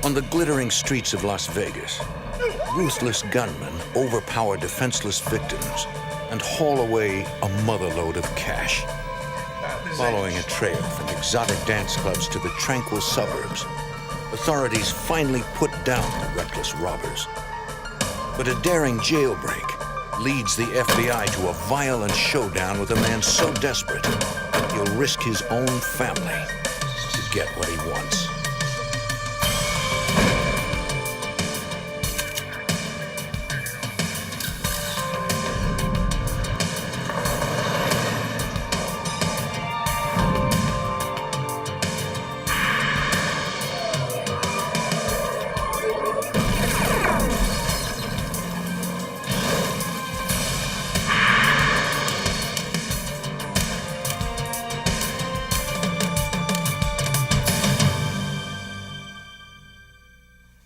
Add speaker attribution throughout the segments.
Speaker 1: On the glittering streets of Las Vegas, ruthless gunmen overpower defenseless victims and haul away a motherload of cash. Following a trail from exotic dance clubs to the tranquil suburbs, authorities finally put down the reckless robbers. But a daring jailbreak leads the FBI to a violent showdown with a man so desperate he'll risk his own family to get what he wants.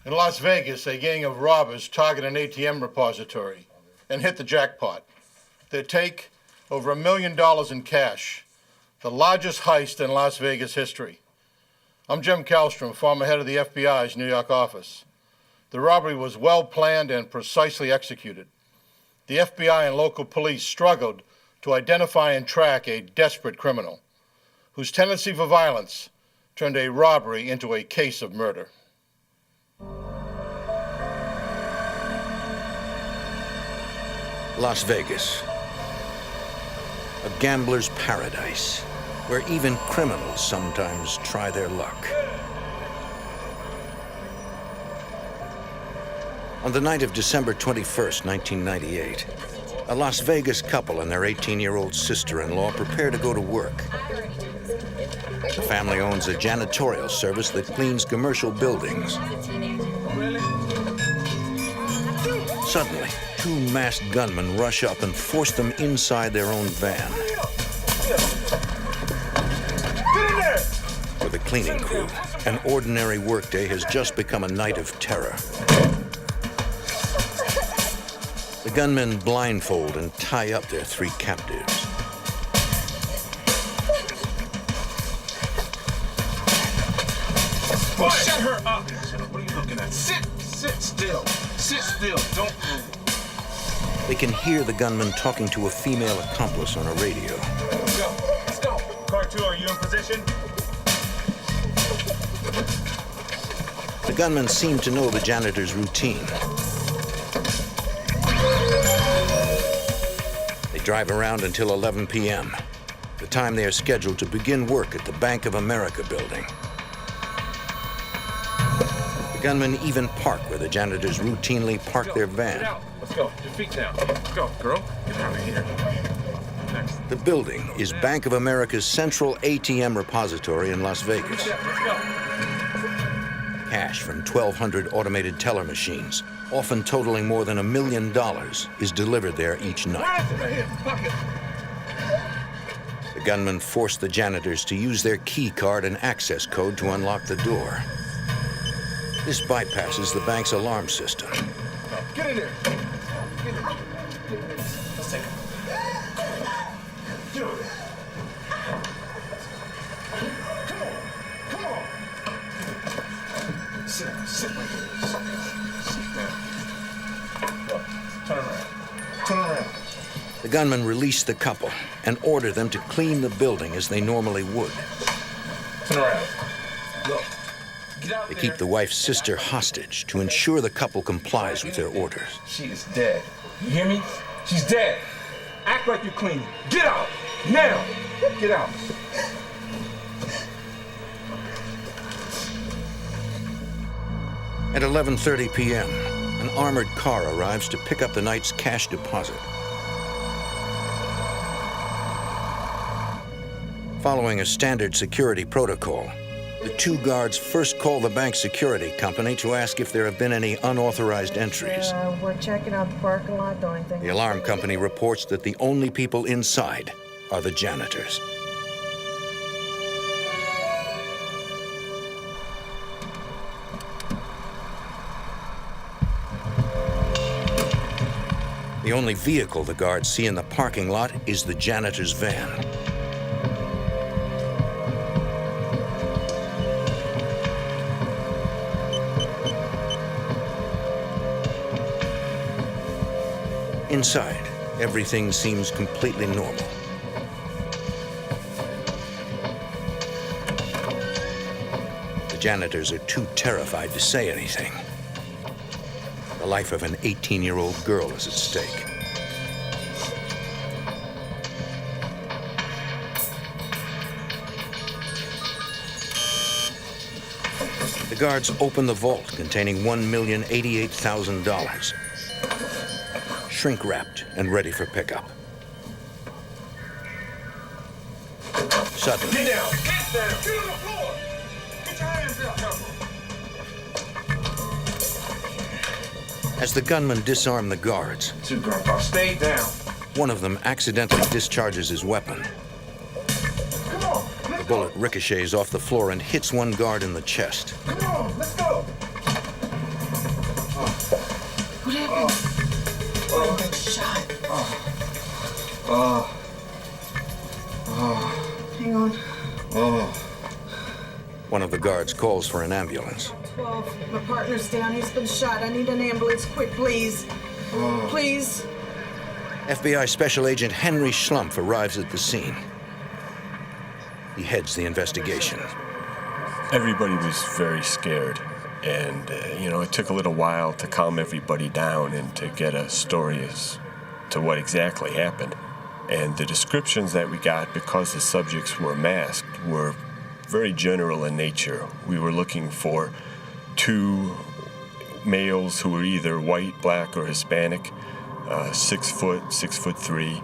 Speaker 2: In Las Vegas, a gang of robbers target an ATM repository and hit the jackpot. They take over $1 million in cash, the largest heist in Las Vegas history. I'm Jim Kallstrom, former head of the FBI's New York office. The robbery was well planned and precisely executed. The FBI and local police struggled to identify and track a desperate criminal whose tendency for violence turned a robbery into a case of murder.
Speaker 1: Las Vegas, a gambler's paradise, where even criminals sometimes try their luck. On the night of December 21st, 1998, a Las Vegas couple and their 18-year-old sister-in-law prepare to go to work. The family owns a janitorial service that cleans commercial buildings. Suddenly, two masked gunmen rush up and force them inside their own van. For the cleaning crew, an ordinary workday has just become a night of terror. The gunmen blindfold and tie up their three captives.
Speaker 3: Boy, shut her up! What are you looking at? Sit still. Sit still. Don't move.
Speaker 1: They can hear the gunman talking to a female accomplice on a radio.
Speaker 3: Let's go. Let's go. Car 2, are you in position?
Speaker 1: The gunmen seem to know the janitor's routine. They drive around until 11 p.m., the time they are scheduled to begin work at the Bank of America building. The gunmen even park where the janitors routinely park their van.
Speaker 3: Let's go. Your feet down. Let's go, girl. Get out of here. Next.
Speaker 1: The building is Bank of America's central ATM repository in Las Vegas.
Speaker 3: Let's go.
Speaker 1: Cash from 1,200 automated teller machines, often totaling more than $1 million, is delivered there each night.
Speaker 3: Right here. Pocket.
Speaker 1: The gunmen force the janitors to use their key card and access code to unlock the door. This bypasses the bank's alarm system.
Speaker 3: Get in there. Get in there. Let's take it. Get over there. Come on. Sit down. Sit right there. Sit down. Go. Turn around. Turn around.
Speaker 1: The gunmen release the couple and order them to clean the building as they normally would.
Speaker 3: Turn around. Look.
Speaker 1: They keep the wife's sister hostage to ensure the couple complies with their orders.
Speaker 3: She is dead. You hear me? She's dead. Act like you're cleaning. Get out! Now! Get out.
Speaker 1: At 11:30 p.m., an armored car arrives to pick up the night's cash deposit. Following a standard security protocol, the two guards first call the bank security company to ask if there have been any unauthorized entries.
Speaker 4: We're checking out the parking lot. The only thing.
Speaker 1: The alarm company reports that the only people inside are the janitors. The only vehicle the guards see in the parking lot is the janitor's van. Inside, everything seems completely normal. The janitors are too terrified to say anything. The life of an 18-year-old girl is at stake. The guards open the vault containing $1,088,000, shrink-wrapped and ready for pickup. Suddenly,
Speaker 3: Get down! Get down! Get on the floor! Get your hands up!
Speaker 1: as the gunmen disarm the guards,
Speaker 3: Two grandpa, stay down.
Speaker 1: one of them accidentally discharges his weapon.
Speaker 3: Come on, let's
Speaker 1: The bullet ricochets off the floor and hits one guard in the chest.
Speaker 3: Come on, let's go.
Speaker 4: What happened? Oh, been shot. Hang on.
Speaker 1: One of the guards calls for an ambulance.
Speaker 4: 12. My partner's down. He's been shot. I need an ambulance quick, please. Please.
Speaker 1: FBI Special Agent Henry Schlumpf arrives at the scene. He heads the investigation.
Speaker 5: Everybody was very scared, and it took a little while to calm everybody down and to get a story as to what exactly happened. And the descriptions that we got, because the subjects were masked, were very general in nature. We were looking for two males who were either white, black, or Hispanic, 6 foot, 6'3",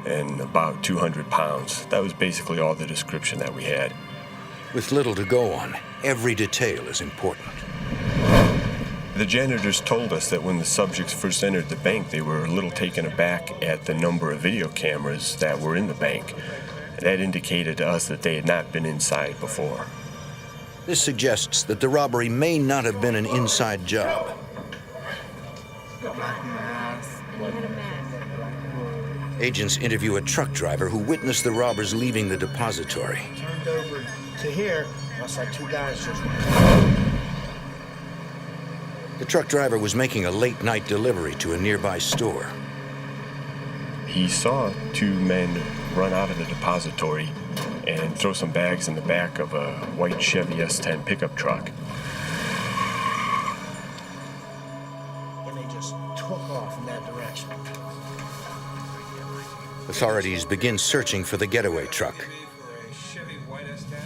Speaker 5: and about 200 pounds. That was basically all the description that we had.
Speaker 1: With little to go on, every detail is important.
Speaker 5: The janitors told us that when the subjects first entered the bank, they were a little taken aback at the number of video cameras that were in the bank. That indicated to us that they had not been inside before.
Speaker 1: This suggests that the robbery may not have been an inside job. Agents interview a truck driver who witnessed the robbers leaving the depository.
Speaker 6: Turned over to here, I saw two guys just...
Speaker 1: The truck driver was making a late-night delivery to a nearby store.
Speaker 5: He saw two men run out of the depository and throw some bags in the back of a white Chevy S10 pickup truck.
Speaker 6: And they just took off in that direction.
Speaker 1: Authorities begin searching for the getaway truck.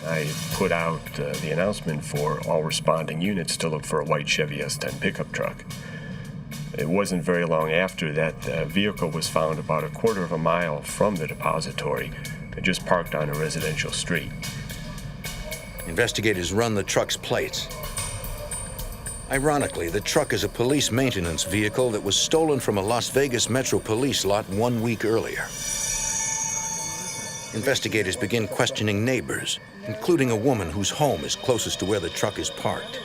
Speaker 5: I put out the announcement for all responding units to look for a white Chevy S10 pickup truck. It wasn't very long after that the vehicle was found about a quarter of a mile from the depository, just parked on a residential street.
Speaker 1: Investigators run the truck's plates. Ironically, the truck is a police maintenance vehicle that was stolen from a Las Vegas Metro Police lot 1 week earlier. Investigators begin questioning neighbors, including a woman whose home is closest to where the truck is parked.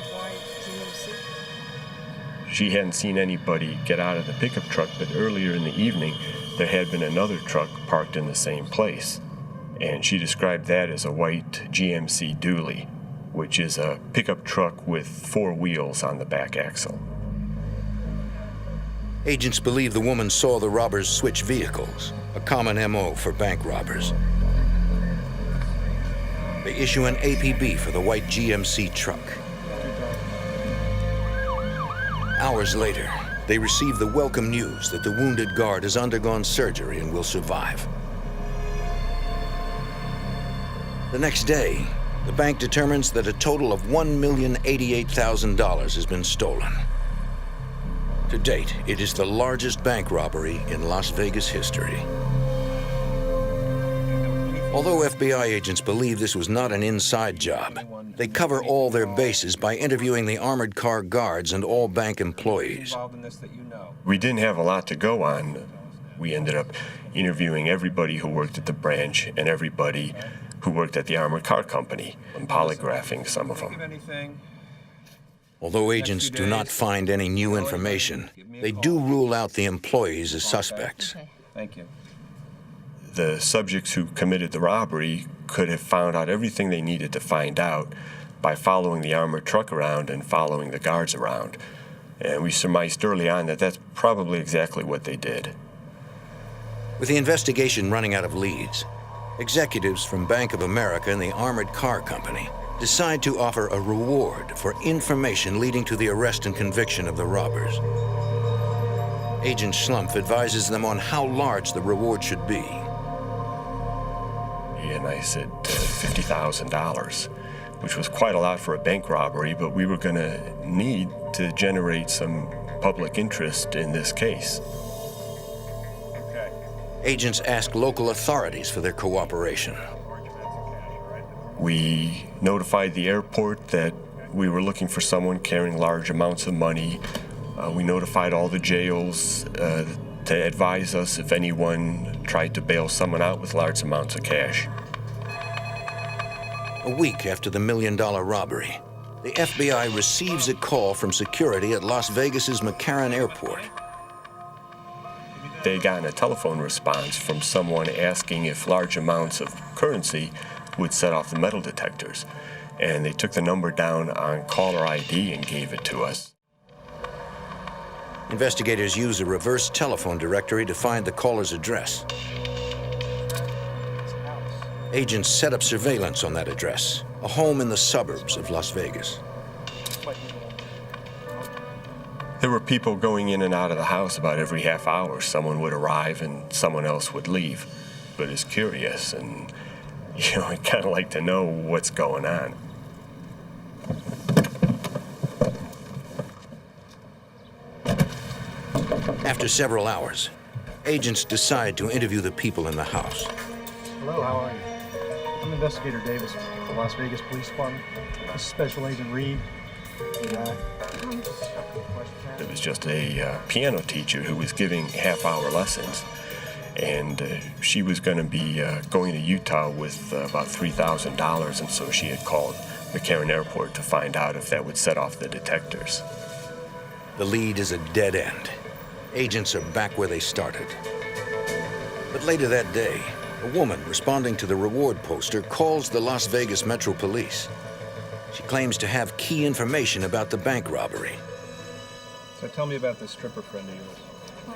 Speaker 5: She hadn't seen anybody get out of the pickup truck, but earlier in the evening, there had been another truck parked in the same place. And she described that as a white GMC dually, which is a pickup truck with 4 wheels on the back axle.
Speaker 1: Agents believe the woman saw the robbers switch vehicles, a common MO for bank robbers. They issue an APB for the white GMC truck. Hours later, they receive the welcome news that the wounded guard has undergone surgery and will survive. The next day, the bank determines that a total of $1,088,000 has been stolen. To date, it is the largest bank robbery in Las Vegas history. Although FBI agents believe this was not an inside job, they cover all their bases by interviewing the armored car guards and all bank employees.
Speaker 5: We didn't have a lot to go on. We ended up interviewing everybody who worked at the branch and everybody who worked at the armored car company and polygraphing some of them.
Speaker 1: Although agents do not find any new information, they do rule out the employees as suspects.
Speaker 3: Thank you.
Speaker 5: The subjects who committed the robbery could have found out everything they needed to find out by following the armored truck around and following the guards around. And we surmised early on that that's probably exactly what they did.
Speaker 1: With the investigation running out of leads, executives from Bank of America and the Armored Car Company decide to offer a reward for information leading to the arrest and conviction of the robbers. Agent Schlumpf advises them on how large the reward should be.
Speaker 5: And I said $50,000, which was quite a lot for a bank robbery, but we were going to need to generate some public interest in this case.
Speaker 1: Agents ask local authorities for their cooperation.
Speaker 5: We notified the airport that we were looking for someone carrying large amounts of money. We notified all the jails to advise us if anyone tried to bail someone out with large amounts of cash.
Speaker 1: A week after the $1 million robbery, the FBI receives a call from security at Las Vegas's McCarran Airport.
Speaker 5: They got a telephone response from someone asking if large amounts of currency would set off the metal detectors. And they took the number down on caller ID and gave it to us.
Speaker 1: Investigators use a reverse telephone directory to find the caller's address. Agents set up surveillance on that address, a home in the suburbs of Las Vegas.
Speaker 5: There were people going in and out of the house about every half hour. Someone would arrive and someone else would leave. But it's curious, and I'd kind of like to know what's going on.
Speaker 1: After several hours, agents decide to interview the people in the house.
Speaker 7: Hello, how are you? I'm Investigator Davis with the Las Vegas Police Department. This is Special Agent Reed.
Speaker 5: It was just a piano teacher who was giving half-hour lessons. And she was going to be going to Utah with about $3,000, and so she had called McCarran Airport to find out if that would set off the detectors.
Speaker 1: The lead is a dead end. Agents are back where they started. But later that day, a woman responding to the reward poster calls the Las Vegas Metro Police. She claims to have key information about the bank robbery.
Speaker 7: So tell me about this stripper friend of yours.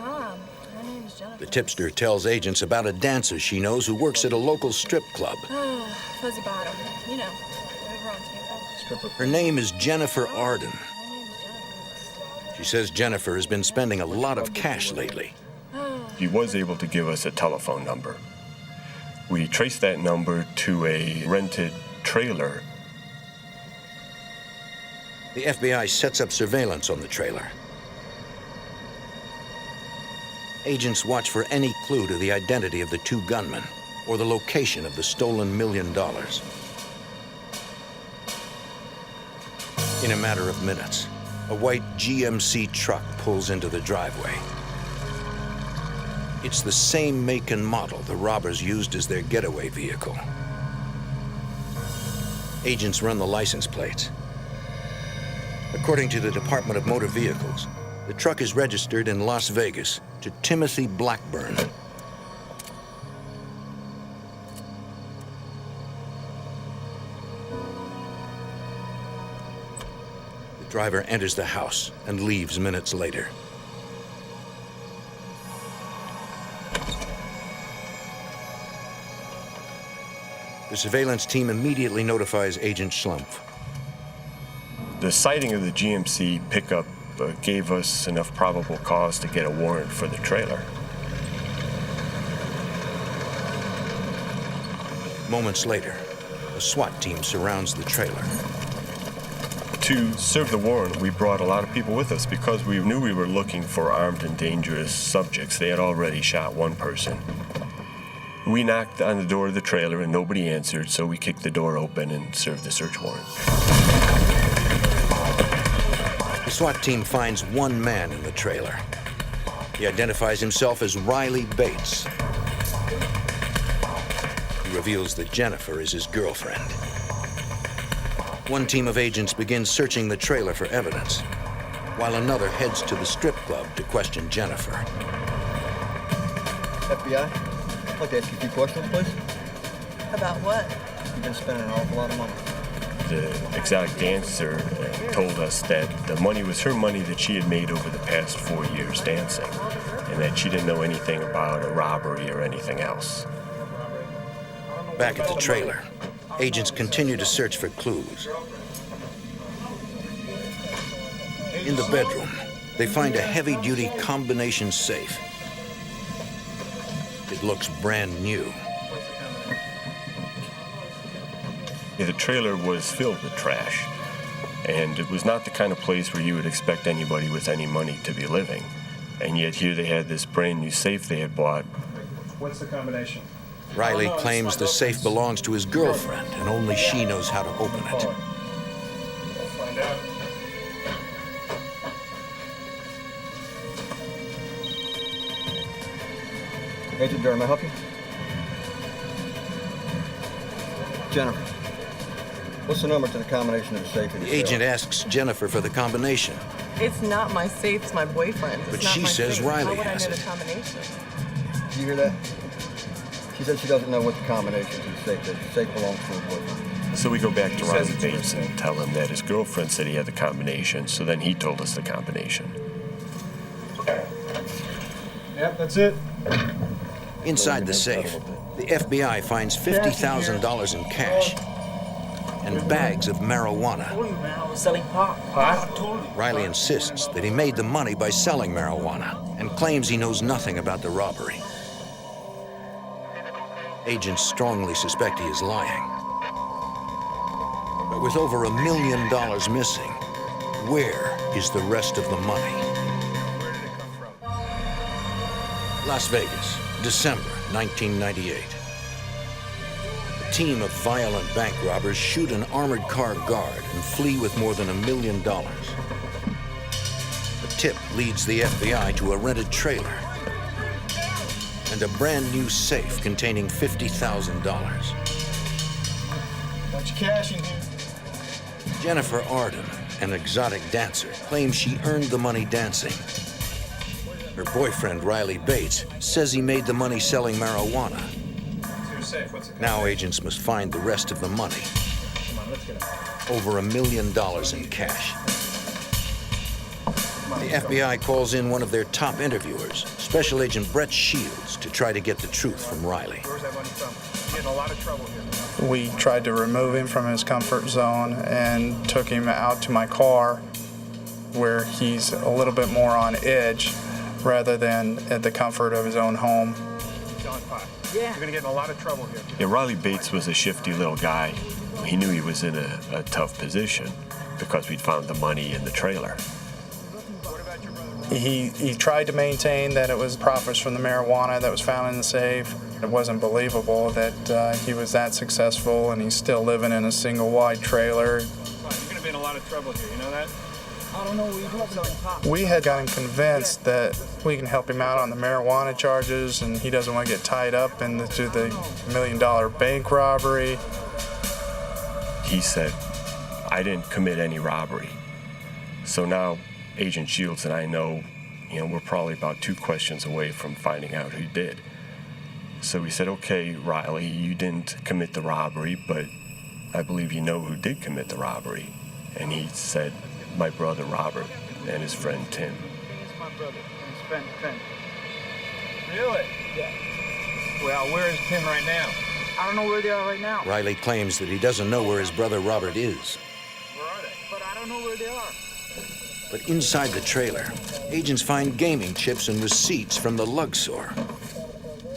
Speaker 8: Her name's Jennifer.
Speaker 1: The tipster tells agents about a dancer she knows who works at a local strip club.
Speaker 8: Fuzzy Bottom. Over on Tampa.
Speaker 7: Stripper.
Speaker 1: Her name is Jennifer Arden.
Speaker 8: Her name's Jennifer.
Speaker 1: She says Jennifer has been spending a lot of cash lately.
Speaker 5: He was able to give us a telephone number. We traced that number to a rented trailer.
Speaker 1: The FBI sets up surveillance on the trailer. Agents watch for any clue to the identity of the two gunmen or the location of the stolen $1 million. In a matter of minutes, a white GMC truck pulls into the driveway. It's the same make and model the robbers used as their getaway vehicle. Agents run the license plates. According to the Department of Motor Vehicles, the truck is registered in Las Vegas to Timothy Blackburn. The driver enters the house and leaves minutes later. The surveillance team immediately notifies Agent Schlumpf.
Speaker 5: The sighting of the GMC pickup gave us enough probable cause to get a warrant for the trailer.
Speaker 1: Moments later, a SWAT team surrounds the trailer.
Speaker 5: To serve the warrant, we brought a lot of people with us because we knew we were looking for armed and dangerous subjects. They had already shot one person. We knocked on the door of the trailer and nobody answered, so we kicked the door open and served the search warrant.
Speaker 1: The SWAT team finds one man in the trailer. He identifies himself as Riley Bates. He reveals that Jennifer is his girlfriend. One team of agents begins searching the trailer for evidence, while another heads to the strip club to question Jennifer.
Speaker 9: FBI, I'd like to ask you a few questions, please.
Speaker 8: About what?
Speaker 9: You've been spending an awful lot of money.
Speaker 5: the exotic dancer told us that the money was her money that she had made over the past 4 years dancing, and that she didn't know anything about a robbery or anything else.
Speaker 1: Back at the trailer, agents continue to search for clues. In the bedroom, they find a heavy-duty combination safe. It looks brand new.
Speaker 5: The trailer was filled with trash, and it was not the kind of place where you would expect anybody with any money to be living. And yet here they had this brand new safe they had bought.
Speaker 7: What's the combination?
Speaker 1: Riley claims the safe belongs to his girlfriend, and only she knows how to open it.
Speaker 2: Find out.
Speaker 9: Agent Durham, may I help you? Jennifer, what's the number to the combination of the safe in
Speaker 1: The
Speaker 9: your
Speaker 1: agent
Speaker 9: cell?
Speaker 1: asks Jennifer for the combination,
Speaker 10: It's not my safe, it's my boyfriend. It's
Speaker 1: but
Speaker 10: not
Speaker 1: she
Speaker 10: my
Speaker 1: says
Speaker 10: safe.
Speaker 1: Riley
Speaker 10: How would
Speaker 1: has
Speaker 10: I know
Speaker 1: it.
Speaker 10: the combination?
Speaker 9: Did you hear that? She said she doesn't know what the combination to the safe is. The safe belongs to her boyfriend.
Speaker 5: So we go back to Riley Bates and tell him that his girlfriend said he had the combination, so then he told us the combination.
Speaker 7: Yep, that's it.
Speaker 1: Inside the safe, the FBI finds $50,000 in cash and bags of marijuana.
Speaker 6: Selling pot.
Speaker 1: Riley insists that he made the money by selling marijuana and claims he knows nothing about the robbery. Agents strongly suspect he is lying. But with over $1 million missing, where is the rest of the money? Las Vegas, December 1998. A team of violent bank robbers shoot an armored car guard and flee with more than $1 million. A tip leads the FBI to a rented trailer and a brand new safe containing $50,000.
Speaker 7: Bunch of cash in here.
Speaker 1: Jennifer Arden, an exotic dancer, claims she earned the money dancing. Her boyfriend, Riley Bates, says he made the money selling marijuana. Now agents must find the rest of the money. Over $1 million in cash. The FBI calls in one of their top interviewers, Special Agent Brett Shields, to try to get the truth from Riley.
Speaker 7: Where's that money from? You're getting a lot of trouble here.
Speaker 11: We tried to remove him from his comfort zone and took him out to my car where he's a little bit more on edge rather than at the comfort of his own home.
Speaker 7: Selling pot. Yeah. You're gonna get in a lot of trouble here.
Speaker 5: Yeah, Riley Bates was a shifty little guy. He knew he was in a tough position because we'd found the money in the trailer.
Speaker 11: He tried to maintain that it was profits from the marijuana that was found in the safe. It wasn't believable that he was that successful and he's still living in a single wide trailer.
Speaker 7: You're gonna be in a lot of trouble here, you know that? I don't know what you're doing selling pot.
Speaker 11: We had gotten convinced that we can help him out on the marijuana charges and he doesn't want to get tied up into the $1 million bank robbery.
Speaker 5: He said, I didn't commit any robbery. So now Agent Shields and I know, we're probably about 2 questions away from finding out who did. So we said, okay, Riley, you didn't commit the robbery, but I believe you know who did commit the robbery. And he said, my brother Robert and his friend Tim.
Speaker 7: It's my brother and his friend Tim. Really? Yeah. Well, where is Tim right now? I don't know where they are right now.
Speaker 1: Riley claims that he doesn't know where his brother Robert is.
Speaker 7: Where are they? But I don't know where they are.
Speaker 1: But inside the trailer, agents find gaming chips and receipts from the Luxor,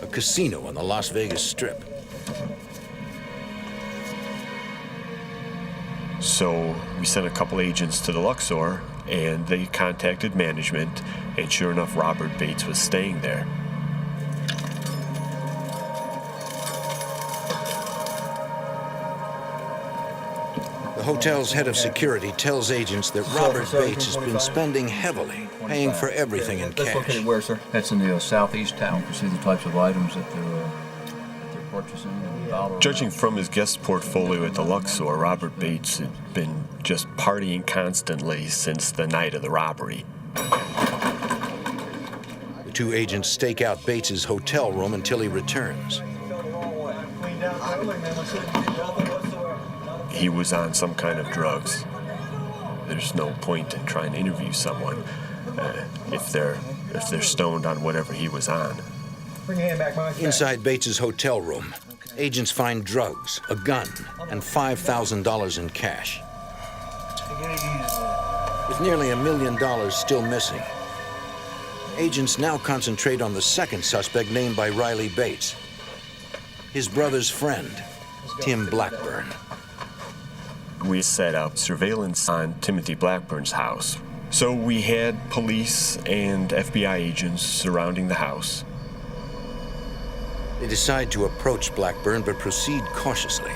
Speaker 1: a casino on the Las Vegas Strip.
Speaker 5: So we sent a couple agents to the Luxor, and they contacted management, and sure enough, Robert Bates was staying there.
Speaker 1: The hotel's head of security tells agents that Robert Bates has been spending heavily, paying for everything in
Speaker 9: That's
Speaker 1: cash.
Speaker 9: located where, sir?
Speaker 12: That's in the southeast town. You see the types of items that they're purchasing.
Speaker 5: Judging from his guest portfolio at the Luxor, Robert Bates had been just partying constantly since the night of the robbery.
Speaker 1: The 2 agents stake out Bates's hotel room until he returns.
Speaker 5: he was on some kind of drugs. There's no point in trying to interview someone if they're stoned on whatever he was on.
Speaker 7: Bring your hand back, Mike.
Speaker 1: Inside Bates's hotel room, agents find drugs, a gun, and $5,000 in cash. With nearly $1 million still missing, agents now concentrate on the second suspect named by Riley Bates, his brother's friend, Tim Blackburn.
Speaker 5: We set up surveillance on Timothy Blackburn's house. So we had police and FBI agents surrounding the house.
Speaker 1: They decide to approach Blackburn, but proceed cautiously.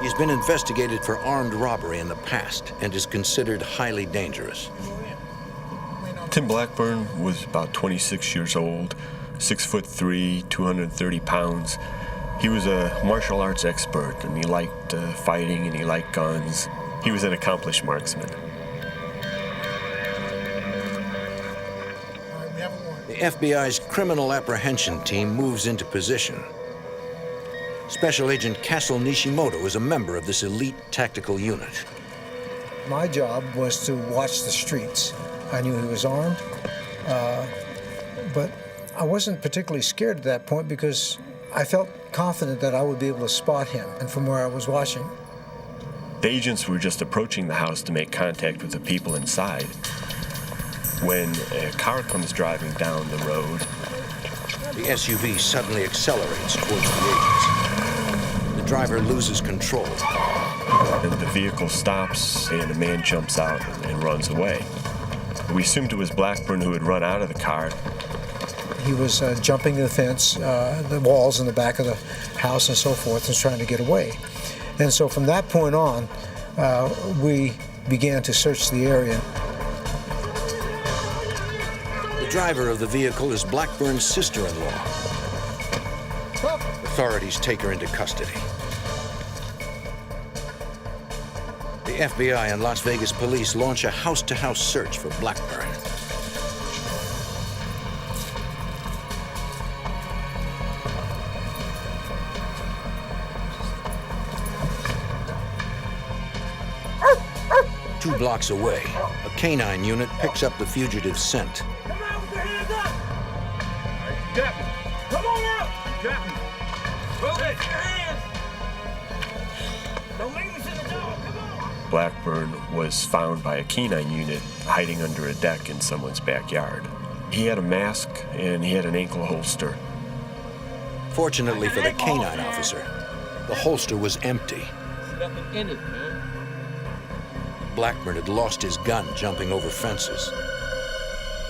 Speaker 1: He's been investigated for armed robbery in the past and is considered highly dangerous.
Speaker 5: Tim Blackburn was about 26 years old, 6'3", 230 pounds. He was a martial arts expert, and he liked fighting, and he liked guns. He was an accomplished marksman.
Speaker 1: The FBI's criminal apprehension team moves into position. Special Agent Castle Nishimoto is a member of this elite tactical unit.
Speaker 13: My job was to watch the streets. I knew he was armed, but I wasn't particularly scared at that point because I felt confident that I would be able to spot him, and from where I was watching.
Speaker 5: The agents were just approaching the house to make contact with the people inside when a car comes driving down the road.
Speaker 1: The SUV suddenly accelerates towards the agents. The driver loses control.
Speaker 5: And the vehicle stops, and a man jumps out and runs away. We assumed it was Blackburn who had run out of the car.
Speaker 13: He was jumping the fence, the walls in the back of the house and so forth, and trying to get away. And so from that point on, we began to search the area.
Speaker 1: The driver of the vehicle is Blackburn's sister-in-law. Authorities take her into custody. The FBI and Las Vegas police launch a house-to-house search for Blackburn. Two blocks away, a canine unit picks up the fugitive's scent.
Speaker 7: Come on with your hands up! You got me. Come on out! You got me. Well, lift your hands! Don't make me sit down. Come on!
Speaker 5: Blackburn was found by a canine unit hiding under a deck in someone's backyard. He had a mask and he had an ankle holster.
Speaker 1: Fortunately for the canine officer, the holster was empty.
Speaker 7: Nothing in it, man.
Speaker 1: Blackburn had lost his gun jumping over fences.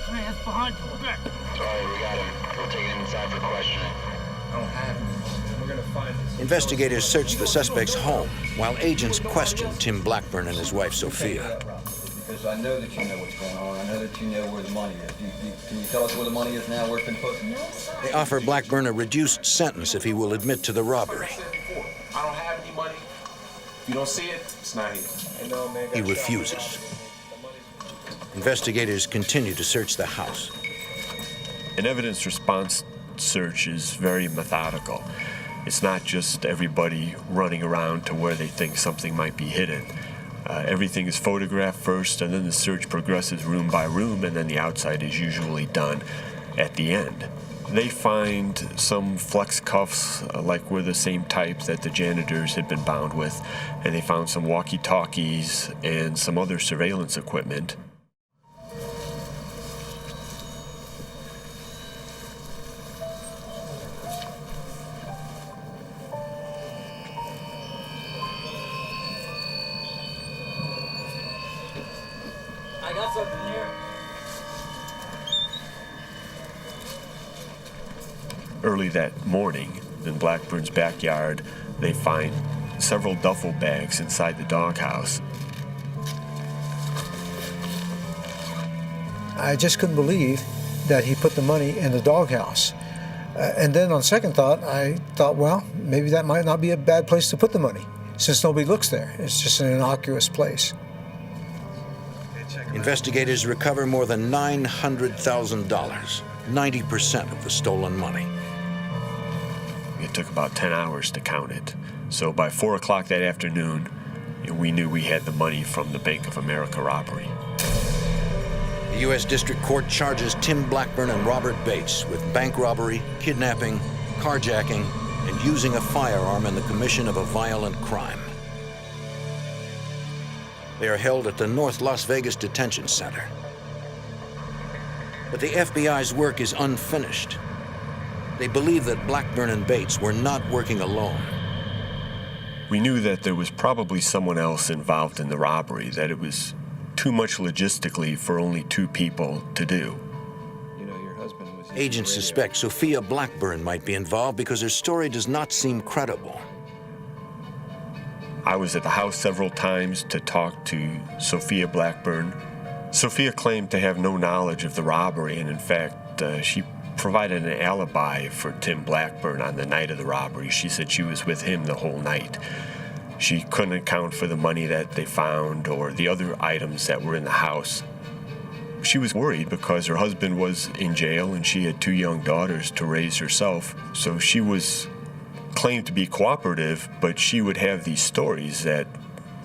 Speaker 7: Hands behind you. Back.
Speaker 14: Sorry, we got him. We'll take him inside for questioning.
Speaker 7: I don't have him. We're gonna find this.
Speaker 1: Investigators search the suspect's home while agents question Tim Blackburn and his wife Sophia.
Speaker 9: Because I know that you know what's going on. I know that you know where the money is. Can you tell us where the money is now, where it's been put?
Speaker 1: They offer Blackburn a reduced sentence if he will admit to the robbery.
Speaker 3: I don't have any money. If you don't see it, it's not here.
Speaker 1: He refuses. Investigators continue to search the house.
Speaker 5: An evidence response search is very methodical. It's not just everybody running around to where they think something might be hidden. Everything is photographed first, and then the search progresses room by room, and then the outside is usually done at the end. They find some flex cuffs, like were the same type that the janitors had been bound with, and they found some walkie-talkies and some other surveillance equipment.
Speaker 7: I got something here.
Speaker 5: Early that morning, in Blackburn's backyard, they find several duffel bags inside the doghouse.
Speaker 13: I just couldn't believe that he put the money in the doghouse. And then on second thought, I thought, well, maybe that might not be a bad place to put the money, since nobody looks there. It's just an innocuous place.
Speaker 1: Investigators recover more than $900,000, 90% of the stolen money.
Speaker 5: It took about 10 hours to count it. So by 4 o'clock that afternoon, we knew we had the money from the Bank of America robbery.
Speaker 1: The U.S. District Court charges Tim Blackburn and Robert Bates with bank robbery, kidnapping, carjacking, and using a firearm in the commission of a violent crime. They are held at the North Las Vegas Detention Center. But the FBI's work is unfinished. They believe that Blackburn and Bates were not working alone.
Speaker 5: We knew that there was probably someone else involved in the robbery, that it was too much logistically for only 2 people to do.
Speaker 12: You know, your husband was...
Speaker 1: Agents suspect Sophia Blackburn might be involved because her story does not seem credible.
Speaker 5: I was at the house several times to talk to Sophia Blackburn. Sophia claimed to have no knowledge of the robbery, and in fact, she provided an alibi for Tim Blackburn on the night of the robbery. She said she was with him the whole night. She couldn't account for the money that they found or the other items that were in the house. She was worried because her husband was in jail and she had 2 young daughters to raise herself, so she was claimed to be cooperative, but she would have these stories that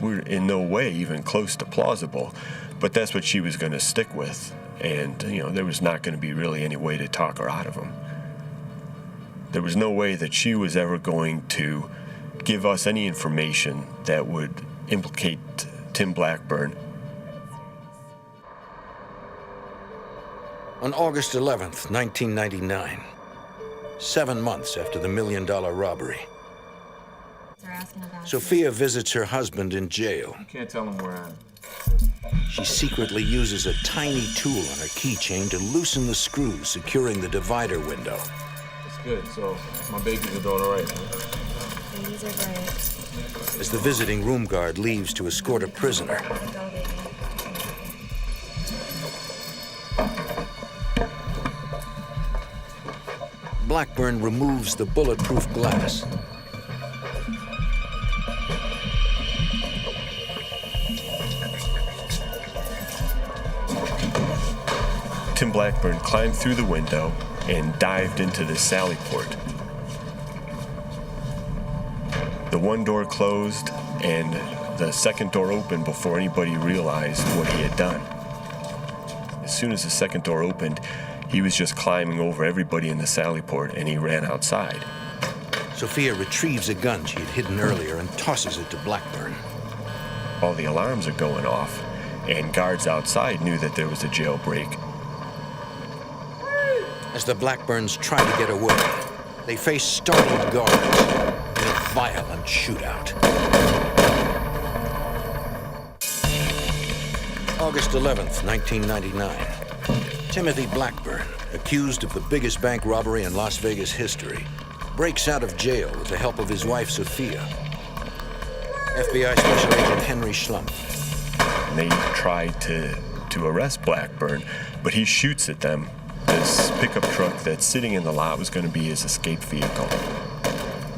Speaker 5: were in no way even close to plausible. But that's what she was going to stick with, and there was not going to be really any way to talk her out of them. There was no way that she was ever going to give us any information that would implicate Tim Blackburn.
Speaker 1: On August 11th, 1999, 7 months after the $1 million robbery, Sophia visits her husband in jail.
Speaker 3: You can't tell him where I am.
Speaker 1: She secretly uses a tiny tool on her keychain to loosen the screws securing the divider window.
Speaker 3: That's good. So my babies are doing all right, huh?
Speaker 8: Babies are great.
Speaker 1: As the visiting room guard leaves to escort a prisoner, Blackburn removes the bulletproof glass.
Speaker 5: Tim Blackburn climbed through the window and dived into the sally port. The one door closed and the second door opened before anybody realized what he had done. As soon as the second door opened, he was just climbing over everybody in the sally port and he ran outside.
Speaker 1: Sophia retrieves a gun she had hidden earlier and tosses it to Blackburn.
Speaker 5: All the alarms are going off, and guards outside knew that there was a jailbreak.
Speaker 1: As the Blackburns try to get away, they face startled guards in a violent shootout. August 11th, 1999. Timothy Blackburn, accused of the biggest bank robbery in Las Vegas history, breaks out of jail with the help of his wife, Sophia. FBI Special Agent Henry Schlumpf.
Speaker 5: They tried to arrest Blackburn, but he shoots at them. This pickup truck that's sitting in the lot was going to be his escape vehicle.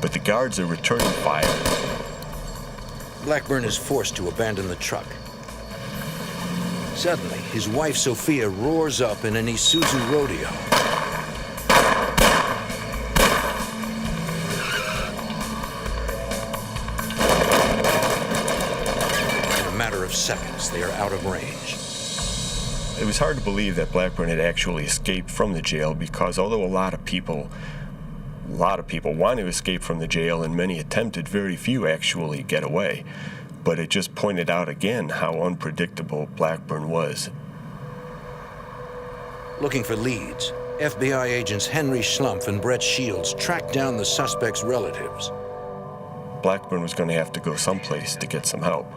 Speaker 5: But the guards are returning fire.
Speaker 1: Blackburn is forced to abandon the truck. Suddenly, his wife Sophia roars up in an Isuzu Rodeo. In a matter of seconds, they are out of range.
Speaker 5: It was hard to believe that Blackburn had actually escaped from the jail because although a lot of people want to escape from the jail and many attempted, very few actually get away. But it just pointed out again how unpredictable Blackburn was.
Speaker 1: Looking for leads, FBI agents Henry Schlumpf and Brett Shields tracked down the suspect's relatives.
Speaker 5: Blackburn was going to have to go someplace to get some help.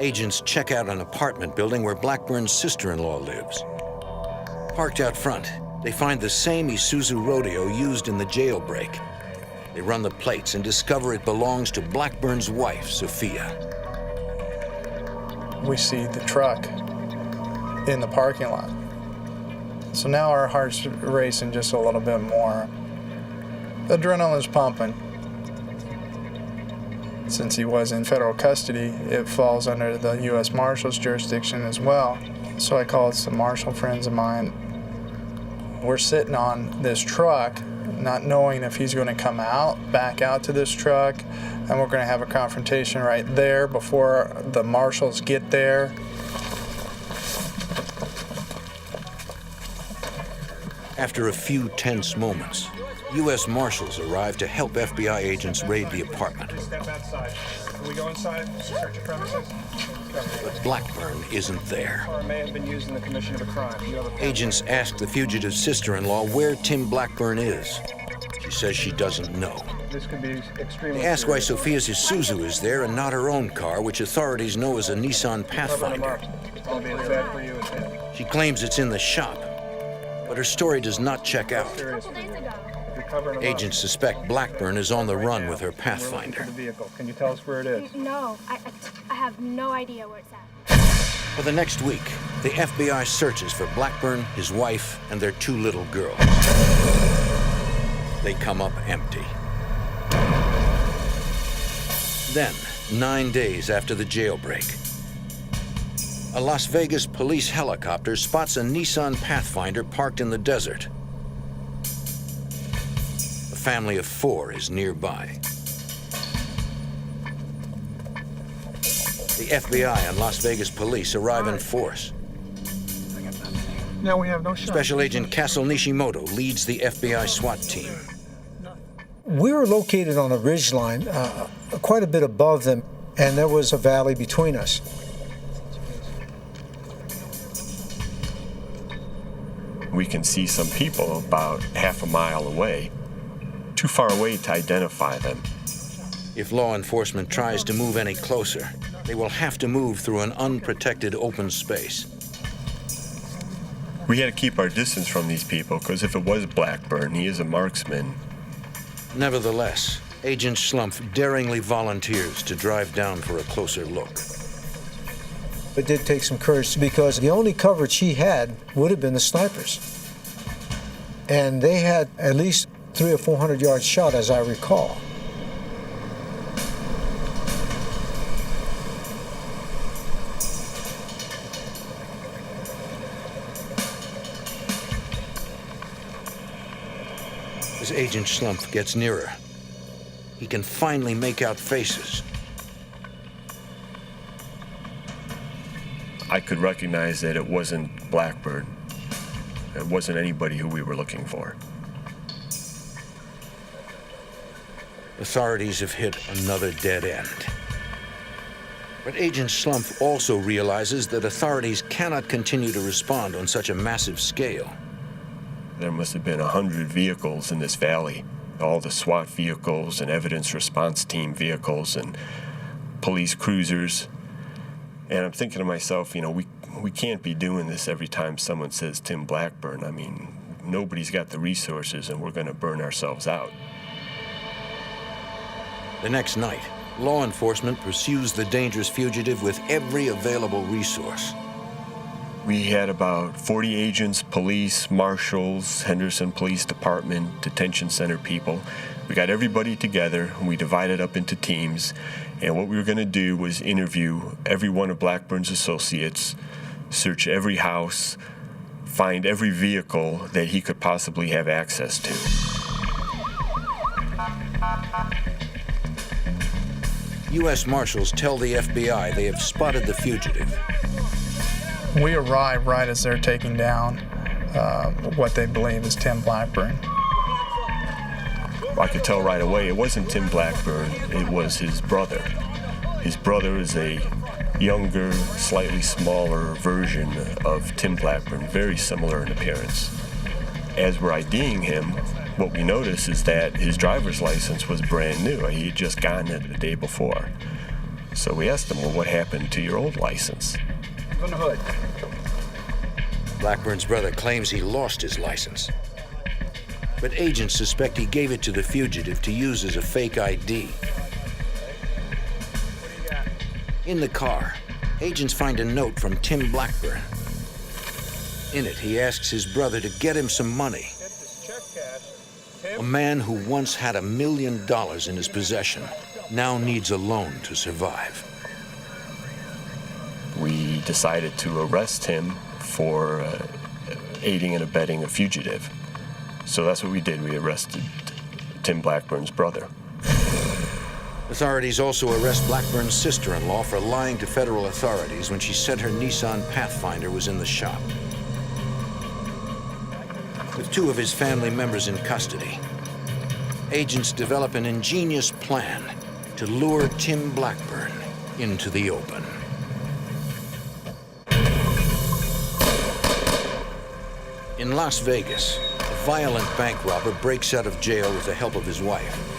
Speaker 1: Agents check out an apartment building where Blackburn's sister-in-law lives. Parked out front, they find the same Isuzu Rodeo used in the jailbreak. They run the plates and discover it belongs to Blackburn's wife, Sophia.
Speaker 11: We see the truck in the parking lot. So now our heart's racing just a little bit more. Adrenaline's pumping. Since he was in federal custody, it falls under the U.S. Marshal's jurisdiction as well. So I called some Marshal friends of mine. We're sitting on this truck not knowing if he's going to come back out to this truck, and we're going to have a confrontation right there before the marshals get there.
Speaker 1: After a few tense moments, U.S. Marshals arrive to help FBI agents raid the apartment.
Speaker 3: Step outside. Can we go inside? Search your premises?
Speaker 1: But Blackburn isn't there.
Speaker 7: Or may have been used in the commission of a crime.
Speaker 1: Agents ask the fugitive's sister-in-law where Tim Blackburn is. She says she doesn't know.
Speaker 7: This could be extremely
Speaker 1: They ask why
Speaker 7: serious.
Speaker 1: Sophia's Isuzu is there and not her own car, which authorities know is a Nissan Pathfinder.
Speaker 7: I'll be sad for you.
Speaker 1: She claims it's in the shop, but her story does not check out. Agents suspect Blackburn is on the run with her Pathfinder.
Speaker 7: Can you tell us where it is?
Speaker 8: No, I have no idea where it's at.
Speaker 1: For the next week, the FBI searches for Blackburn, his wife, and their 2 little girls. They come up empty. Then, 9 days after the jailbreak, a Las Vegas police helicopter spots a Nissan Pathfinder parked in the desert. A family of 4 is nearby. The FBI and Las Vegas police arrive in force.
Speaker 7: Now we have no shot.
Speaker 1: Special Agent Castle Nishimoto leads the FBI SWAT team.
Speaker 13: We were located on a ridgeline quite a bit above them, and there was a valley between us.
Speaker 5: We can see some people about half a mile away, too far away to identify them.
Speaker 1: If law enforcement tries to move any closer, they will have to move through an unprotected open space.
Speaker 5: We had to keep our distance from these people, because if it was Blackburn, he is a marksman.
Speaker 1: Nevertheless, Agent Schlumpf daringly volunteers to drive down for a closer look.
Speaker 13: It did take some courage, because the only coverage he had would have been the snipers. And they had at least 300 or 400 yards shot, as I recall.
Speaker 1: As Agent Schlumpf gets nearer, he can finally make out faces.
Speaker 5: I could recognize that it wasn't Blackburn. It wasn't anybody who we were looking for.
Speaker 1: Authorities have hit another dead end. But Agent Schlumpf also realizes that authorities cannot continue to respond on such a massive scale.
Speaker 5: There must have been 100 vehicles in this valley. All the SWAT vehicles and evidence response team vehicles and police cruisers. And I'm thinking to myself, you know, we can't be doing this every time someone says Tim Blackburn. I mean, nobody's got the resources and we're going to burn ourselves out.
Speaker 1: The next night, law enforcement pursues the dangerous fugitive with every available resource.
Speaker 5: We had about 40 agents, police, marshals, Henderson Police Department, detention center people. We got everybody together, and we divided up into teams, and what we were going to do was interview every one of Blackburn's associates, search every house, find every vehicle that he could possibly have access to.
Speaker 1: U.S. Marshals tell the FBI they have spotted the fugitive.
Speaker 11: We arrive right as they're taking down what they believe is Tim Blackburn.
Speaker 5: I could tell right away it wasn't Tim Blackburn, it was his brother. His brother is a younger, slightly smaller version of Tim Blackburn, very similar in appearance. As we're IDing him, what we notice is that his driver's license was brand new. He had just gotten it the day before. So we asked him, well, what happened to your old license?
Speaker 7: Open the hood.
Speaker 1: Blackburn's brother claims he lost his license. But agents suspect he gave it to the fugitive to use as a fake ID. In the car, agents find a note from Tim Blackburn. In it, he asks his brother to get him some money. A man who once had $1 million in his possession now needs a loan to survive.
Speaker 5: We decided to arrest him for aiding and abetting a fugitive. So that's what we did. We arrested Tim Blackburn's brother.
Speaker 1: Authorities also arrest Blackburn's sister-in-law for lying to federal authorities when she said her Nissan Pathfinder was in the shop. With two of his family members in custody, agents develop an ingenious plan to lure Tim Blackburn into the open. In Las Vegas, a violent bank robber breaks out of jail with the help of his wife.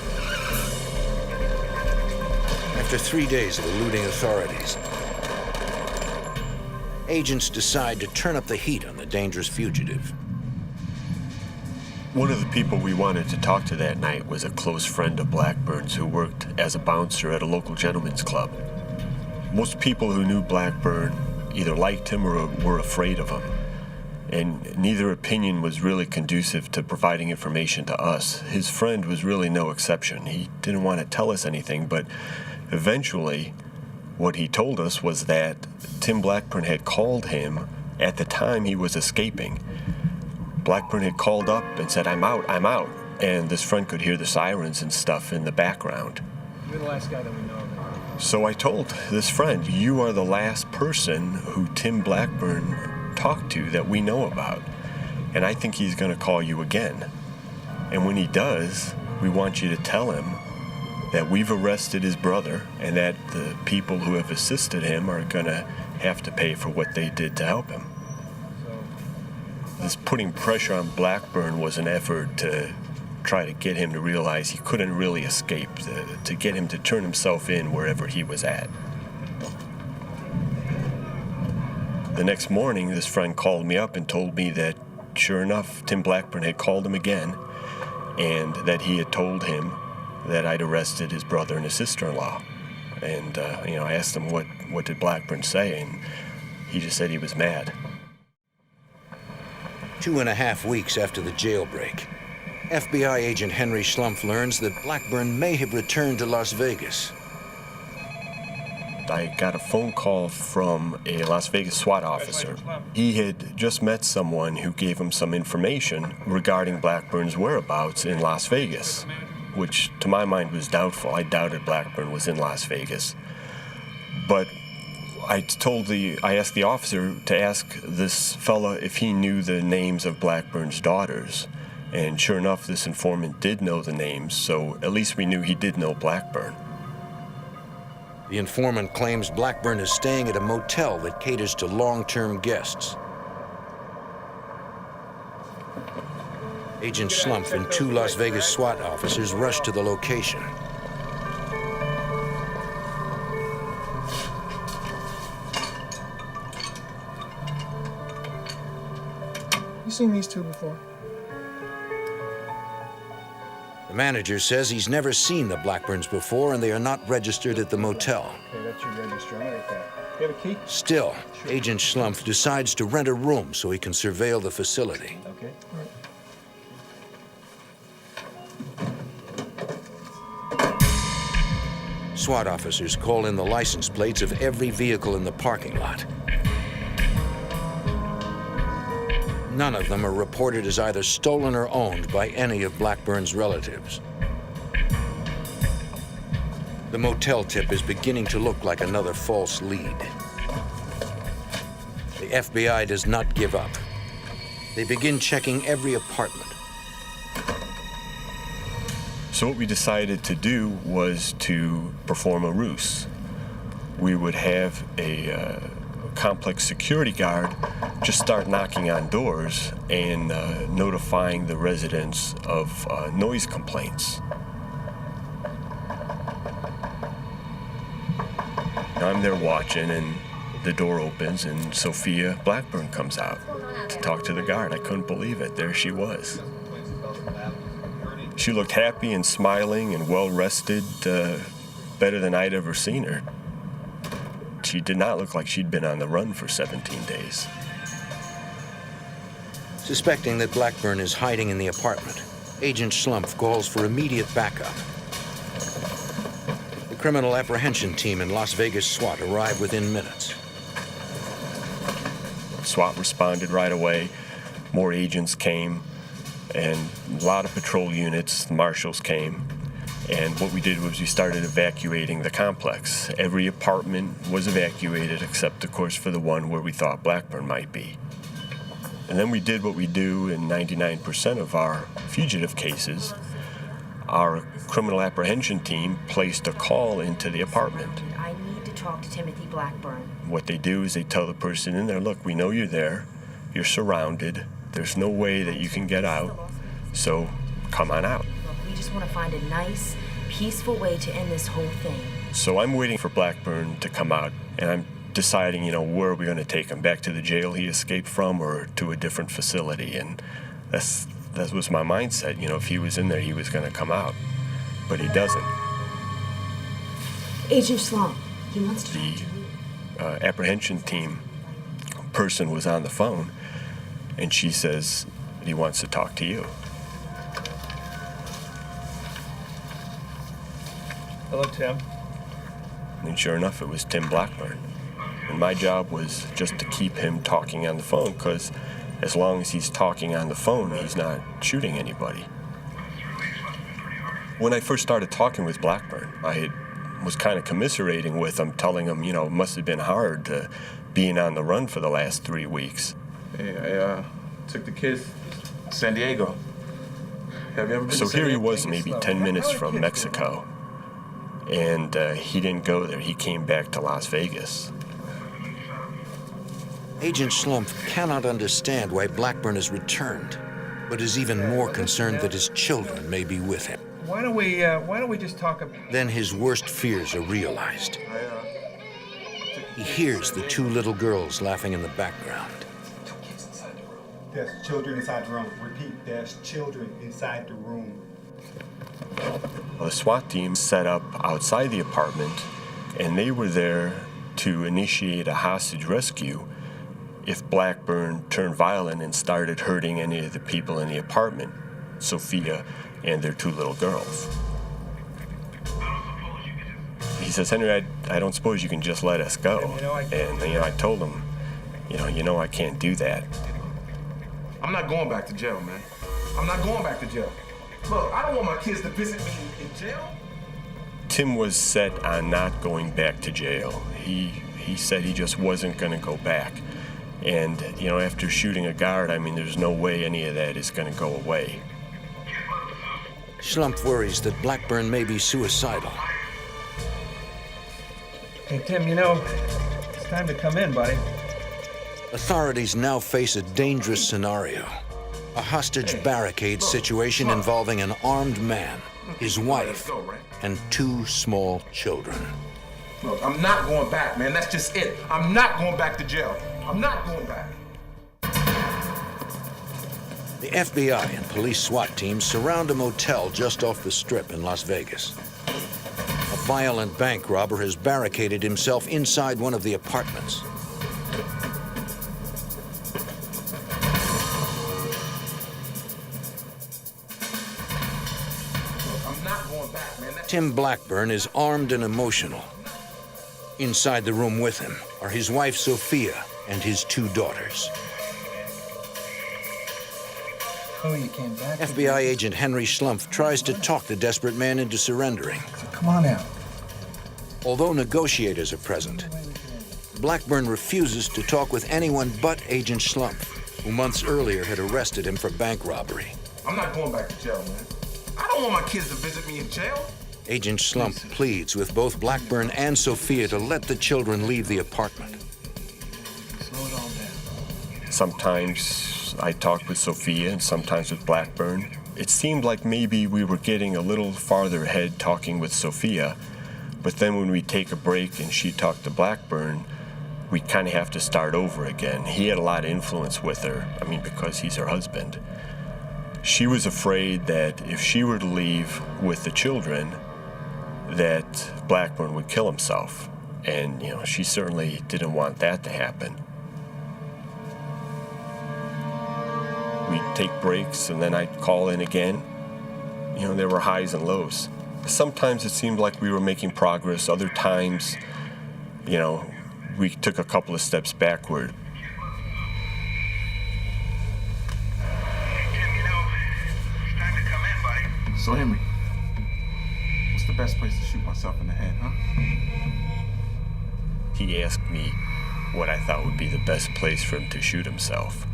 Speaker 1: After 3 days of eluding authorities, agents decide to turn up the heat on the dangerous fugitive.
Speaker 5: One of the people we wanted to talk to that night was a close friend of Blackburn's who worked as a bouncer at a local gentleman's club. Most people who knew Blackburn either liked him or were afraid of him, and neither opinion was really conducive to providing information to us. His friend was really no exception. He didn't want to tell us anything, but eventually what he told us was that Tim Blackburn had called him at the time he was escaping. Blackburn had called up and said, I'm out, and this friend could hear the sirens and stuff in the background.
Speaker 7: You're the last guy that we know of.
Speaker 5: So I told this friend, you are the last person who Tim Blackburn talked to that we know about, and I think he's going to call you again. And when he does, we want you to tell him that we've arrested his brother and that the people who have assisted him are going to have to pay for what they did to help him. This putting pressure on Blackburn was an effort to try to get him to realize he couldn't really escape, to get him to turn himself in wherever he was at. The next morning, this friend called me up and told me that, sure enough, Tim Blackburn had called him again and that he had told him that I'd arrested his brother and his sister-in-law. And, I asked him what did Blackburn say, and he just said he was mad.
Speaker 1: 2.5 weeks after the jailbreak, FBI agent Henry Schlumpf learns that Blackburn may have returned to Las Vegas.
Speaker 5: I got a phone call from a Las Vegas SWAT officer. He had just met someone who gave him some information regarding Blackburn's whereabouts in Las Vegas, which to my mind was doubtful. I doubted Blackburn was in Las Vegas. But I asked the officer to ask this fella if he knew the names of Blackburn's daughters. And sure enough, this informant did know the names, so at least we knew he did know Blackburn.
Speaker 1: The informant claims Blackburn is staying at a motel that caters to long-term guests. Agent Schlumpf and 2 Las Vegas SWAT officers rush to the location.
Speaker 6: You seen these two before?
Speaker 1: The manager says he's never seen the Blackburns before and they are not registered at the motel.
Speaker 6: Okay, that's your register. I'm gonna get that. You have a key?
Speaker 1: Still, Agent Schlumpf decides to rent a room so he can surveil the facility.
Speaker 6: Okay. All right.
Speaker 1: SWAT officers call in the license plates of every vehicle in the parking lot. None of them are reported as either stolen or owned by any of Blackburn's relatives. The motel tip is beginning to look like another false lead. The FBI does not give up. They begin checking every apartment.
Speaker 5: So what we decided to do was to perform a ruse. We would have a complex security guard just start knocking on doors and notifying the residents of noise complaints. I'm there watching, and the door opens, and Sophia Blackburn comes out to talk to the guard. I couldn't believe it. There she was. She looked happy and smiling and well-rested, better than I'd ever seen her. She did not look like she'd been on the run for 17 days.
Speaker 1: Suspecting that Blackburn is hiding in the apartment, Agent Schlumpf calls for immediate backup. The criminal apprehension team in Las Vegas SWAT arrive within minutes.
Speaker 5: SWAT responded right away. More agents came. and a lot of patrol units, marshals came. And what we did was we started evacuating the complex. Every apartment was evacuated except, of course, for the one where we thought Blackburn might be. And then we did what we do in 99% of our fugitive cases. Our criminal apprehension team placed a call into the apartment.
Speaker 15: I need to talk to Timothy Blackburn.
Speaker 5: What they do is they tell the person in there, look, we know you're there. You're surrounded. There's no way that you can get out. So come on out.
Speaker 15: We just want to find a nice, peaceful way to end this whole thing.
Speaker 5: So I'm waiting for Blackburn to come out, and I'm deciding, where are we going to take him? Back to the jail he escaped from or to a different facility? And that was my mindset. If he was in there, he was going to come out. But he doesn't.
Speaker 15: Agent Slump, he wants to talk to you.
Speaker 5: The apprehension team person was on the phone, and she says he wants to talk to you.
Speaker 7: Hello, Tim.
Speaker 5: And sure enough, it was Tim Blackburn. And my job was just to keep him talking on the phone, because as long as he's talking on the phone, he's not shooting anybody. When I first started talking with Blackburn, I was kind of commiserating with him, telling him, it must have been hard being on the run for the last 3 weeks.
Speaker 3: Hey, I took the kids to San Diego. Have you ever been
Speaker 5: So
Speaker 3: to San
Speaker 5: here he
Speaker 3: Diego?
Speaker 5: was, maybe 10 minutes from Mexico. And he didn't go there. He came back to Las Vegas.
Speaker 1: Agent Slump cannot understand why Blackburn has returned, but is even more concerned that his children may be with him.
Speaker 7: Why don't we just talk about...
Speaker 1: Then his worst fears are realized. He hears the 2 little girls laughing in the background.
Speaker 16: There's children inside the room. Repeat, there's children inside the room.
Speaker 5: The SWAT team set up outside the apartment, and they were there to initiate a hostage rescue if Blackburn turned violent and started hurting any of the people in the apartment, Sophia and their 2 little girls. He says, Henry, I don't suppose you can just let us go. And I told him, I can't do that.
Speaker 3: I'm not going back to jail, man. I'm not going back to jail. Look, I don't want my kids to visit me in jail.
Speaker 5: Tim was set on not going back to jail. He said he just wasn't going to go back. And, after shooting a guard, there's no way any of that is going to go away.
Speaker 1: Slump worries that Blackburn may be suicidal.
Speaker 7: Hey, Tim, it's time to come in, buddy.
Speaker 1: Authorities now face a dangerous scenario. A hostage barricade situation involving an armed man, his wife, and 2 small children.
Speaker 3: Look, I'm not going back, man. That's just it. I'm not going back to jail. I'm not going back.
Speaker 1: The FBI and police SWAT teams surround a motel just off the Strip in Las Vegas. A violent bank robber has barricaded himself inside one of the apartments. Tim Blackburn is armed and emotional. Inside the room with him are his wife, Sophia, and his 2 daughters.
Speaker 6: Oh, you came back?
Speaker 1: FBI agent Henry Schlumpf tries to talk the desperate man into surrendering.
Speaker 6: Come on out.
Speaker 1: Although negotiators are present, Blackburn refuses to talk with anyone but Agent Schlumpf, who months earlier had arrested him for bank robbery.
Speaker 3: I'm not going back to jail, man. I don't want my kids to visit me in jail.
Speaker 1: Agent Slump pleads with both Blackburn and Sophia to let the children leave the apartment.
Speaker 6: Slow it all down.
Speaker 5: Sometimes I talked with Sophia and sometimes with Blackburn. It seemed like maybe we were getting a little farther ahead talking with Sophia, but then when we take a break and she talked to Blackburn, we kind of have to start over again. He had a lot of influence with her, because he's her husband. She was afraid that if she were to leave with the children, that Blackburn would kill himself. And, she certainly didn't want that to happen. We'd take breaks, and then I'd call in again. There were highs and lows. Sometimes it seemed like we were making progress. Other times, we took a couple of steps backward.
Speaker 3: So, Henry, what's the best place to shoot myself in the head, huh?
Speaker 5: He asked me what I thought would be the best place for him to shoot himself.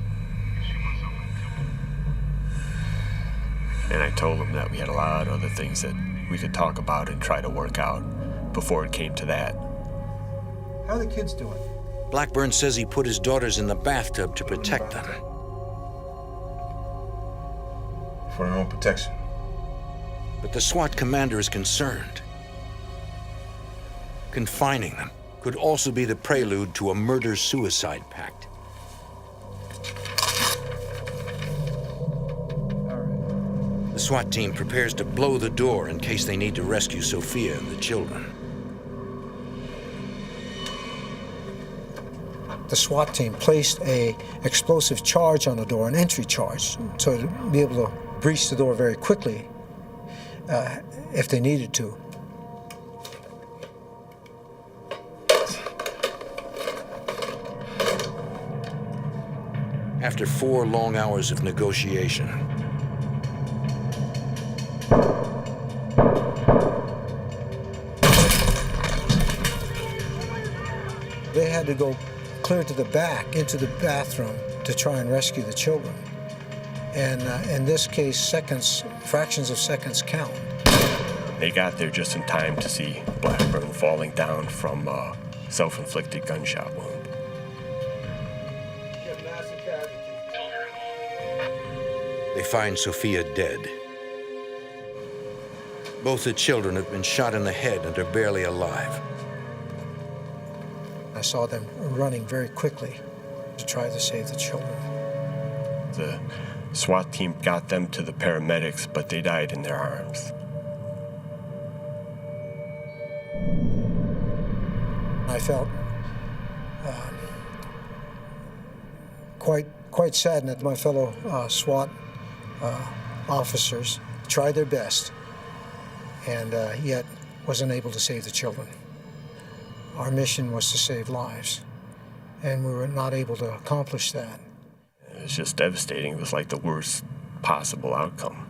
Speaker 5: And I told him that we had a lot of other things that we could talk about and try to work out before it came to that.
Speaker 6: How are the kids doing?
Speaker 1: Blackburn says he put his daughters in the bathtub to protect them.
Speaker 3: For their own protection.
Speaker 1: But the SWAT commander is concerned. Confining them could also be the prelude to a murder-suicide pact. The SWAT team prepares to blow the door in case they need to rescue Sophia and the children.
Speaker 13: The SWAT team placed an explosive charge on the door, an entry charge, so to be able to breach the door very quickly if they needed to.
Speaker 1: After 4 long hours of negotiation,
Speaker 13: they had to go clear to the back, into the bathroom, to try and rescue the children. And in this case, seconds, fractions of seconds count.
Speaker 5: They got there just in time to see Blackburn falling down from a self-inflicted gunshot wound.
Speaker 1: they find Sophia dead. Both the children have been shot in the head and are barely alive.
Speaker 13: I saw them running very quickly to try to save the children.
Speaker 5: The SWAT team got them to the paramedics, but they died in their arms.
Speaker 13: I felt quite saddened that my fellow SWAT officers tried their best and yet wasn't able to save the children. Our mission was to save lives, and we were not able to accomplish that.
Speaker 5: It was just devastating. It was like the worst possible outcome.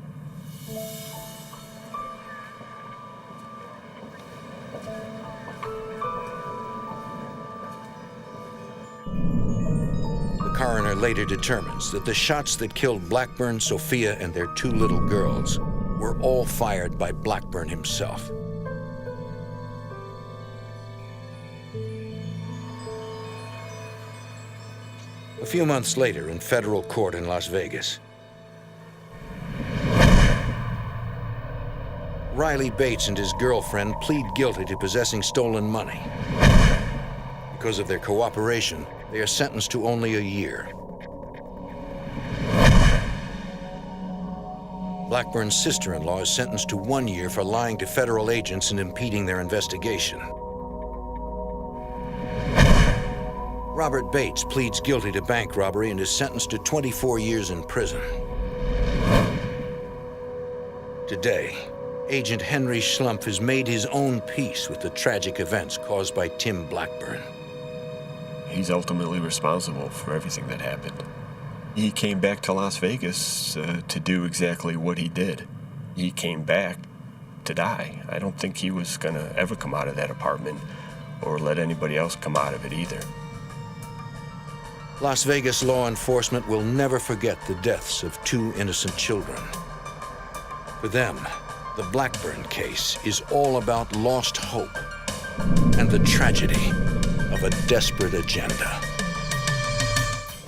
Speaker 1: The coroner later determines that the shots that killed Blackburn, Sophia, and their 2 little girls were all fired by Blackburn himself. A few months later, in federal court in Las Vegas, Riley Bates and his girlfriend plead guilty to possessing stolen money. Because of their cooperation, they are sentenced to only a year. Blackburn's sister-in-law is sentenced to 1 year for lying to federal agents and impeding their investigation. Robert Bates pleads guilty to bank robbery and is sentenced to 24 years in prison. Today, Agent Henry Schlumpf has made his own peace with the tragic events caused by Tim Blackburn.
Speaker 5: He's ultimately responsible for everything that happened. He came back to Las Vegas to do exactly what he did. He came back to die. I don't think he was gonna ever come out of that apartment or let anybody else come out of it either.
Speaker 1: Las Vegas law enforcement will never forget the deaths of 2 innocent children. For them, the Blackburn case is all about lost hope and the tragedy of a desperate agenda.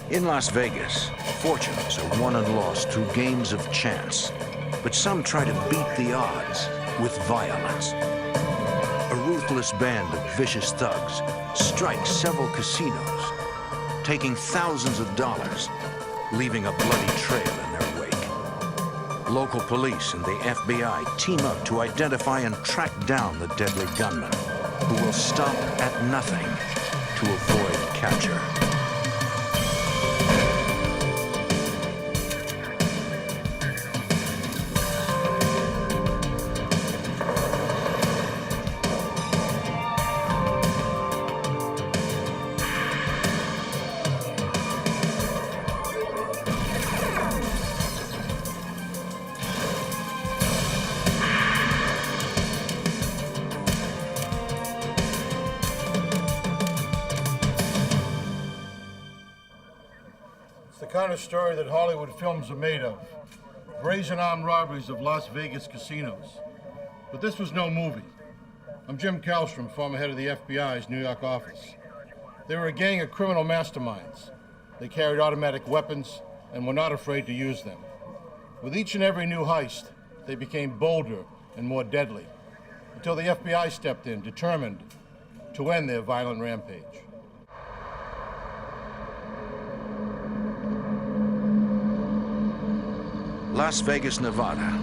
Speaker 1: In Las Vegas, fortunes are won and lost through games of chance, but some try to beat the odds with violence. A ruthless band of vicious thugs strikes several casinos, taking thousands of dollars, leaving a bloody trail in their wake. Local police and the FBI team up to identify and track down the deadly gunman, who will stop at nothing to avoid capture.
Speaker 2: kind of story that Hollywood films are made of. Brazen armed robberies of Las Vegas casinos. But this was no movie. I'm Jim Kallstrom, former head of the FBI's New York office. They were a gang of criminal masterminds. They carried automatic weapons and were not afraid to use them. With each and every new heist, they became bolder and more deadly, until the FBI stepped in, determined to end their violent rampage.
Speaker 1: Las Vegas, Nevada,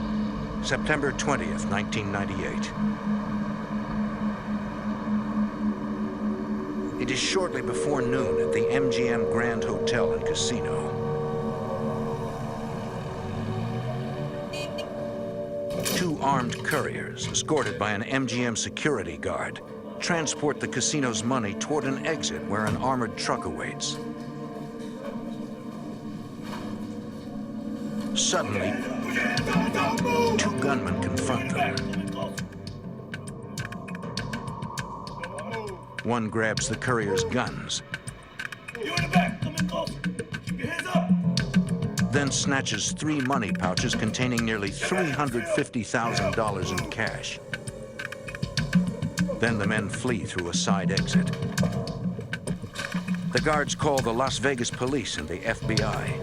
Speaker 1: September 20th, 1998. It is shortly before noon at the MGM Grand Hotel and Casino. Two armed couriers, escorted by an MGM security guard, transport the casino's money toward an exit where an armored truck awaits. Suddenly, two gunmen confront them. One grabs the courier's guns, then snatches 3 money pouches containing nearly $350,000 in cash. Then the men flee through a side exit. The guards call the Las Vegas police and the FBI.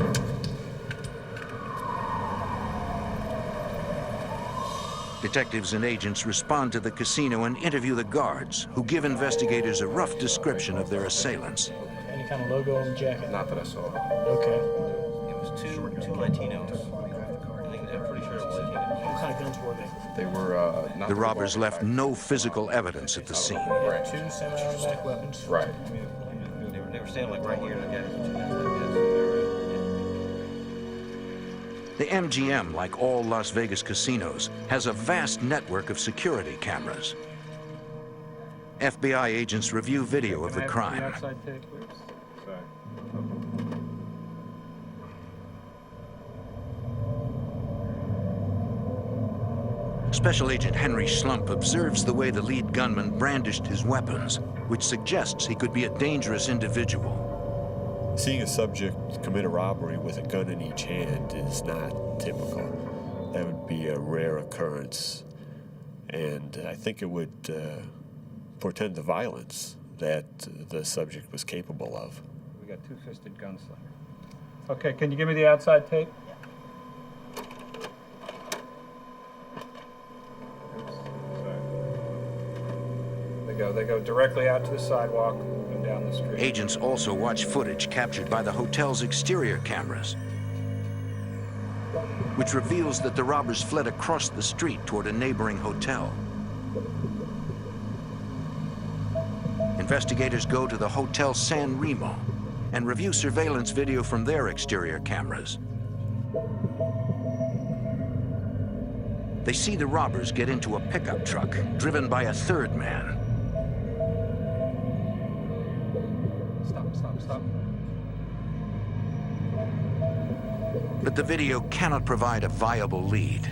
Speaker 1: Detectives and agents respond to the casino and interview the guards, who give investigators a rough description of their assailants.
Speaker 6: Any kind of logo on the jacket?
Speaker 3: Not that I saw.
Speaker 6: Okay.
Speaker 14: It was two Latinos. I'm pretty sure it was Latinos.
Speaker 6: What kind of guns were they?
Speaker 3: They were not
Speaker 1: The robbers left no physical evidence at the scene.
Speaker 3: Right.
Speaker 6: 2 semi-automatic weapons.
Speaker 3: Right.
Speaker 14: They were standing like right here, I guess.
Speaker 1: The MGM, like all Las Vegas casinos, has a vast network of security cameras. FBI agents review video of the crime. Special Agent Henry Schlump observes the way the lead gunman brandished his weapons, which suggests he could be a dangerous individual.
Speaker 5: Seeing a subject commit a robbery with a gun in each hand is not typical. That would be a rare occurrence, and I think it would portend the violence that the subject was capable of.
Speaker 7: We got two-fisted gunslinger. Okay, can you give me the outside tape? They go directly out to the sidewalk, moving down the street.
Speaker 1: Agents also watch footage captured by the hotel's exterior cameras, which reveals that the robbers fled across the street toward a neighboring hotel. Investigators go to the Hotel San Remo and review surveillance video from their exterior cameras. They see the robbers get into a pickup truck driven by a third man.
Speaker 7: Stop.
Speaker 1: But the video cannot provide a viable lead,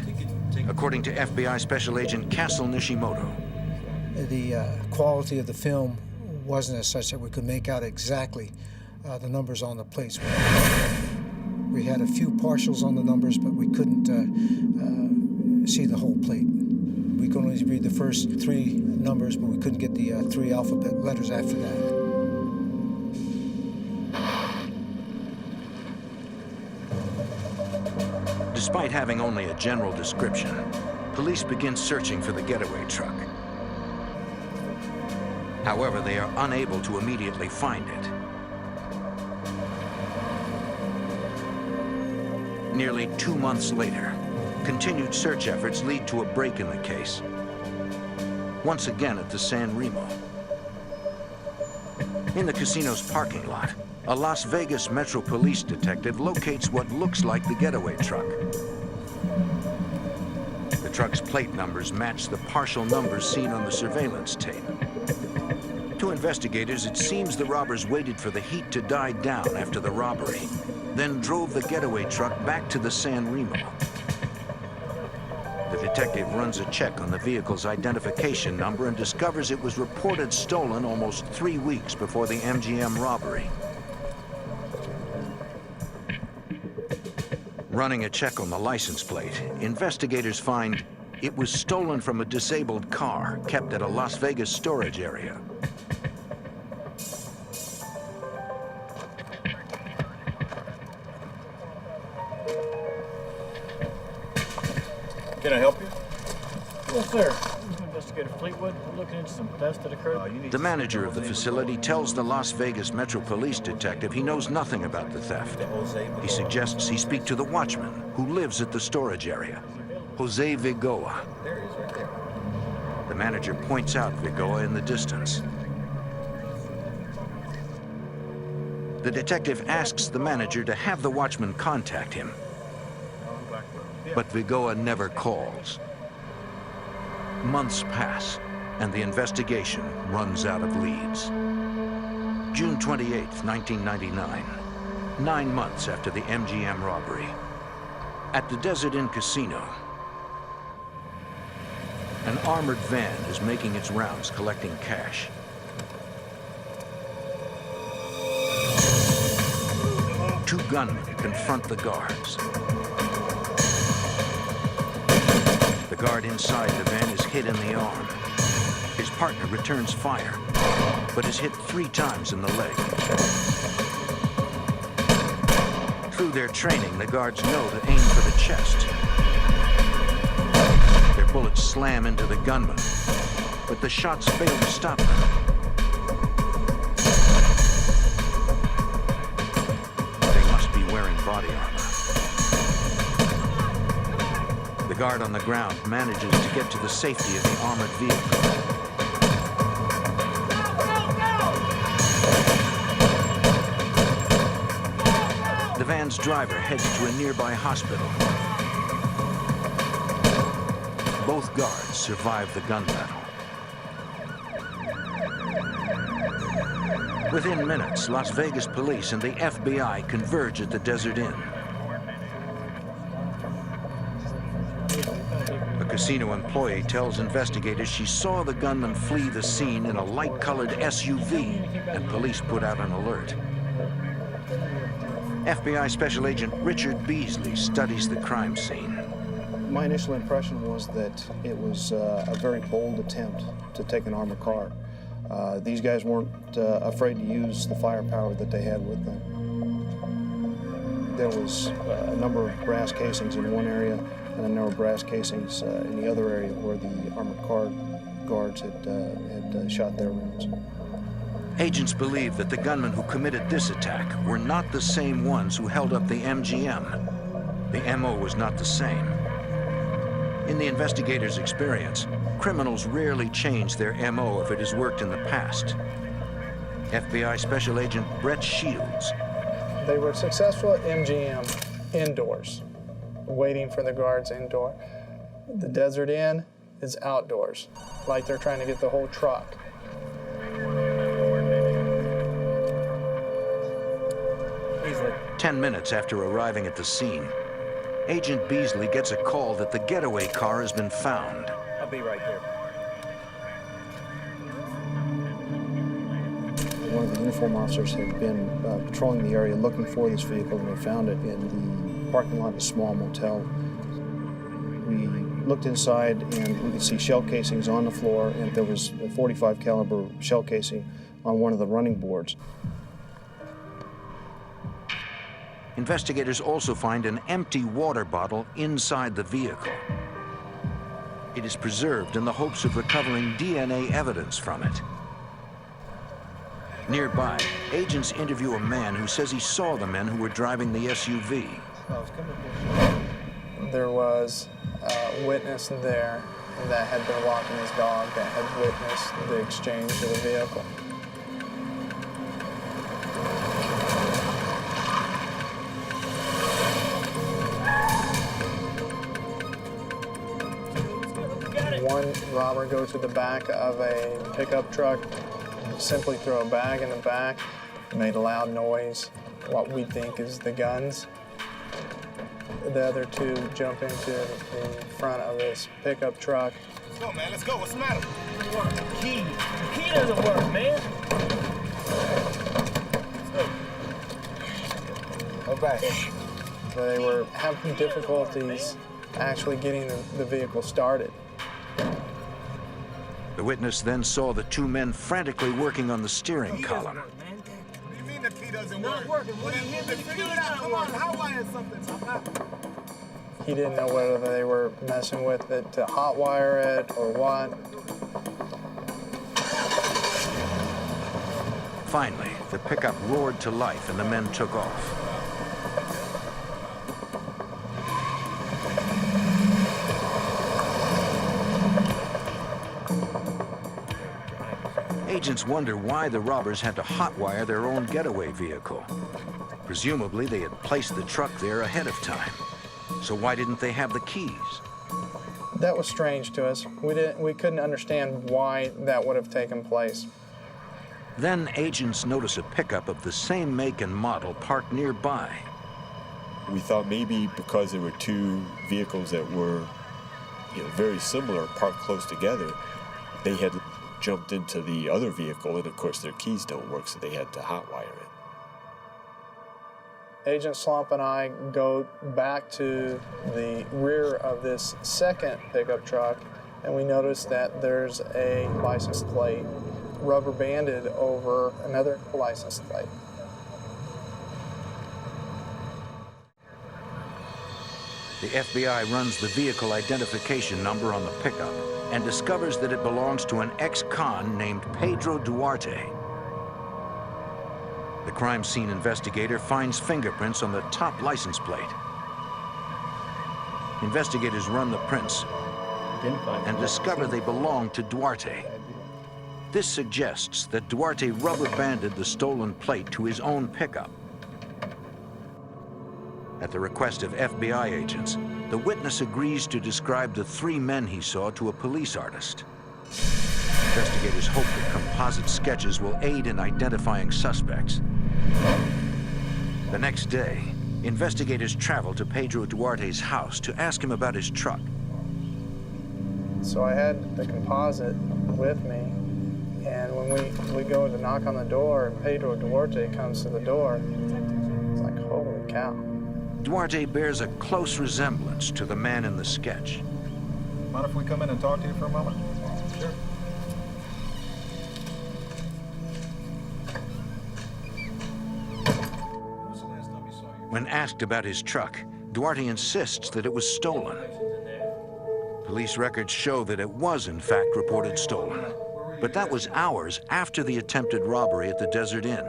Speaker 1: according to FBI Special Agent Castle Nishimoto.
Speaker 13: The quality of the film wasn't as such that we could make out exactly the numbers on the plates. We had a few partials on the numbers, but we couldn't see the whole plate. We could only read the first 3 numbers, but we couldn't get the 3 alphabet letters after that.
Speaker 1: Despite having only a general description, police begin searching for the getaway truck. However, they are unable to immediately find it. Nearly 2 months later, continued search efforts lead to a break in the case. Once again at the San Remo. In the casino's parking lot, a Las Vegas Metro Police detective locates what looks like the getaway truck. The truck's plate numbers match the partial numbers seen on the surveillance tape. To investigators, it seems the robbers waited for the heat to die down after the robbery, then drove the getaway truck back to the San Remo. The detective runs a check on the vehicle's identification number and discovers it was reported stolen almost 3 weeks before the MGM robbery. Running a check on the license plate, investigators find it was stolen from a disabled car kept at a Las Vegas storage area.
Speaker 2: Can I help you?
Speaker 6: Yes, sir. Investigator Fleetwood. We're looking into some thefts that occurred.
Speaker 1: The manager of the facility tells the Las Vegas Metro Police detective he knows nothing about the theft. He suggests he speak to the watchman who lives at the storage area, Jose Vigoa.
Speaker 6: There he is, right there.
Speaker 1: The manager points out Vigoa in the distance. The detective asks the manager to have the watchman contact him, but Vigoa never calls. Months pass, and the investigation runs out of leads. June 28, 1999, 9 months after the MGM robbery. At the Desert Inn Casino, an armored van is making its rounds collecting cash. Two gunmen confront the guards. The guard inside the van is hit in the arm. His partner returns fire, but is hit 3 times in the leg. Through their training, the guards know to aim for the chest. Their bullets slam into the gunman, but the shots fail to stop them. They must be wearing body armor. The guard on the ground manages to get to the safety of the armored vehicle. The van's driver heads to a nearby hospital. Both guards survive the gun battle. Within minutes, Las Vegas police and the FBI converge at the Desert Inn. A casino employee tells investigators she saw the gunman flee the scene in a light-colored SUV, and police put out an alert. FBI Special Agent Richard Beasley studies the crime scene.
Speaker 17: My initial impression was that it was a very bold attempt to take an armored car. These guys weren't afraid to use the firepower that they had with them. There was a number of brass casings in one area and a number of brass casings in the other area where the armored car guards had shot their rounds.
Speaker 1: Agents believe that the gunmen who committed this attack were not the same ones who held up the MGM. The MO was not the same. In the investigators' experience, criminals rarely change their MO if it has worked in the past. FBI Special Agent Brett Shields.
Speaker 11: They were successful at MGM indoors, waiting for the guards indoor. The Desert Inn is outdoors, like they're trying to get the whole truck.
Speaker 1: 10 minutes after arriving at the scene, Agent Beasley gets a call that the getaway car has been found.
Speaker 6: I'll be right there.
Speaker 17: One of the uniformed officers had been patrolling the area looking for this vehicle, and they found it in the parking lot of a small motel. We looked inside, and we could see shell casings on the floor, and there was a .45 caliber shell casing on one of the running boards.
Speaker 1: Investigators also find an empty water bottle inside the vehicle. It is preserved in the hopes of recovering DNA evidence from it. Nearby, agents interview a man who says he saw the men who were driving the SUV.
Speaker 11: There was a witness there that had been walking his dog that had witnessed the exchange of the vehicle. One robber goes to the back of a pickup truck, simply throw a bag in the back, made a loud noise, what we think is the guns. The other two jump into the front of this pickup truck.
Speaker 6: Let's go, man. Let's go. What's the matter? The key. The key doesn't work, man. Let's go. Go back.
Speaker 11: they were having difficulties actually getting the vehicle started.
Speaker 1: The witness then saw the two men frantically working on the steering column.
Speaker 18: What do you mean the key doesn't work? What do you mean the key doesn't work? Come on, hotwire something.
Speaker 11: He didn't know whether they were messing with it to hotwire it or what.
Speaker 1: Finally, the pickup roared to life and the men took off. Agents wonder why the robbers had to hotwire their own getaway vehicle. Presumably, they had placed the truck there ahead of time. So why didn't they have the keys?
Speaker 11: That was strange to us. We couldn't understand why that would have taken place.
Speaker 1: Then agents notice a pickup of the same make and model parked nearby.
Speaker 5: We thought maybe because there were two vehicles that were very similar, parked close together, they had jumped into the other vehicle, and of course their keys don't work, so they had to hotwire it.
Speaker 11: Agent Slump and I go back to the rear of this second pickup truck, and we notice that there's a license plate rubber banded over another license plate.
Speaker 1: The FBI runs the vehicle identification number on the pickup and discovers that it belongs to an ex-con named Pedro Duarte. The crime scene investigator finds fingerprints on the top license plate. Investigators run the prints and discover they belong to Duarte. This suggests that Duarte rubber-banded the stolen plate to his own pickup. At the request of FBI agents, the witness agrees to describe the three men he saw to a police artist. Investigators hope that composite sketches will aid in identifying suspects. The next day, investigators travel to Pedro Duarte's house to ask him about his truck.
Speaker 11: So I had the composite with me, and when we go to knock on the door and Pedro Duarte comes to the door, it's like, holy cow.
Speaker 1: Duarte bears a close resemblance to the man in the sketch.
Speaker 18: Mind if we come in and talk to you for a moment? Sure.
Speaker 1: When asked about his truck, Duarte insists that it was stolen. Police records show that it was in fact reported stolen, but that was hours after the attempted robbery at the Desert Inn.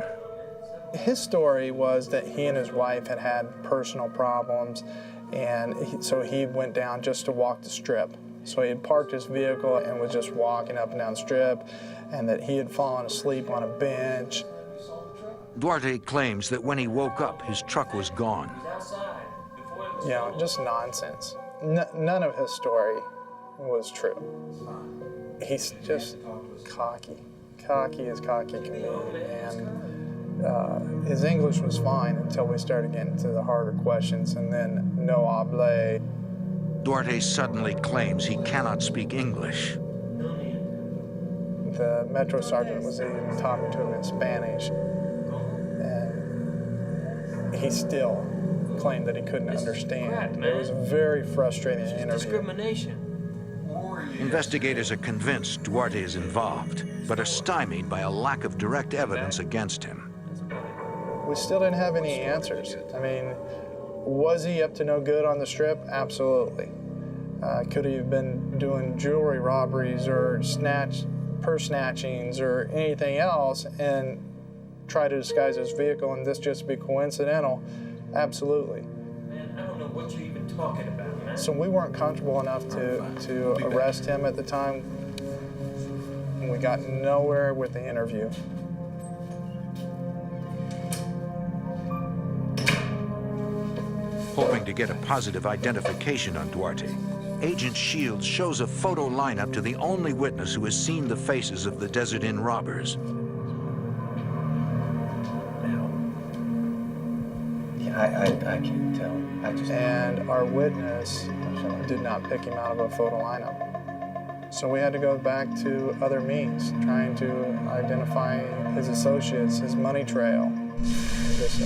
Speaker 11: His story was that he and his wife had had personal problems, and so he went down just to walk the strip. So he had parked his vehicle and was just walking up and down the strip, and that he had fallen asleep on a bench.
Speaker 1: Duarte claims that when he woke up, his truck was gone.
Speaker 11: You know, just nonsense. None of his story was true. He's just cocky as cocky can be, and his English was fine until we started getting to the harder questions, and then no oblate.
Speaker 1: Duarte suddenly claims he cannot speak English.
Speaker 11: The Metro Sergeant was even talking to him in Spanish, and he still claimed that he couldn't understand. It was a very frustrating interview.
Speaker 7: Discrimination.
Speaker 1: Investigators are convinced Duarte is involved, but are stymied by a lack of direct evidence against him.
Speaker 11: We still didn't have any answers. I mean, was he up to no good on the strip? Absolutely. Could he have been doing jewelry robberies or purse snatchings or anything else and try to disguise his vehicle and this just be coincidental? Absolutely.
Speaker 7: Man, I don't know what you're even talking about, man.
Speaker 11: So we weren't comfortable enough to arrest him at the time. We got nowhere with the interview.
Speaker 1: Hoping to get a positive identification on Duarte, Agent Shields shows a photo lineup to the only witness who has seen the faces of the Desert Inn robbers.
Speaker 9: I can't tell.
Speaker 11: And our witness did not pick him out of a photo lineup. So we had to go back to other means, trying to identify his associates, his money trail. Just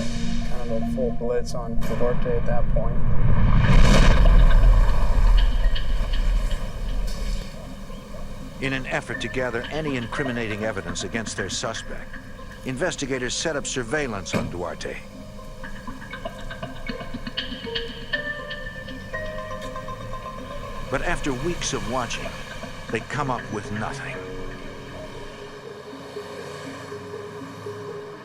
Speaker 11: kind of a full blitz on Duarte at that point.
Speaker 1: In an effort to gather any incriminating evidence against their suspect, investigators set up surveillance on Duarte. But after weeks of watching, they come up with nothing.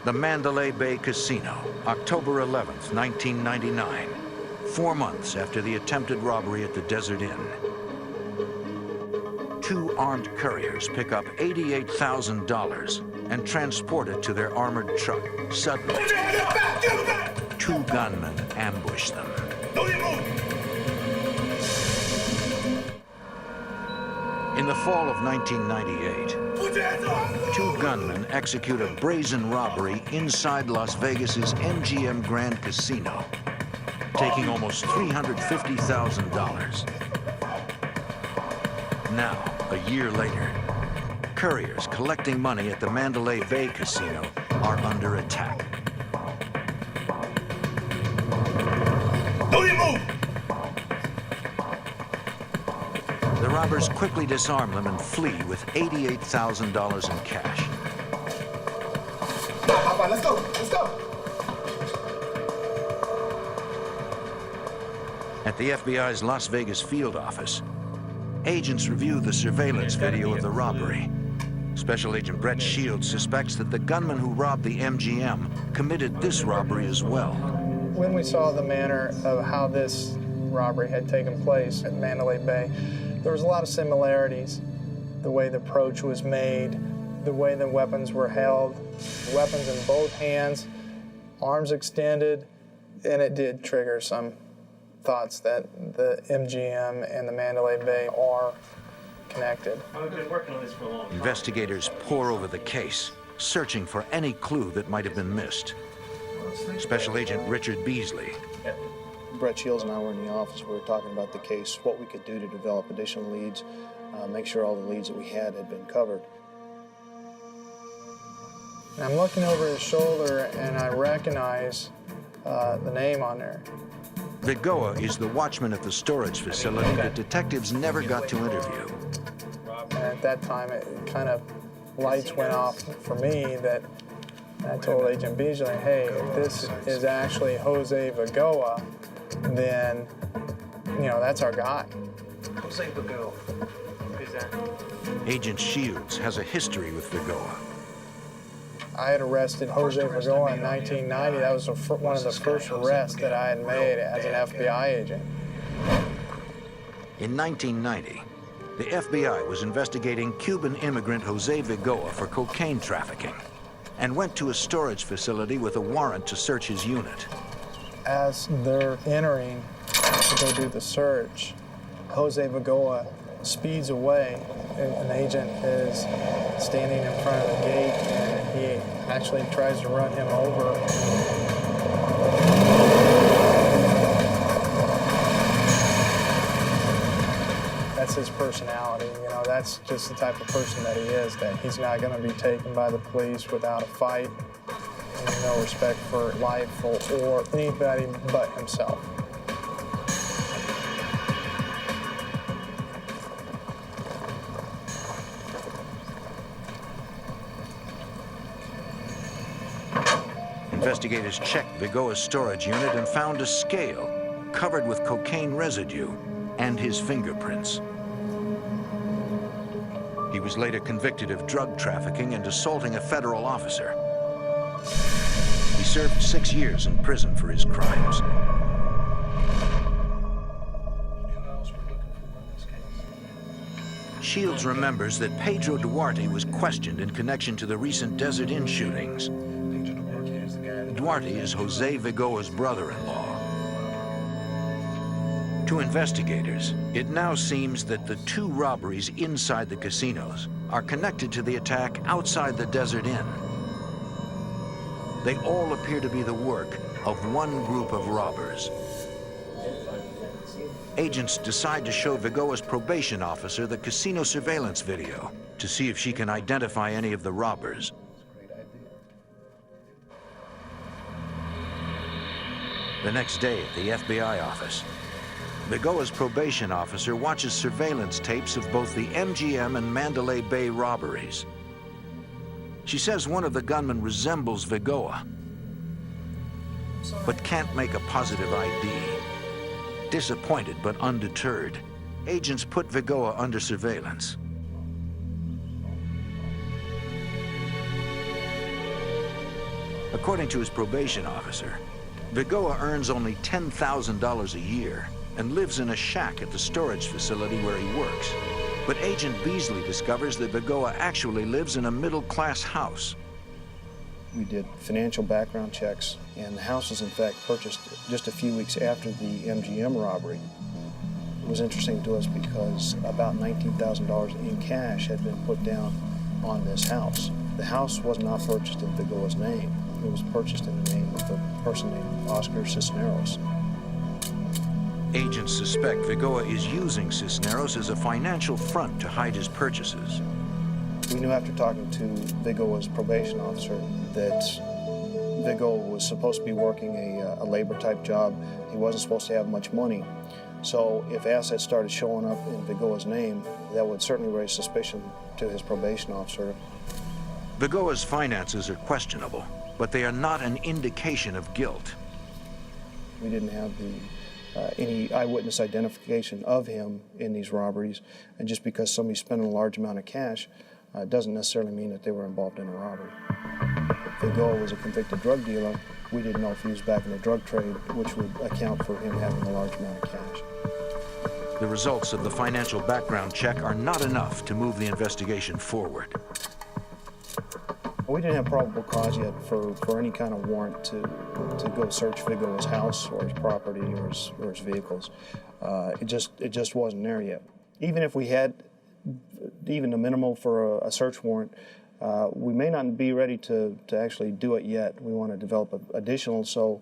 Speaker 1: The Mandalay Bay Casino, October 11th, 1999, 4 months after the attempted robbery at the Desert Inn. 2 armed couriers pick up $88,000 and transport it to their armored truck. Suddenly, 2 gunmen ambush them. In the fall of 1998, 2 gunmen execute a brazen robbery inside Las Vegas's MGM Grand Casino, taking almost $350,000. Now, a year later, couriers collecting money at the Mandalay Bay Casino are under attack. The robbers quickly disarm them and flee with $88,000 in cash.
Speaker 18: Let's go, let's go.
Speaker 1: At the FBI's Las Vegas field office, agents review the surveillance video of the robbery. Special Agent Brett Shields suspects that the gunman who robbed the MGM committed this robbery as well.
Speaker 11: When we saw the manner of how this robbery had taken place at Mandalay Bay, there was a lot of similarities. The way the approach was made, the way the weapons were held, weapons in both hands, arms extended, and it did trigger some thoughts that the MGM and the Mandalay Bay are connected.
Speaker 14: I've been working on this for a long time.
Speaker 1: Investigators pore over the case, searching for any clue that might have been missed. Special Agent Richard Beasley.
Speaker 17: Brett Shields and I were in the office. We were talking about the case, what we could do to develop additional leads, make sure all the leads that we had been covered.
Speaker 11: And I'm looking over his shoulder and I recognize the name on there.
Speaker 1: Vigoa is the watchman at the storage facility that detectives never got to interview.
Speaker 11: And at that time, it kind of lights went off for me that I told Agent Beasley, hey, if this is actually Jose Vigoa, then, you know, that's our guy.
Speaker 14: Jose Vigoa. Who's that?
Speaker 1: Agent Shields has a history with Vigoa.
Speaker 11: I had arrested Jose Vigoa in 1990. That was one of the first arrests that I had made as an FBI agent.
Speaker 1: In 1990, the FBI was investigating Cuban immigrant Jose Vigoa for cocaine trafficking and went to a storage facility with a warrant to search his unit.
Speaker 11: As they're entering to go do the search, Jose Vigoa speeds away. An agent is standing in front of the gate and he actually tries to run him over. That's his personality, you know, that's just the type of person that he is, that he's not going to be taken by the police without a fight, and no respect for life or anybody but himself.
Speaker 1: Investigators checked Vigoa's storage unit and found a scale covered with cocaine residue and his fingerprints. He was later convicted of drug trafficking and assaulting a federal officer. He served 6 years in prison for his crimes. Shields remembers that Pedro Duarte was questioned in connection to the recent Desert Inn shootings. Duarte is Jose Vigoa's brother-in-law. To investigators, it now seems that the 2 robberies inside the casinos are connected to the attack outside the Desert Inn. They all appear to be the work of one group of robbers. Agents decide to show Vigoa's probation officer the casino surveillance video to see if she can identify any of the robbers. The next day at the FBI office, Vigoa's probation officer watches surveillance tapes of both the MGM and Mandalay Bay robberies. She says one of the gunmen resembles Vigoa, but can't make a positive ID. Disappointed but undeterred, agents put Vigoa under surveillance. According to his probation officer, Vigoa earns only $10,000 a year and lives in a shack at the storage facility where he works. But Agent Beasley discovers that Vigoa actually lives in a middle-class house.
Speaker 17: We did financial background checks, and the house was in fact purchased just a few weeks after the MGM robbery. It was interesting to us because about $19,000 in cash had been put down on this house. The house was not purchased in Vigoa's name. It was purchased in the name of a person named Oscar Cisneros.
Speaker 1: Agents suspect Vigoa is using Cisneros as a financial front to hide his purchases.
Speaker 17: We knew after talking to Vigoa's probation officer that Vigoa was supposed to be working a labor-type job. He wasn't supposed to have much money. So if assets started showing up in Vigoa's name, that would certainly raise suspicion to his probation officer.
Speaker 1: Vigoa's finances are questionable, but they are not an indication of guilt.
Speaker 17: We didn't have any eyewitness identification of him in these robberies, and just because somebody's spending a large amount of cash doesn't necessarily mean that they were involved in a robbery. If Vigoa was a convicted drug dealer, we didn't know if he was back in the drug trade, which would account for him having a large amount of cash.
Speaker 1: The results of the financial background check are not enough to move the investigation forward.
Speaker 17: We didn't have probable cause yet for any kind of warrant to go search Vigoa's house or his property or his vehicles. It just wasn't there yet. Even if we had even the minimal for a search warrant, we may not be ready to actually do it yet. We want to develop additional so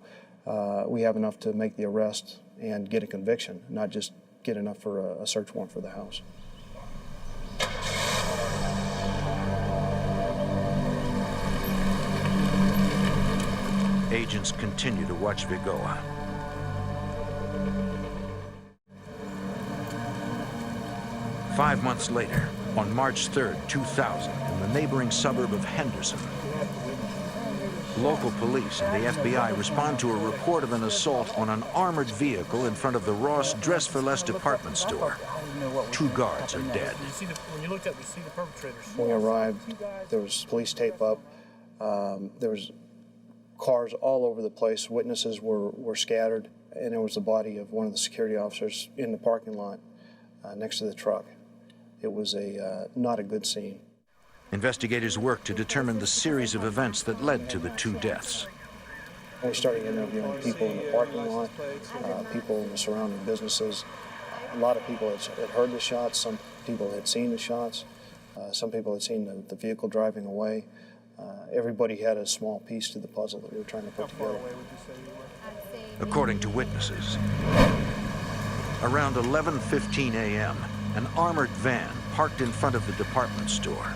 Speaker 17: we have enough to make the arrest and get a conviction, not just get enough for a search warrant for the house.
Speaker 1: Agents continue to watch Vigoa. Five months later, on March 3rd, 2000, in the neighboring suburb of Henderson, local police and the FBI respond to a report of an assault on an armored vehicle in front of the Ross Dress for Less department store. Two guards are dead.
Speaker 6: When you looked up, you see the perpetrators.
Speaker 17: When we arrived, there was police tape up. There was cars all over the place. Witnesses were scattered, and there was the body of one of the security officers in the parking lot next to the truck. It was not a good scene.
Speaker 1: Investigators work to determine the series of events that led to the two deaths.
Speaker 17: We started interviewing people in the parking lot, people in the surrounding businesses. A lot of people had heard the shots. Some people had seen the shots. Some people had seen the vehicle driving away. Everybody had a small piece to the puzzle that we were trying to put together.
Speaker 1: According to witnesses, around 11:15 a.m., an armored van parked in front of the department store.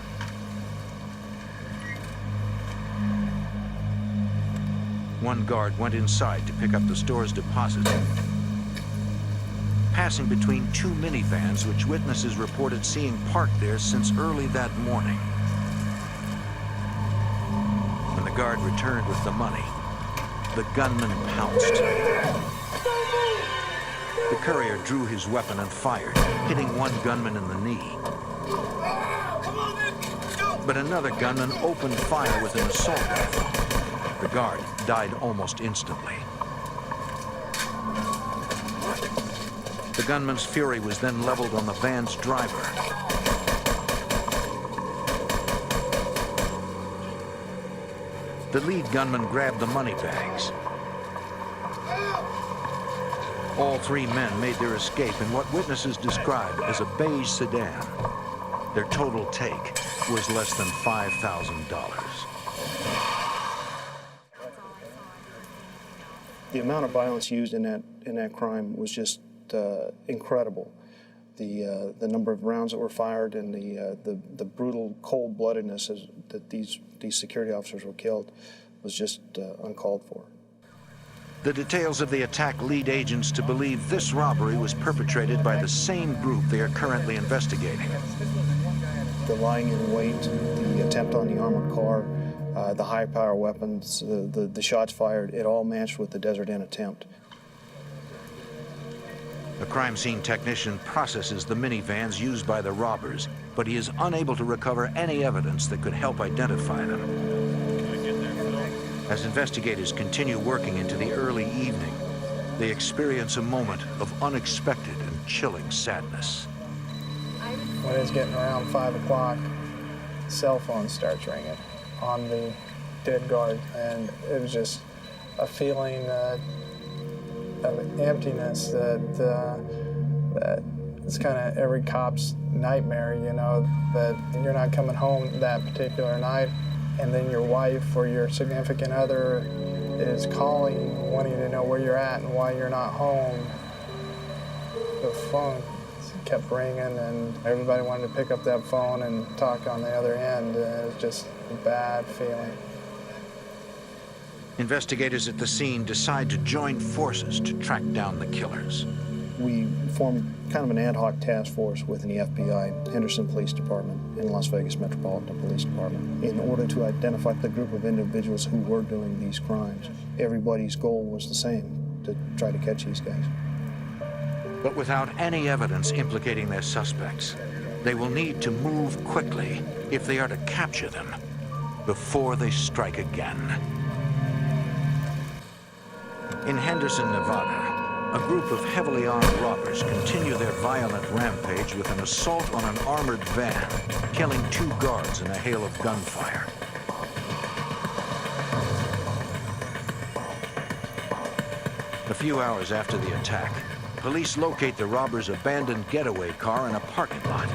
Speaker 1: One guard went inside to pick up the store's deposit, passing between two minivans which witnesses reported seeing parked there since early that morning. When the guard returned with the money, the gunman pounced. The courier drew his weapon and fired, hitting one gunman in the knee. But another gunman opened fire with an assault rifle. The guard died almost instantly. The gunman's fury was then leveled on the van's driver. The lead gunman grabbed the money bags. All three men made their escape in what witnesses described as a beige sedan. Their total take was less than $5,000.
Speaker 17: The amount of violence used in that crime was just incredible. The number of rounds that were fired and the brutal cold-bloodedness that these security officers were killed was just uncalled for.
Speaker 1: The details of the attack lead agents to believe this robbery was perpetrated by the same group they are currently investigating.
Speaker 17: The lying in wait, the attempt on the armored car, the high-power weapons, the shots fired, it all matched with the Desert Inn attempt.
Speaker 1: A crime scene technician processes the minivans used by the robbers, but he is unable to recover any evidence that could help identify them. As investigators continue working into the early evening, they experience a moment of unexpected and chilling sadness.
Speaker 11: When it's getting around 5 o'clock, cell phone starts ringing on the dead guard, and it was just a feeling of emptiness that it's kind of every cop's nightmare, you know, that you're not coming home that particular night, and then your wife or your significant other is calling, wanting to know where you're at and why you're not home. The phone kept ringing, and everybody wanted to pick up that phone and talk on the other end. It was just a bad feeling.
Speaker 1: Investigators at the scene decide to join forces to track down the killers.
Speaker 17: We formed kind of an ad hoc task force within the FBI, Henderson Police Department, and Las Vegas Metropolitan Police Department, in order to identify the group of individuals who were doing these crimes. Everybody's goal was the same, to try to catch these guys.
Speaker 1: But without any evidence implicating their suspects, they will need to move quickly if they are to capture them before they strike again. In Henderson, Nevada, a group of heavily armed robbers continue their violent rampage with an assault on an armored van, killing 2 guards in a hail of gunfire. A few hours after the attack, police locate the robbers' abandoned getaway car in a parking lot.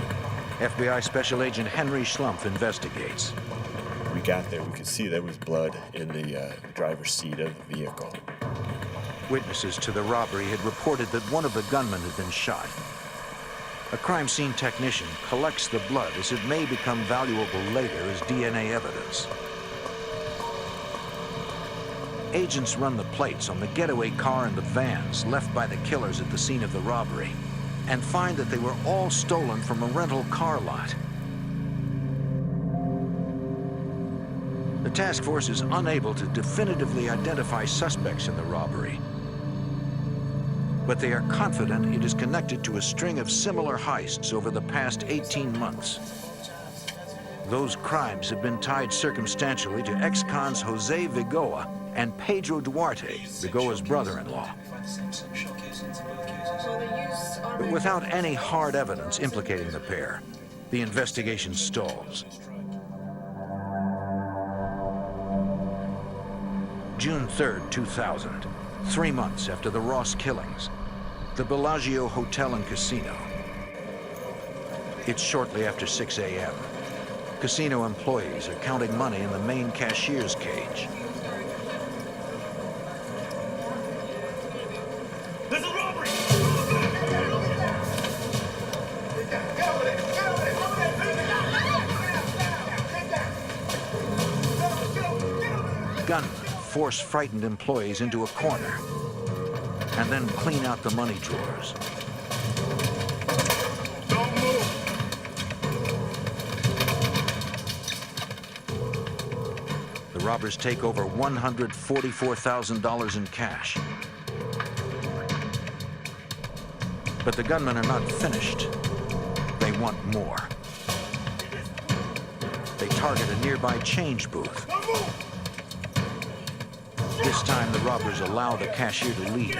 Speaker 1: FBI Special Agent Henry Schlumpf investigates.
Speaker 5: We got there, we could see there was blood in the driver's seat of the vehicle.
Speaker 1: Witnesses to the robbery had reported that one of the gunmen had been shot. A crime scene technician collects the blood as it may become valuable later as DNA evidence. Agents run the plates on the getaway car and the vans left by the killers at the scene of the robbery and find that they were all stolen from a rental car lot. The task force is unable to definitively identify suspects in the robbery, but they are confident it is connected to a string of similar heists over the past 18 months. Those crimes have been tied circumstantially to ex-cons Jose Vigoa and Pedro Duarte, Vigoa's brother-in-law. But without any hard evidence implicating the pair, the investigation stalls. June 3rd, 2000, 3 months after the Ross killings, the Bellagio Hotel and Casino. It's shortly after 6 a.m. Casino employees are counting money in the main cashier's cage.
Speaker 18: This is robbery!
Speaker 1: Gunmen force frightened employees into a corner and then clean out the money drawers.
Speaker 18: Don't move!
Speaker 1: The robbers take over $144,000 in cash. But the gunmen are not finished. They want more. They target a nearby change booth. This time, the robbers allow the cashier to leave.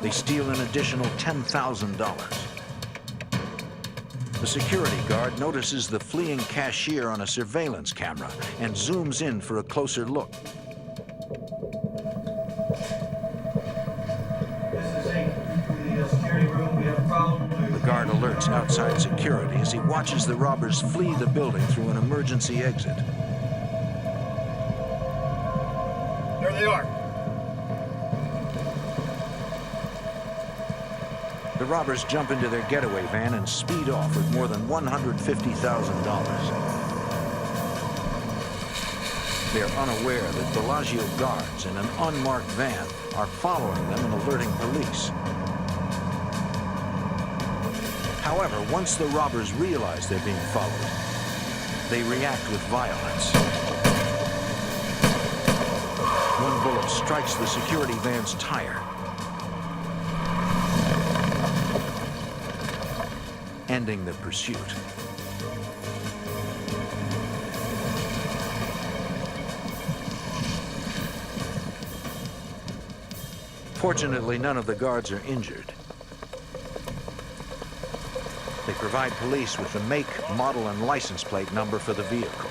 Speaker 1: They steal an additional $10,000. The security guard notices the fleeing cashier on a surveillance camera and zooms in for a closer look. The guard alerts outside security as he watches the robbers flee the building through an emergency exit.
Speaker 18: There they are.
Speaker 1: The robbers jump into their getaway van and speed off with more than $150,000. They're unaware that Bellagio guards in an unmarked van are following them and alerting police. However, once the robbers realize they're being followed, they react with violence. One bullet strikes the security van's tire, ending the pursuit. Fortunately, none of the guards are injured. They provide police with the make, model, and license plate number for the vehicle.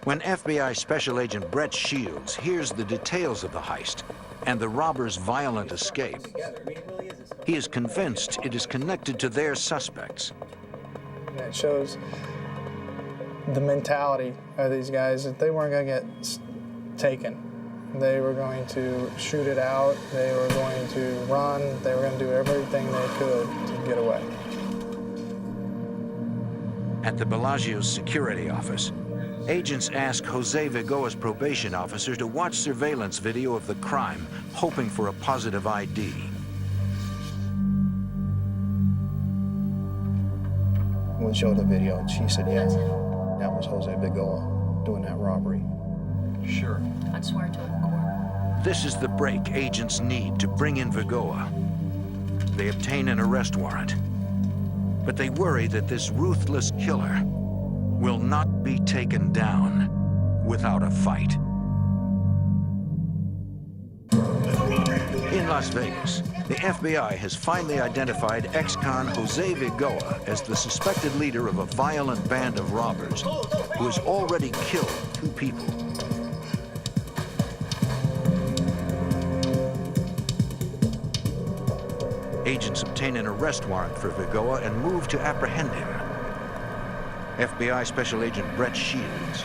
Speaker 1: When FBI Special Agent Brett Shields hears the details of the heist and the robbers' violent escape, he is convinced it is connected to their suspects.
Speaker 11: It shows the mentality of these guys that they weren't going to get taken. They were going to shoot it out, they were going to run, they were going to do everything they could to get away.
Speaker 1: At the Bellagio's security office, agents ask Jose Vigoa's probation officer to watch surveillance video of the crime, hoping for a positive ID.
Speaker 17: We showed the video, and she said, yeah, that was Jose Vigoa doing that robbery.
Speaker 12: Sure.
Speaker 15: I'd swear to it.
Speaker 1: This is the break agents need to bring in Vigoa. They obtain an arrest warrant, but they worry that this ruthless killer will not be taken down without a fight. In Las Vegas, the FBI has finally identified ex-con Jose Vigoa as the suspected leader of a violent band of robbers who has already killed 2 people. Agents obtain an arrest warrant for Vigoa and move to apprehend him. FBI Special Agent Brett Shields.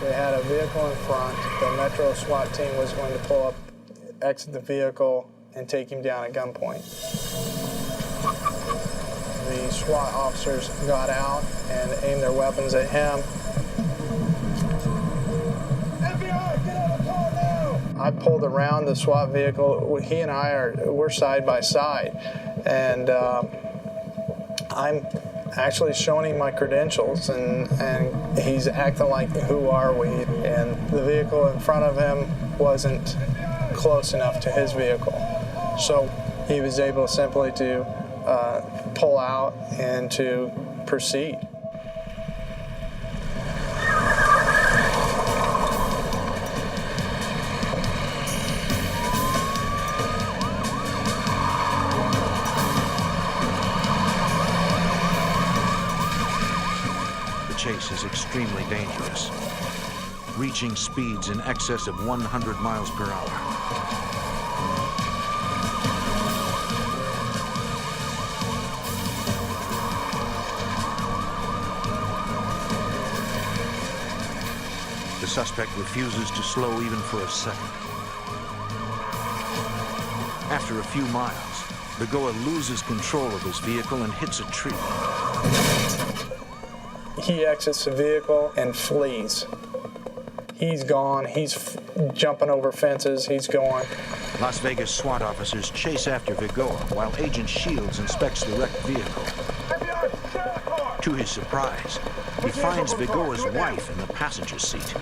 Speaker 11: They had a vehicle in front. The Metro SWAT team was going to pull up, exit the vehicle, and take him down at gunpoint. The SWAT officers got out and aimed their weapons at him. I pulled around the SWAT vehicle. He and we're side by side, and I'm actually showing him my credentials, and he's acting like, who are we? And the vehicle in front of him wasn't close enough to his vehicle, so he was able simply to pull out and to proceed.
Speaker 1: Chase is extremely dangerous, reaching speeds in excess of 100 miles per hour. The suspect refuses to slow even for a second. After a few miles, Vigoa loses control of his vehicle and hits a tree.
Speaker 11: He exits the vehicle and flees. He's gone. He's jumping over fences. He's going.
Speaker 1: Las Vegas SWAT officers chase after Vigoa while Agent Shields inspects the wrecked vehicle. To his surprise, he finds Vigoa's wife in the passenger seat.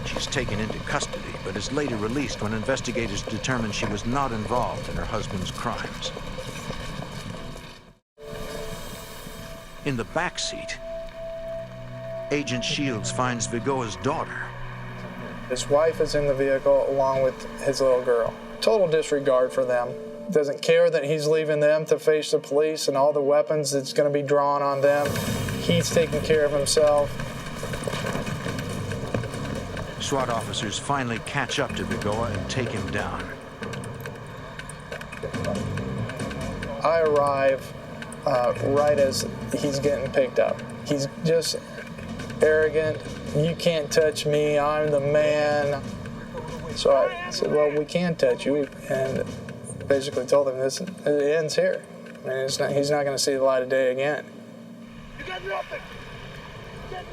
Speaker 1: She's taken into custody, but is later released when investigators determined she was not involved in her husband's crimes. In the back seat, Agent Shields finds Vigoa's daughter.
Speaker 11: His wife is in the vehicle along with his little girl. Total disregard for them. Doesn't care that he's leaving them to face the police and all the weapons that's going to be drawn on them. He's taking care of himself.
Speaker 1: SWAT officers finally catch up to Vigoa and take him down.
Speaker 11: I arrive right as he's getting picked up. He's just arrogant. You can't touch me. I'm the man. So I said, well, we can touch you, and basically told him this. It ends here. I mean, he's not going to see the light of day again.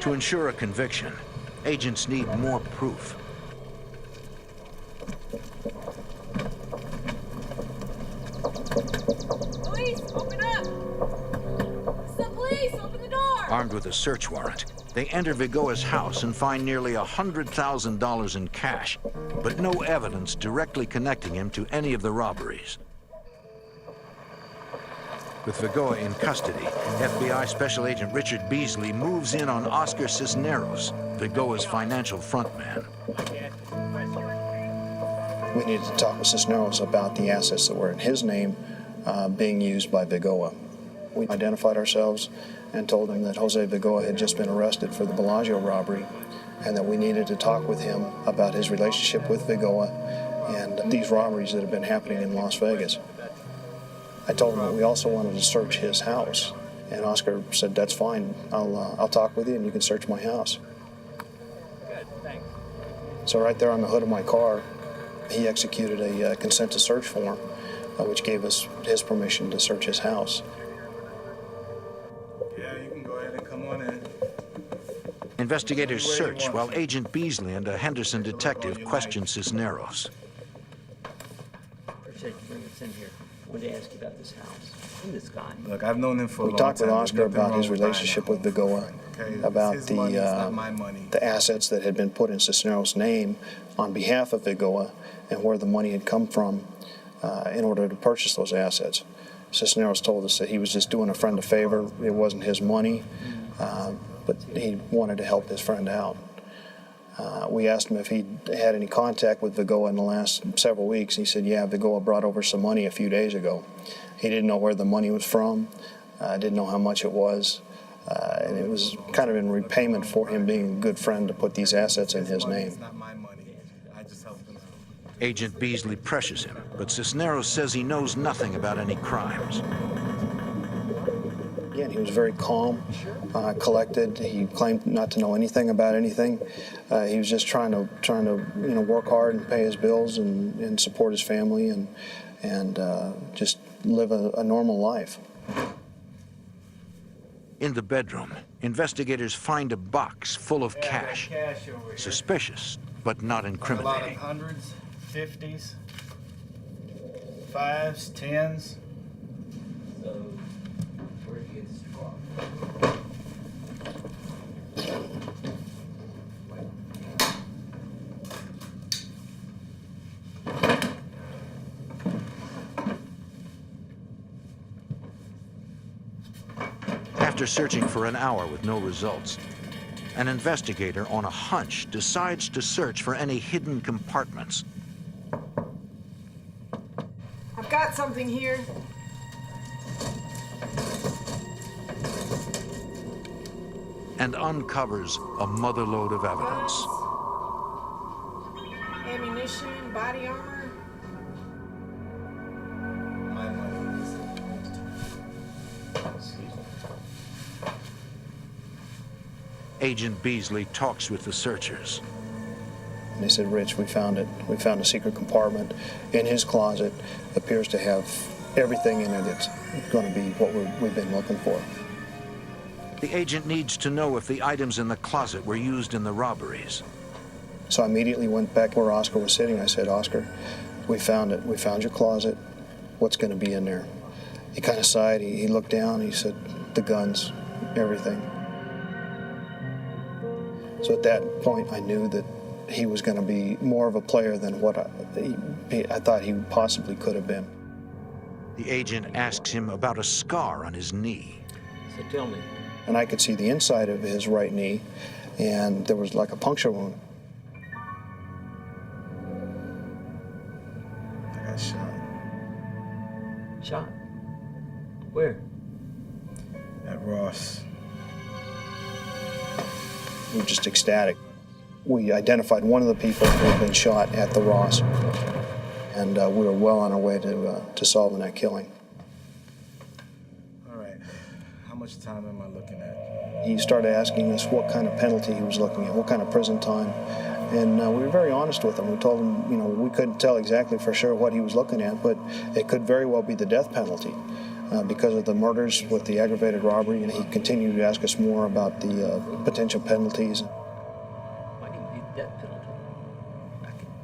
Speaker 1: To ensure a conviction, agents need more proof.
Speaker 19: Police, open up! It's the police, open the door!
Speaker 1: Armed with a search warrant, they enter Vigoa's house and find nearly $100,000 in cash, but no evidence directly connecting him to any of the robberies. With Vigoa in custody, FBI Special Agent Richard Beasley moves in on Oscar Cisneros, Vigoa's financial frontman.
Speaker 17: We needed to talk with Cisneros about the assets that were in his name being used by Vigoa. We identified ourselves and told him that Jose Vigoa had just been arrested for the Bellagio robbery and that we needed to talk with him about his relationship with Vigoa and these robberies that have been happening in Las Vegas. I told him that we also wanted to search his house, and Oscar said, that's fine, I'll talk with you and you can search my house.
Speaker 7: Good, thanks.
Speaker 17: So right there on the hood of my car, he executed a consent to search form, which gave us his permission to search his house.
Speaker 18: Yeah, you can go ahead and come on in.
Speaker 1: Investigators search while Agent Beasley and a Henderson detective question Cisneros.
Speaker 20: Appreciate you bringing us in here. I wanted to ask you about this house and this guy.
Speaker 18: Look, I've known him for a long
Speaker 17: We
Speaker 18: time.
Speaker 17: talked with Oscar about his relationship with Vigoa, about the assets that had been put in Cisneros' name on behalf of Vigoa, and where the money had come from in order to purchase those assets. Cisneros told us that he was just doing a friend a favor. It wasn't his money, but he wanted to help his friend out. We asked him if he'd had any contact with Vigoa in the last several weeks. He said, yeah, Vigoa brought over some money a few days ago. He didn't know where the money was from, didn't know how much it was, and it was kind of in repayment for him being a good friend to put these assets in his name.
Speaker 1: Agent Beasley pressures him, but Cisneros says he knows nothing about any crimes.
Speaker 17: Again, he was very calm, collected. He claimed not to know anything about anything. He was just trying to work hard and pay his bills and support his family and just live a normal life.
Speaker 1: In the bedroom, investigators find a box full of cash. Suspicious, but not incriminating.
Speaker 7: A lot of hundreds, 50s, 5s, 10s.
Speaker 20: So, where did you get this from?
Speaker 1: After searching for an hour with no results, an investigator on a hunch decides to search for any hidden compartments.
Speaker 4: I've got something here.
Speaker 1: And uncovers a motherlode of evidence.
Speaker 4: Ammunition, body armor.
Speaker 1: Agent Beasley talks with the searchers.
Speaker 17: And they said, Rich, we found it. We found a secret compartment in his closet. Appears to have everything in it that's going to be what we've been looking for.
Speaker 1: The agent needs to know if the items in the closet were used in the robberies.
Speaker 17: So I immediately went back where Oscar was sitting. I said, Oscar, we found it. We found your closet. What's going to be in there? He kind of sighed. He looked down. He said, the guns, everything. So at that point, I knew that he was going to be more of a player than what I thought he possibly could have been.
Speaker 1: The agent asks him about a scar on his knee.
Speaker 20: So tell me.
Speaker 17: And I could see the inside of his right knee, and there was like a puncture wound.
Speaker 18: I got shot.
Speaker 20: Shot? Where?
Speaker 18: At Ross.
Speaker 17: We were just ecstatic. We identified one of the people who had been shot at the Ross, and we were well on our way to solving that killing.
Speaker 18: All right. How
Speaker 21: much time am I looking at?
Speaker 17: He started asking us what kind of penalty he was looking at, what kind of prison time. And we were very honest with him. We told him, you know, we couldn't tell exactly for sure what he was looking at, but it could very well be the death penalty because of the murders with the aggravated robbery. And he continued to ask us more about the potential penalties.
Speaker 20: Why do you need the death penalty?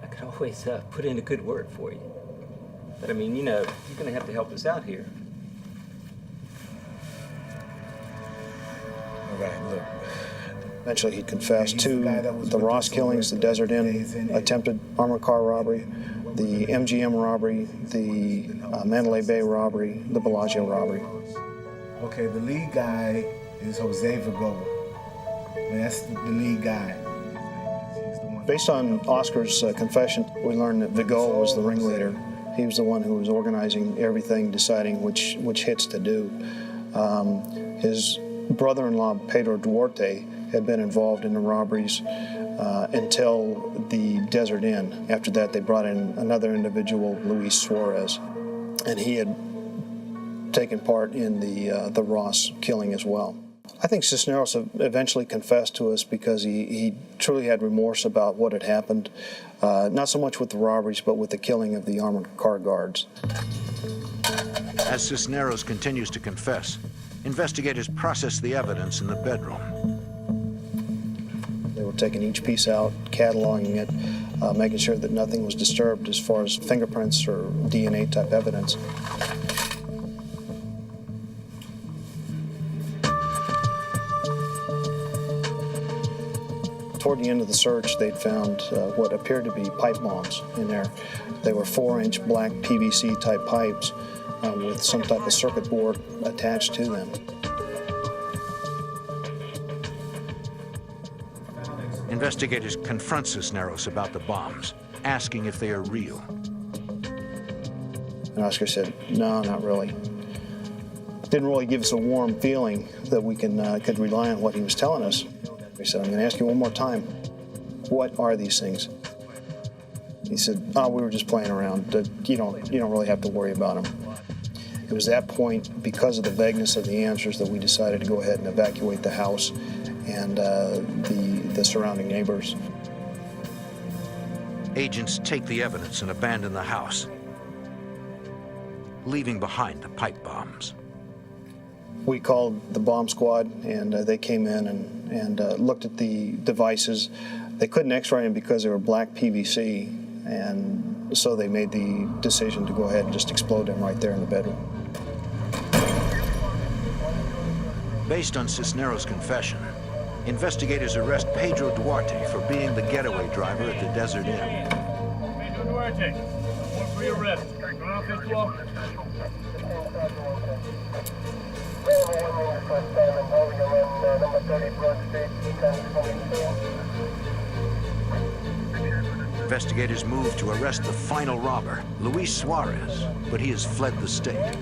Speaker 20: I could always put in a good word for you. But I mean, you know, you're going to have to help us out here.
Speaker 21: All right, look.
Speaker 17: Eventually he confessed to the Ross killings, the Desert Inn attempted armored car robbery, the MGM robbery, the Mandalay Bay robbery, the Bellagio robbery.
Speaker 21: Okay, the lead guy is Jose Vigoa. That's the lead guy.
Speaker 17: Based on Oscar's confession, we learned that Vigoa was the ringleader. He was the one who was organizing everything, deciding which hits to do. His brother-in-law, Pedro Duarte, had been involved in the robberies until the Desert Inn. After that, they brought in another individual, Luis Suarez, and he had taken part in the Ross killing as well. I think Cisneros eventually confessed to us because he truly had remorse about what had happened, not so much with the robberies, but with the killing of the armored car guards.
Speaker 1: As Cisneros continues to confess, investigators process the evidence in the bedroom.
Speaker 17: They were taking each piece out, cataloging it, making sure that nothing was disturbed as far as fingerprints or DNA type evidence. Toward the end of the search, they'd found what appeared to be pipe bombs in there. They were 4-inch black PVC type pipes with some type of circuit board attached to them.
Speaker 1: Investigators confront Cisneros about the bombs, asking if they are real.
Speaker 17: And Oscar said, no, not really. Didn't really give us a warm feeling that we could rely on what he was telling us. He said, I'm going to ask you one more time, what are these things? He said, oh, we were just playing around. You don't really have to worry about them. It was that point, because of the vagueness of the answers, that we decided to go ahead and evacuate the house and the surrounding neighbors.
Speaker 1: Agents take the evidence and abandon the house, leaving behind the pipe bombs.
Speaker 17: We called the bomb squad, and they came in and looked at the devices. They couldn't x-ray them because they were black PVC, and so they made the decision to go ahead and just explode them right there in the bedroom.
Speaker 1: Based on Cisneros' confession, investigators arrest Pedro Duarte for being the getaway driver at the Desert Inn.
Speaker 6: Pedro Duarte, warrant for your arrest. Going off this wall.
Speaker 1: Investigators move to arrest the final robber, Luis Suarez, but he has fled the state.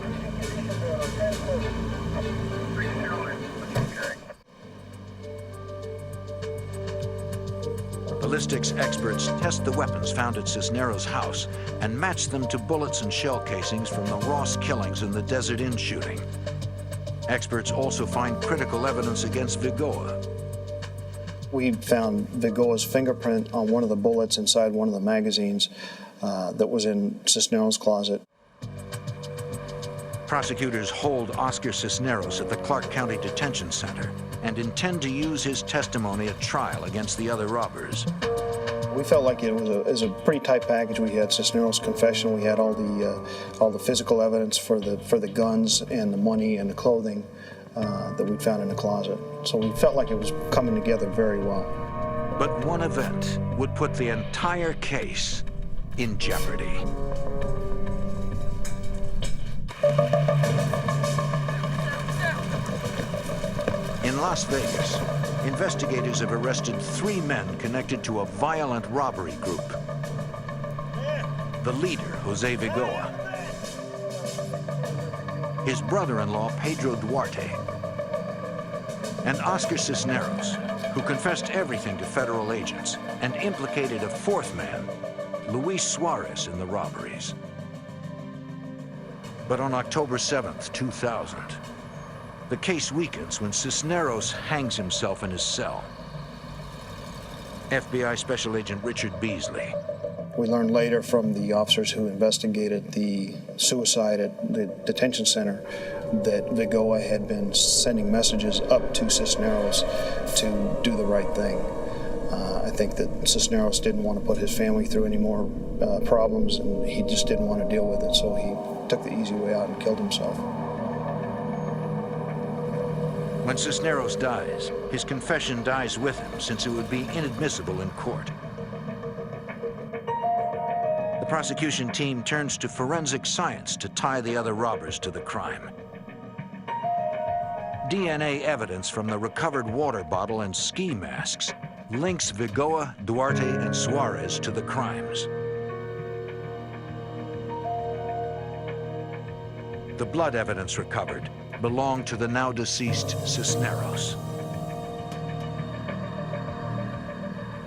Speaker 1: Ballistics experts test the weapons found at Cisneros' house and match them to bullets and shell casings from the Ross killings and the Desert Inn shooting. Experts also find critical evidence against Vigoa.
Speaker 17: We found Vigoa's fingerprint on one of the bullets inside one of the magazines that was in Cisneros' closet.
Speaker 1: Prosecutors hold Oscar Cisneros at the Clark County Detention Center and intend to use his testimony at trial against the other robbers.
Speaker 17: We felt like it was a pretty tight package. We had Cisneros' confession, we had all the physical evidence for the guns and the money and the clothing that we'd found in the closet. So we felt like it was coming together very well.
Speaker 1: But one event would put the entire case in jeopardy. In Las Vegas, investigators have arrested 3 men connected to a violent robbery group. The leader, Jose Vigoa, his brother-in-law, Pedro Duarte, and Oscar Cisneros, who confessed everything to federal agents and implicated a 4th man, Luis Suarez, in the robberies. But on October 7th, 2000, The case weakens when Cisneros hangs himself in his cell. FBI Special Agent Richard Beasley.
Speaker 17: We learned later from the officers who investigated the suicide at the detention center that Vigoa had been sending messages up to Cisneros to do the right thing. I think that Cisneros didn't want to put his family through any more problems, and he just didn't want to deal with it, so he took the easy way out and killed himself.
Speaker 1: When Cisneros dies, his confession dies with him, since it would be inadmissible in court. The prosecution team turns to forensic science to tie the other robbers to the crime. DNA evidence from the recovered water bottle and ski masks links Vigoa, Duarte, and Suarez to the crimes. The blood evidence recovered belonged to the now deceased Cisneros.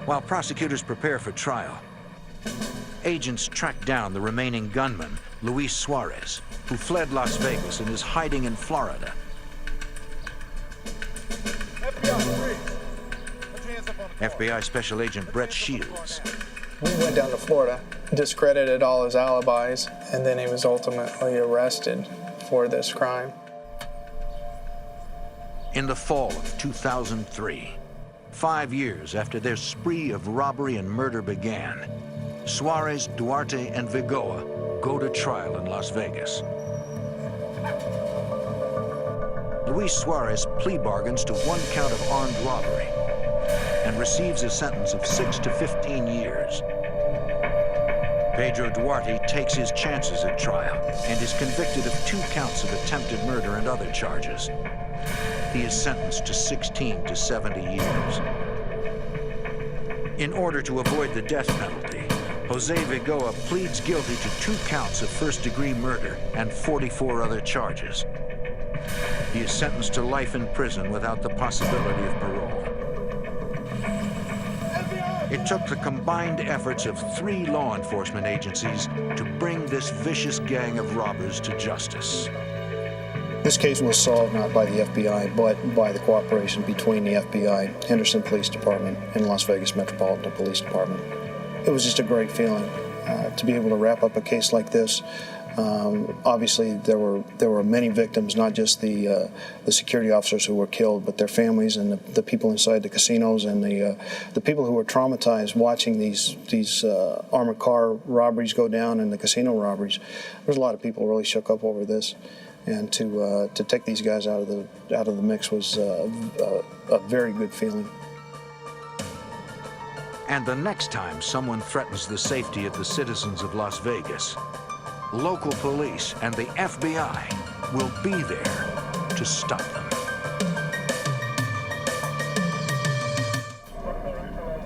Speaker 1: While prosecutors prepare for trial, agents track down the remaining gunman, Luis Suarez, who fled Las Vegas and is hiding in Florida. FBI Special Agent Brett Shields.
Speaker 11: We went down to Florida, discredited all his alibis, and then he was ultimately arrested for this crime.
Speaker 1: In the fall of 2003, 5 years after their spree of robbery and murder began, Suarez, Duarte, and Vigoa go to trial in Las Vegas. Luis Suarez plea bargains to 1 count of armed robbery and receives a sentence of 6 to 15 years. Pedro Duarte takes his chances at trial and is convicted of 2 counts of attempted murder and other charges. He is sentenced to 16 to 70 years. In order to avoid the death penalty, Jose Vigoa pleads guilty to 2 counts of first-degree murder and 44 other charges. He is sentenced to life in prison without the possibility of parole. It took the combined efforts of 3 law enforcement agencies to bring this vicious gang of robbers to justice.
Speaker 17: This case was solved not by the FBI, but by the cooperation between the FBI, Henderson Police Department, and Las Vegas Metropolitan Police Department. It was just a great feeling to be able to wrap up a case like this. Obviously, there were many victims, not just the security officers who were killed, but their families and the people inside the casinos and the people who were traumatized watching these armored car robberies go down and the casino robberies. There's a lot of people really shook up over this, and to take these guys out of the mix was a very good feeling.
Speaker 1: And the next time someone threatens the safety of the citizens of Las Vegas, local police and the FBI will be there to stop them.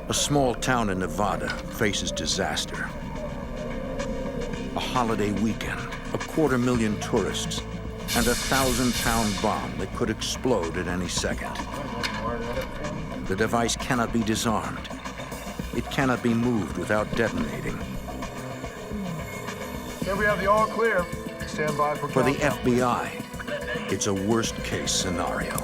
Speaker 1: A small town in Nevada faces disaster. A holiday weekend, 250,000 tourists, and a 1,000-pound bomb that could explode at any second. The device cannot be disarmed. It cannot be moved without detonating.
Speaker 2: Here we have the all clear. Stand by for
Speaker 1: For the
Speaker 2: countdown.
Speaker 1: FBI, it's a worst-case scenario.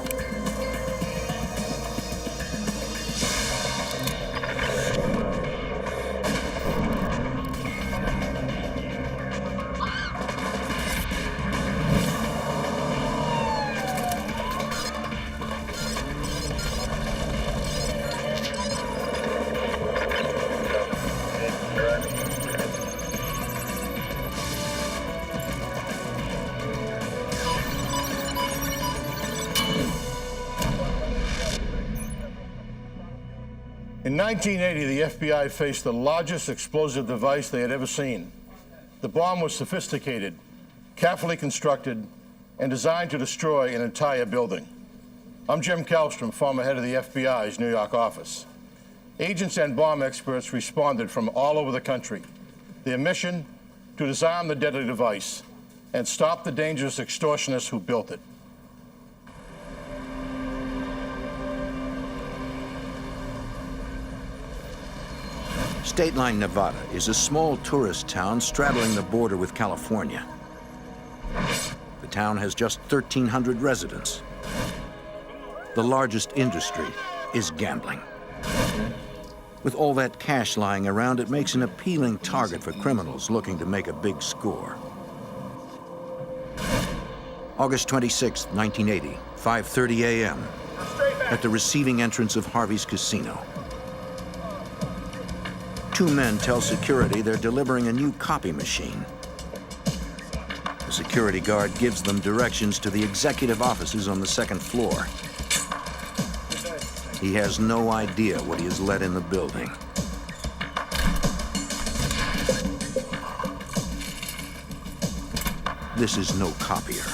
Speaker 2: In 1980, the FBI faced the largest explosive device they had ever seen. The bomb was sophisticated, carefully constructed, and designed to destroy an entire building. I'm Jim Kallstrom, former head of the FBI's New York office. Agents and bomb experts responded from all over the country. Their mission, to disarm the deadly device and stop the dangerous extortionists who built it.
Speaker 1: State Line, Nevada is a small tourist town straddling the border with California. The town has just 1,300 residents, the largest industry is gambling. With all that cash lying around, it makes an appealing target for criminals looking to make a big score. August 26, 1980, 5:30 a.m. at the receiving entrance of Harvey's Casino. Two men tell security they're delivering a new copy machine. The security guard gives them directions to the executive offices on the second floor. He has no idea what he has let in the building. This is no copier.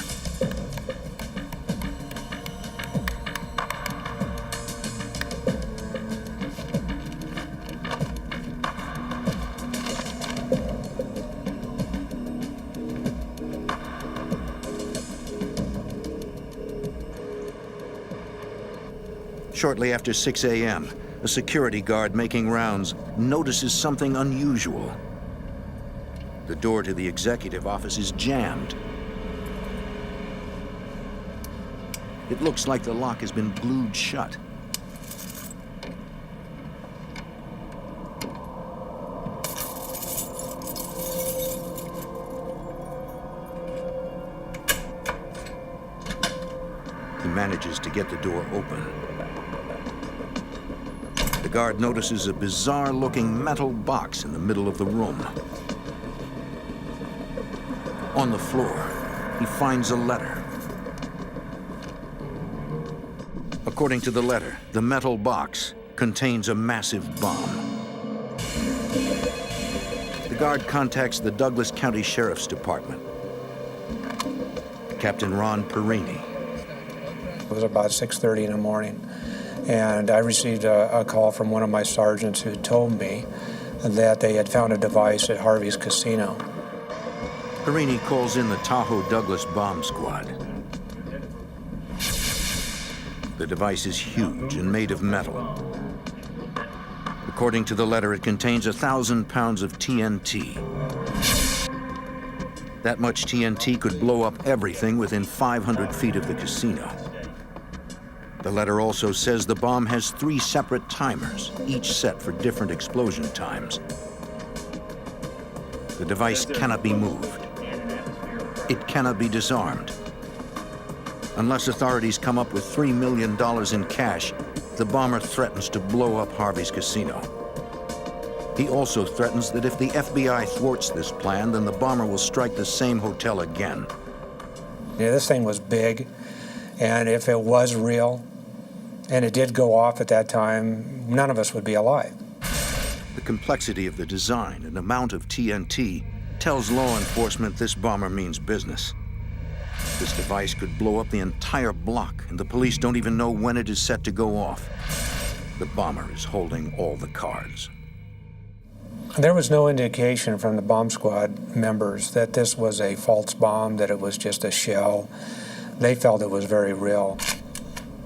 Speaker 1: Shortly after 6 a.m., a security guard making rounds notices something unusual. The door to the executive office is jammed. It looks like the lock has been glued shut. He manages to get the door open. The guard notices a bizarre-looking metal box in the middle of the room. On the floor, he finds a letter. According to the letter, the metal box contains a massive bomb. The guard contacts the Douglas County Sheriff's Department. Captain Ron Perini.
Speaker 10: It was about 6:30 in the morning, and I received a call from one of my sergeants who told me that they had found a device at Harvey's Casino.
Speaker 1: Perini calls in the Tahoe Douglas bomb squad. The device is huge and made of metal. According to the letter, it contains 1,000 pounds of TNT. That much TNT could blow up everything within 500 feet of the casino. The letter also says the bomb has 3 separate timers, each set for different explosion times. The device cannot be moved. It cannot be disarmed. Unless authorities come up with $3 million in cash, the bomber threatens to blow up Harvey's Casino. He also threatens that if the FBI thwarts this plan, then the bomber will strike the same hotel again.
Speaker 10: Yeah, this thing was big, and if it was real, and it did go off at that time, none of us would be alive.
Speaker 1: The complexity of the design and amount of TNT tells law enforcement this bomber means business. This device could blow up the entire block, and the police don't even know when it is set to go off. The bomber is holding all the cards.
Speaker 10: There was no indication from the bomb squad members that this was a false bomb, that it was just a shell. They felt it was very real.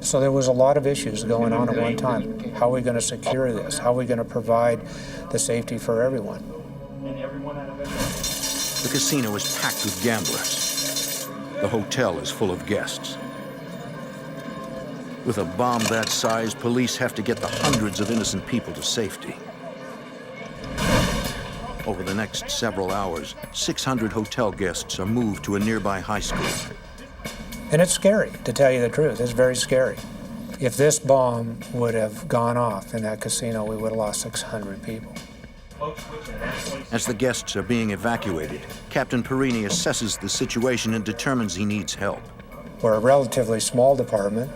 Speaker 10: So there was a lot of issues going on at one time. How are we going to secure this? How are we going to provide the safety for everyone?
Speaker 1: The casino is packed with gamblers. The hotel is full of guests. With a bomb that size, police have to get the hundreds of innocent people to safety. Over the next several hours, 600 hotel guests are moved to a nearby high school.
Speaker 10: And it's scary, to tell you the truth. It's very scary. If this bomb would have gone off in that casino, we would have lost 600 people.
Speaker 1: As the guests are being evacuated, Captain Perini assesses the situation and determines he needs help.
Speaker 10: We're a relatively small department.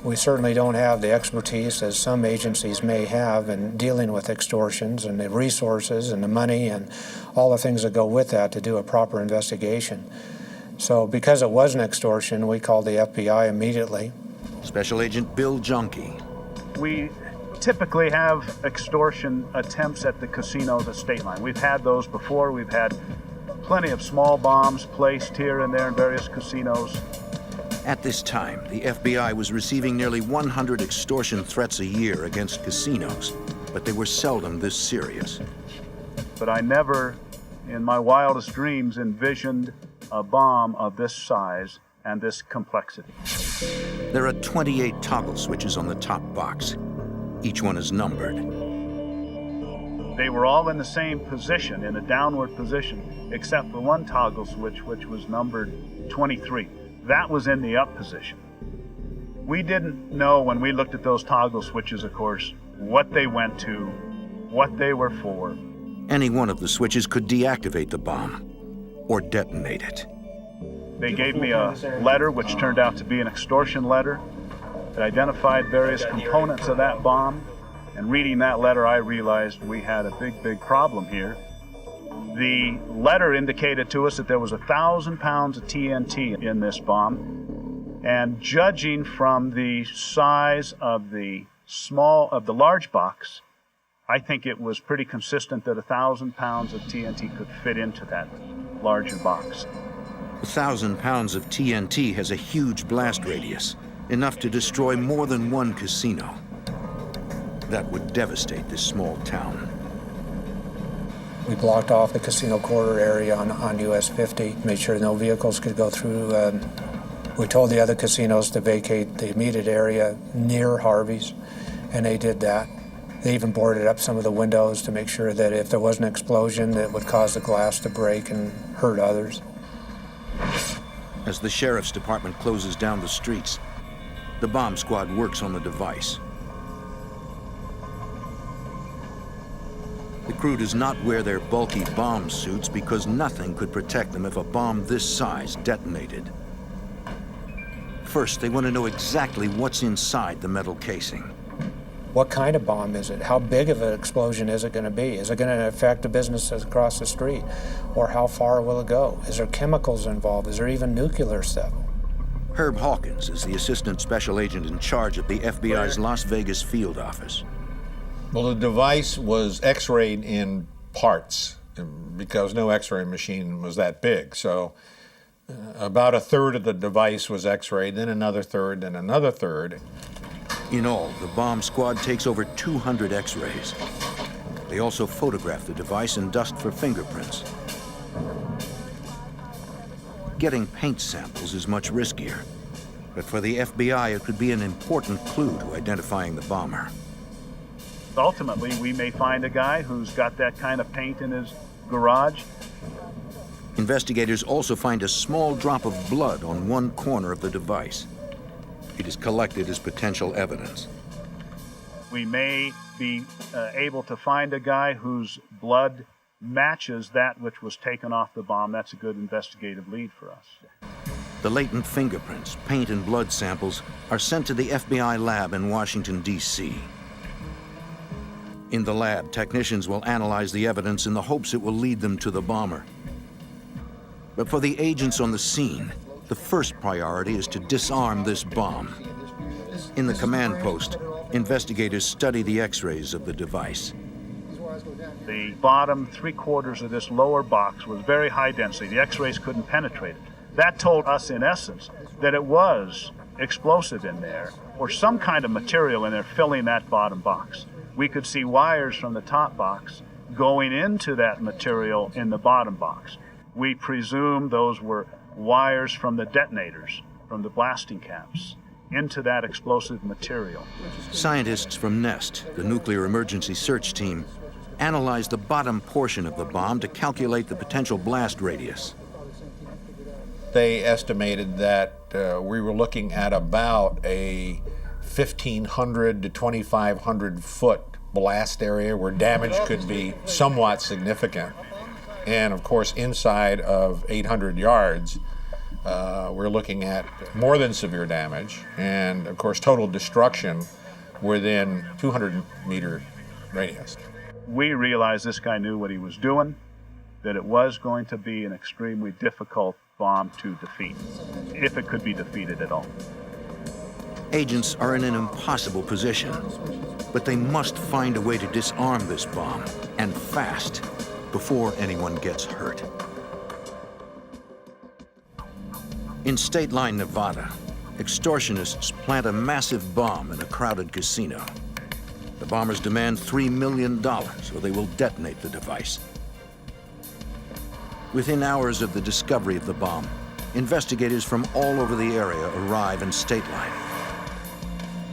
Speaker 10: We certainly don't have the expertise as some agencies may have in dealing with extortions and the resources and the money and all the things that go with that to do a proper investigation. So because it was an extortion, we called the FBI immediately.
Speaker 1: Special Agent Bill Junkie.
Speaker 22: We typically have extortion attempts at the casino, the state line. We've had those before. We've had plenty of small bombs placed here and there in various casinos.
Speaker 1: At this time, the FBI was receiving nearly 100 extortion threats a year against casinos, but they were seldom this serious.
Speaker 22: But I never, in my wildest dreams, envisioned a bomb of this size and this complexity.
Speaker 1: There are 28 toggle switches on the top box. Each one is numbered.
Speaker 22: They were all in the same position, in a downward position, except for one toggle switch, which was numbered 23. That was in the up position. We didn't know when we looked at those toggle switches, of course, what they went to, what they were for.
Speaker 1: Any one of the switches could deactivate the bomb or detonate it.
Speaker 22: They gave me a letter, which turned out to be an extortion letter. It identified various components of that bomb. And reading that letter, I realized we had a big problem here. The letter indicated to us that there was 1,000 pounds of TNT in this bomb. And judging from the size of the large box, I think it was pretty consistent that 1,000 pounds of TNT could fit into that larger box.
Speaker 1: 1,000 pounds of TNT has a huge blast radius, enough to destroy more than one casino. That would devastate this small town.
Speaker 10: We blocked off the casino corridor area on US 50, made sure no vehicles could go through. We told the other casinos to vacate the immediate area near Harvey's, and they did that. They even boarded up some of the windows to make sure that if there was an explosion, that would cause the glass to break and hurt others.
Speaker 1: As the sheriff's department closes down the streets, the bomb squad works on the device. The crew does not wear their bulky bomb suits because nothing could protect them if a bomb this size detonated. First, they want to know exactly what's inside the metal casing.
Speaker 10: What kind of bomb is it? How big of an explosion is it going to be? Is it going to affect the businesses across the street? Or how far will it go? Is there chemicals involved? Is there even nuclear stuff?
Speaker 1: Herb Hawkins is the assistant special agent in charge of the FBI's Las Vegas field office.
Speaker 8: Well, the device was X-rayed in parts because no X-ray machine was that big. So about a third of the device was X-rayed, then another third, then another third.
Speaker 1: In all, the bomb squad takes over 200 X-rays. They also photograph the device and dust for fingerprints. Getting paint samples is much riskier, but for the FBI, it could be an important clue to identifying the bomber.
Speaker 22: Ultimately, we may find a guy who's got that kind of paint in his garage.
Speaker 1: Investigators also find a small drop of blood on one corner of the device. It is collected as potential evidence.
Speaker 22: We may be able to find a guy whose blood matches that which was taken off the bomb. That's a good investigative lead for us.
Speaker 1: The latent fingerprints, paint, and blood samples are sent to the FBI lab in Washington, D.C. In the lab, technicians will analyze the evidence in the hopes it will lead them to the bomber. But for the agents on the scene, the first priority is to disarm this bomb. In the command post, investigators study the X-rays of the device.
Speaker 22: The bottom 3/4 of this lower box was very high density. The X-rays couldn't penetrate it. That told us, in essence, that it was explosive in there, or some kind of material in there filling that bottom box. We could see wires from the top box going into that material in the bottom box. We presume those were wires from the detonators, from the blasting caps, into that explosive material.
Speaker 1: Scientists from NEST, the Nuclear Emergency Search Team, analyzed the bottom portion of the bomb to calculate the potential blast radius.
Speaker 8: They estimated that we were looking at about a 1,500 to 2,500 foot blast area where damage could be somewhat significant. And of course, inside of 800 yards, we're looking at more than severe damage, and of course, total destruction within 200-meter radius.
Speaker 22: We realized this guy knew what he was doing, that it was going to be an extremely difficult bomb to defeat, if it could be defeated at all.
Speaker 1: Agents are in an impossible position, but they must find a way to disarm this bomb, and fast, before anyone gets hurt. In State Line, Nevada, extortionists plant a massive bomb in a crowded casino. The bombers demand $3 million, or they will detonate the device. Within hours of the discovery of the bomb, investigators from all over the area arrive in State Line.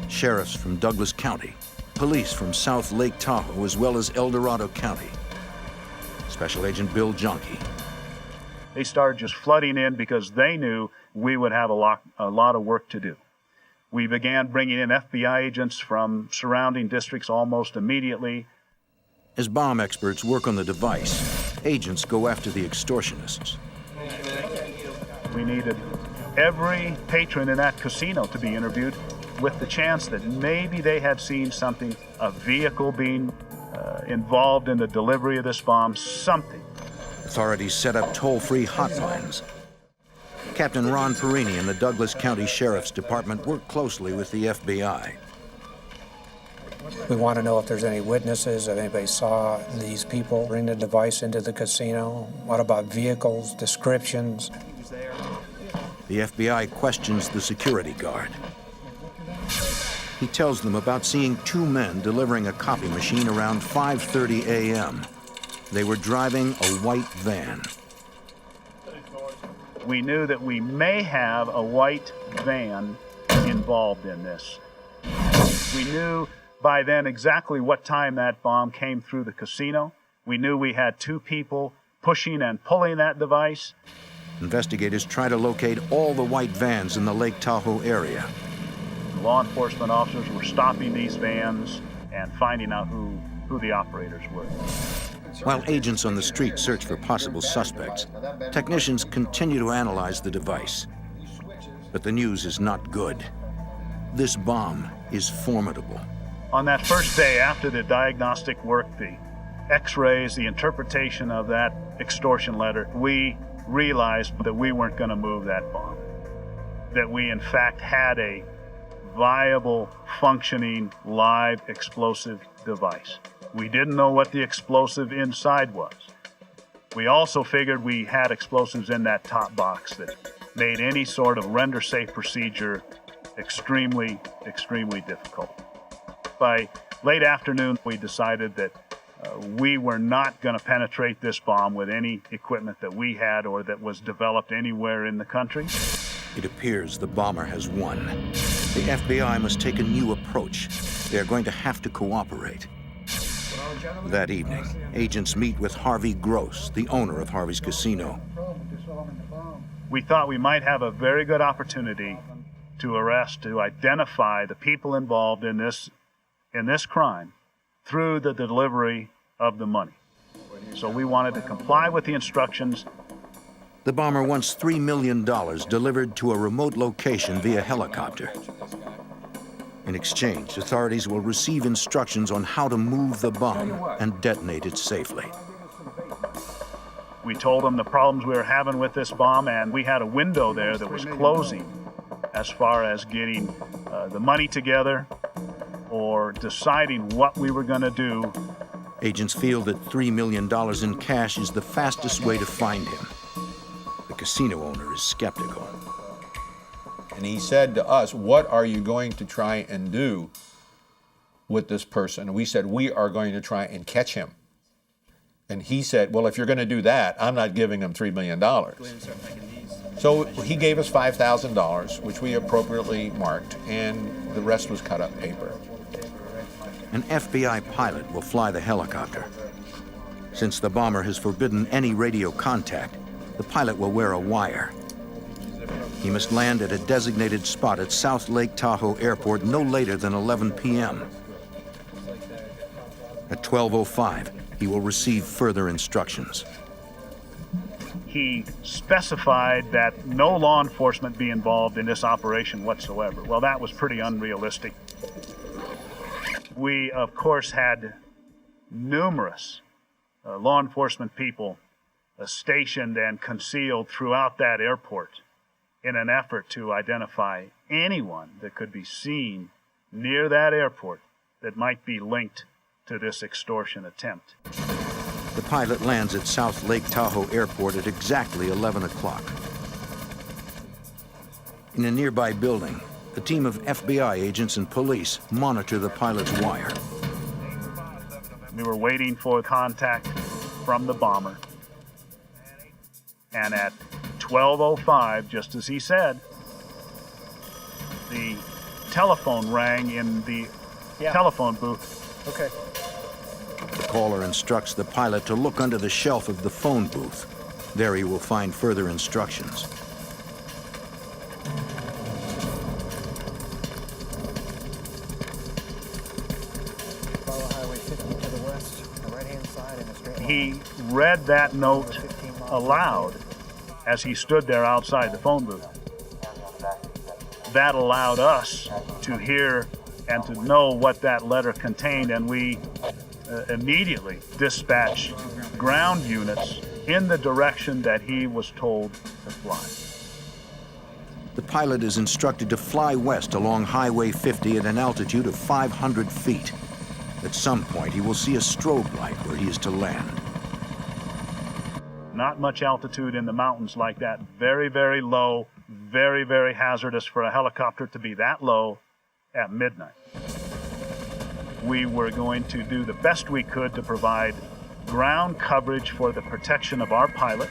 Speaker 1: Sheriffs from Douglas County, police from South Lake Tahoe, as well as El Dorado County. Special Agent Bill Jonke.
Speaker 22: They started just flooding in because they knew we would have a lot of work to do. We began bringing in FBI agents from surrounding districts almost immediately.
Speaker 1: As bomb experts work on the device, agents go after the extortionists.
Speaker 22: We needed every patron in that casino to be interviewed with the chance that maybe they had seen something, a vehicle being involved in the delivery of this bomb, something.
Speaker 1: Authorities set up toll-free hotlines. Captain Ron Perini and the Douglas County Sheriff's Department work closely with the FBI.
Speaker 10: We want to know if there's any witnesses, if anybody saw these people bring the device into the casino. What about vehicles, descriptions?
Speaker 1: The FBI questions the security guard. He tells them about seeing two men delivering a copy machine around 5:30 a.m. They were driving a white van.
Speaker 22: We knew that we may have a white van involved in this. We knew by then exactly what time that bomb came through the casino. We knew we had two people pushing and pulling that device.
Speaker 1: Investigators try to locate all the white vans in the Lake Tahoe area.
Speaker 22: Law enforcement officers were stopping these vans and finding out who the operators were.
Speaker 1: While agents on the street search for possible suspects, technicians continue to analyze the device. But the news is not good. This bomb is formidable.
Speaker 22: On that first day after the diagnostic work, the x-rays, the interpretation of that extortion letter, we realized that we weren't going to move that bomb. That we in fact had a viable, functioning, live explosive device. We didn't know what the explosive inside was. We also figured we had explosives in that top box that made any sort of render-safe procedure extremely, extremely difficult. By late afternoon, we decided that we were not going to penetrate this bomb with any equipment that we had or that was developed anywhere in the country.
Speaker 1: It appears the bomber has won. The FBI must take a new approach. They're going to have to cooperate. That evening, agents meet with Harvey Gross, the owner of Harvey's Casino.
Speaker 22: We thought we might have a very good opportunity to identify the people involved in this crime through the delivery of the money. So we wanted to comply with the instructions.
Speaker 1: The bomber wants $3 million delivered to a remote location via helicopter. In exchange, authorities will receive instructions on how to move the bomb and detonate it safely.
Speaker 22: We told them the problems we were having with this bomb, and we had a window there that was closing as far as getting the money together or deciding what we were going to do.
Speaker 1: Agents feel that $3 million in cash is the fastest way to find him. The casino owner is skeptical.
Speaker 8: And he said to us, "What are you going to try and do with this person?" And we said, "We are going to try and catch him." And he said, "Well, if you're going to do that, I'm not giving him $3 million. So he gave us $5,000, which we appropriately marked, and the rest was cut up paper.
Speaker 1: An FBI pilot will fly the helicopter. Since the bomber has forbidden any radio contact, the pilot will wear a wire. He must land at a designated spot at South Lake Tahoe Airport no later than 11 p.m. At 12:05, he will receive further instructions.
Speaker 22: He specified that no law enforcement be involved in this operation whatsoever. Well, that was pretty unrealistic. We, of course, had numerous law enforcement people stationed and concealed throughout that airport in an effort to identify anyone that could be seen near that airport that might be linked to this extortion attempt.
Speaker 1: The pilot lands at South Lake Tahoe Airport at exactly 11 o'clock. In a nearby building, a team of FBI agents and police monitor the pilot's wire.
Speaker 22: We were waiting for contact from the bomber. And at 12:05, just as he said, the telephone rang in the telephone booth.
Speaker 6: Okay.
Speaker 1: The caller instructs the pilot to look under the shelf of the phone booth. There he will find further instructions.
Speaker 17: Follow Highway 50 to the west, the right-hand side, and a straight line.
Speaker 22: He read that note aloud as he stood there outside the phone booth. That allowed us to hear and to know what that letter contained, and we immediately dispatched ground units in the direction that he was told to fly.
Speaker 1: The pilot is instructed to fly west along Highway 50 at an altitude of 500 feet. At some point, he will see a strobe light where he is to land.
Speaker 22: Not much altitude in the mountains like that. Very, very low, very, very hazardous for a helicopter to be that low at midnight. We were going to do the best we could to provide ground coverage for the protection of our pilot,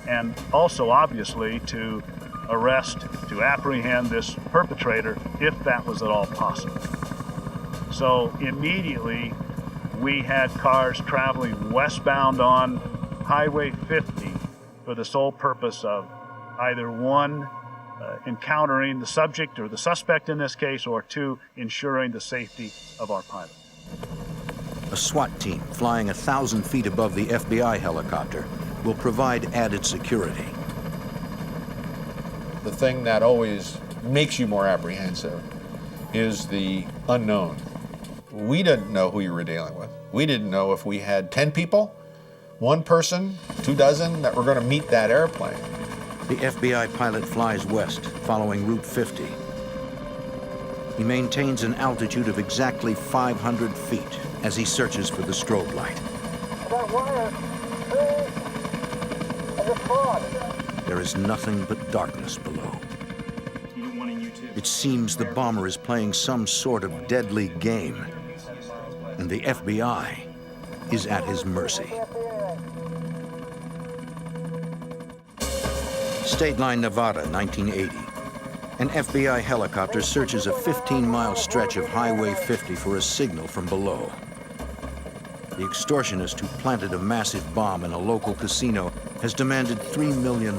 Speaker 22: and also obviously to arrest, to apprehend this perpetrator if that was at all possible. So immediately we had cars traveling westbound on Highway 50 for the sole purpose of either one, encountering the subject or the suspect in this case, or two, ensuring the safety of our pilot.
Speaker 1: A SWAT team flying 1,000 feet above the FBI helicopter will provide added security.
Speaker 8: The thing that always makes you more apprehensive is the unknown. We didn't know who you were dealing with. We didn't know if we had 10 people, one person, 2 dozen that were going to meet that airplane.
Speaker 1: The FBI pilot flies west, following Route 50. He maintains an altitude of exactly 500 feet as he searches for the strobe light. There is nothing but darkness below. It seems the bomber is playing some sort of deadly game, and the FBI is at his mercy. State Line, Nevada, 1980. An FBI helicopter searches a 15-mile stretch of Highway 50 for a signal from below. The extortionist who planted a massive bomb in a local casino has demanded $3 million.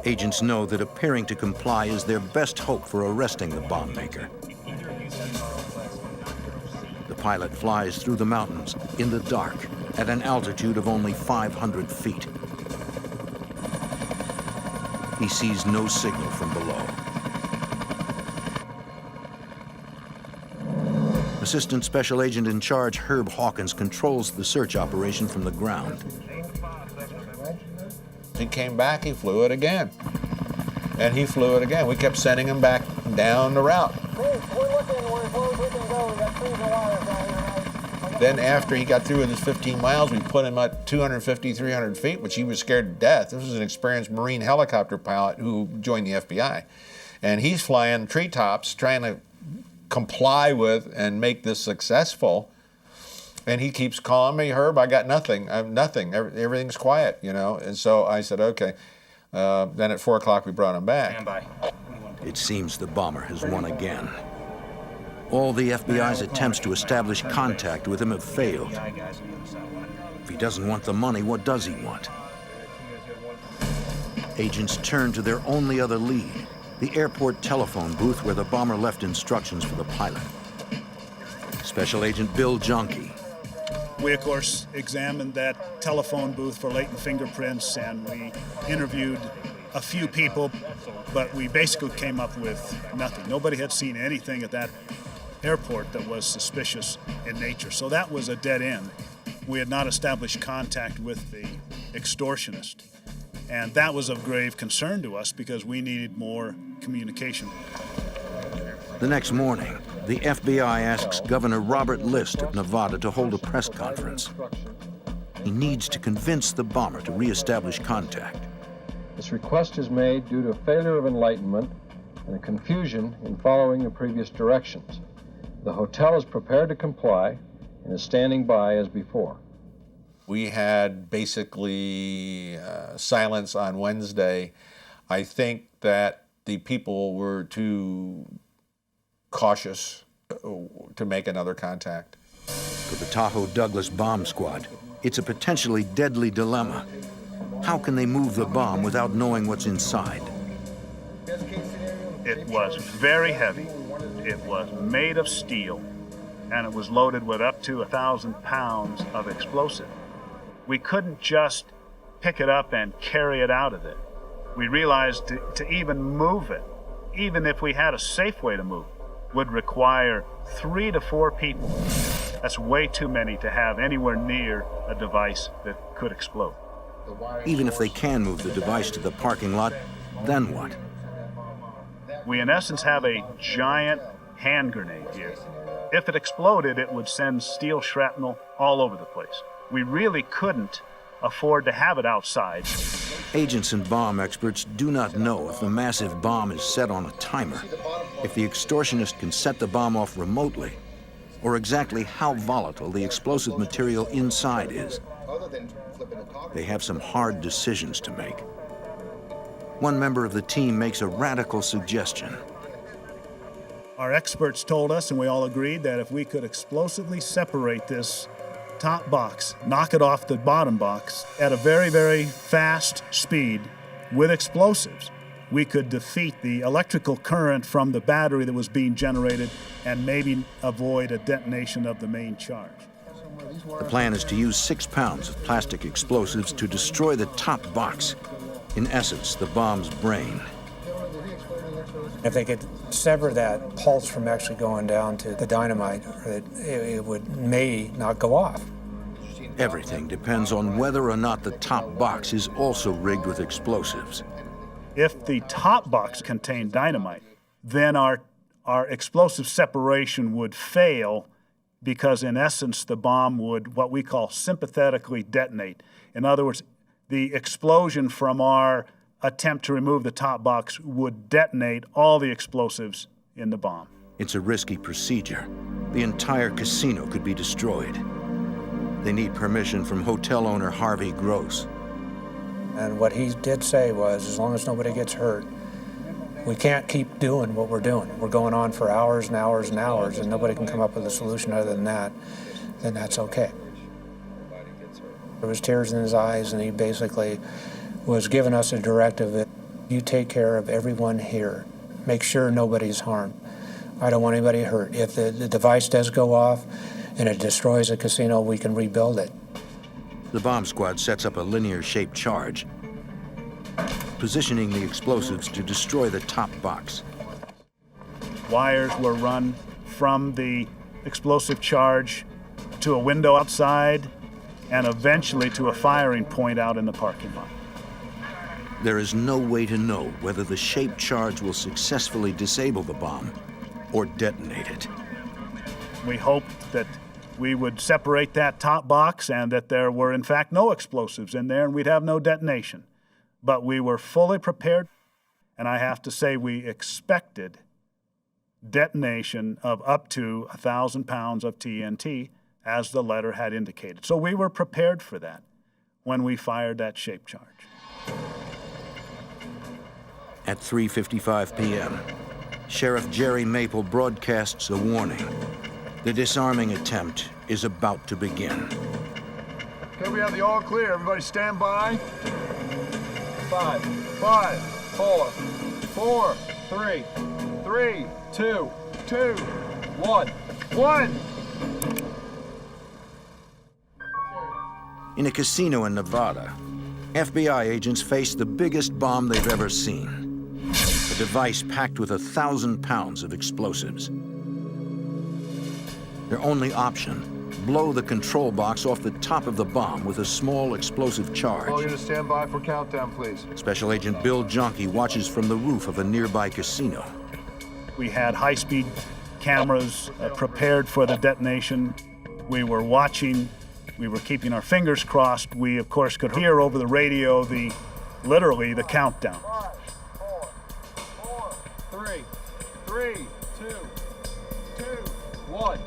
Speaker 1: Agents know that appearing to comply is their best hope for arresting the bomb maker. The pilot flies through the mountains in the dark at an altitude of only 500 feet. He sees no signal from below. Assistant Special Agent in charge Herb Hawkins controls the search operation from the ground.
Speaker 8: He came back, he flew it again. And he flew it again. We kept sending him back down the route. Then after he got through with his 15 miles, we put him at 250, 300 feet, which he was scared to death. This was an experienced Marine helicopter pilot who joined the FBI. And he's flying treetops, trying to comply with and make this successful. And he keeps calling me, Herb, I got nothing. I have nothing. Everything's quiet, you know. And so I said, okay. Then at 4 o'clock, we brought him back.
Speaker 14: Stand by.
Speaker 1: It seems the bomber has won again. All the FBI's attempts to establish contact with him have failed. If he doesn't want the money, what does he want? Agents turn to their only other lead, the airport telephone booth where the bomber left instructions for the pilot. Special Agent Bill Jonke.
Speaker 3: We, of course, examined that telephone booth for latent fingerprints, and we interviewed a few people, but we basically came up with nothing. Nobody had seen anything at that airport that was suspicious in nature. So that was a dead end. We had not established contact with the extortionist. And that was of grave concern to us because we needed more communication.
Speaker 1: The next morning, the FBI asks Governor Robert List of Nevada to hold a press conference. He needs to convince the bomber to reestablish contact.
Speaker 16: This request is made due to a failure of enlightenment and a confusion in following the previous directions. The hotel is prepared to comply and is standing by as before.
Speaker 8: We had basically silence on Wednesday. I think that the people were too cautious to make another contact.
Speaker 1: For the Tahoe Douglas bomb squad, it's a potentially deadly dilemma. How can they move the bomb without knowing what's inside?
Speaker 22: It was very heavy. It was made of steel, and it was loaded with up to 1,000 pounds of explosive. We couldn't just pick it up and carry it out of there. We realized to even move it, even if we had a safe way to move it, would require 3 to 4 people. That's way too many to have anywhere near a device that could explode.
Speaker 1: Even if they can move the device to the parking lot, then what?
Speaker 22: We, in essence, have a giant hand grenade here. If it exploded, it would send steel shrapnel all over the place. We really couldn't afford to have it outside.
Speaker 1: Agents and bomb experts do not know if the massive bomb is set on a timer, if the extortionist can set the bomb off remotely, or exactly how volatile the explosive material inside is. They have some hard decisions to make. One member of the team makes a radical suggestion.
Speaker 3: Our experts told us, and we all agreed, that if we could explosively separate this top box, knock it off the bottom box at a very, very fast speed with explosives, we could defeat the electrical current from the battery that was being generated and maybe avoid a detonation of the main charge.
Speaker 1: The plan is to use 6 pounds of plastic explosives to destroy the top box, in essence, the bomb's brain.
Speaker 10: If they could sever that pulse from actually going down to the dynamite, it may not go off.
Speaker 1: Everything depends on whether or not the top box is also rigged with explosives.
Speaker 3: If the top box contained dynamite, then our explosive separation would fail because, in essence, the bomb would, what we call, sympathetically detonate. In other words, the explosion from our attempt to remove the top box would detonate all the explosives in the bomb.
Speaker 1: It's a risky procedure. The entire casino could be destroyed. They need permission from hotel owner Harvey Gross.
Speaker 10: And what he did say was, as long as nobody gets hurt, we can't keep doing what we're doing. We're going on for hours and hours and hours, and nobody can come up with a solution other than that, then that's okay. There was tears in his eyes, and he basically was giving us a directive that you take care of everyone here. Make sure nobody's harmed. I don't want anybody hurt. If the device does go off and it destroys a casino, we can rebuild it.
Speaker 1: The bomb squad sets up a linear-shaped charge, positioning the explosives to destroy the top box.
Speaker 3: Wires were run from the explosive charge to a window outside and eventually to a firing point out in the parking lot.
Speaker 1: There is no way to know whether the shaped charge will successfully disable the bomb or detonate it.
Speaker 3: We hoped that we would separate that top box and that there were, in fact, no explosives in there and we'd have no detonation. But we were fully prepared, and I have to say we expected detonation of up to 1,000 pounds of TNT, as the letter had indicated. So we were prepared for that when we fired that shape charge.
Speaker 1: At 3:55 p.m., Sheriff Jerry Maple broadcasts a warning. The disarming attempt is about to begin.
Speaker 18: Okay, we have the all clear. Everybody stand by. 5, 4, 3, 2, 1.
Speaker 1: In a casino in Nevada, FBI agents face the biggest bomb they've ever seen. A device packed with 1,000 pounds of explosives. Their only option, blow the control box off the top of the bomb with a small explosive charge.
Speaker 18: All you to stand by for countdown, please.
Speaker 1: Special Agent Bill Jonke watches from the roof of a nearby casino.
Speaker 3: We had high-speed cameras prepared for the detonation. We were watching. We were keeping our fingers crossed. We, of course, could hear over the radio literally the countdown.
Speaker 18: 5, 4, 3, 2, 2, 1.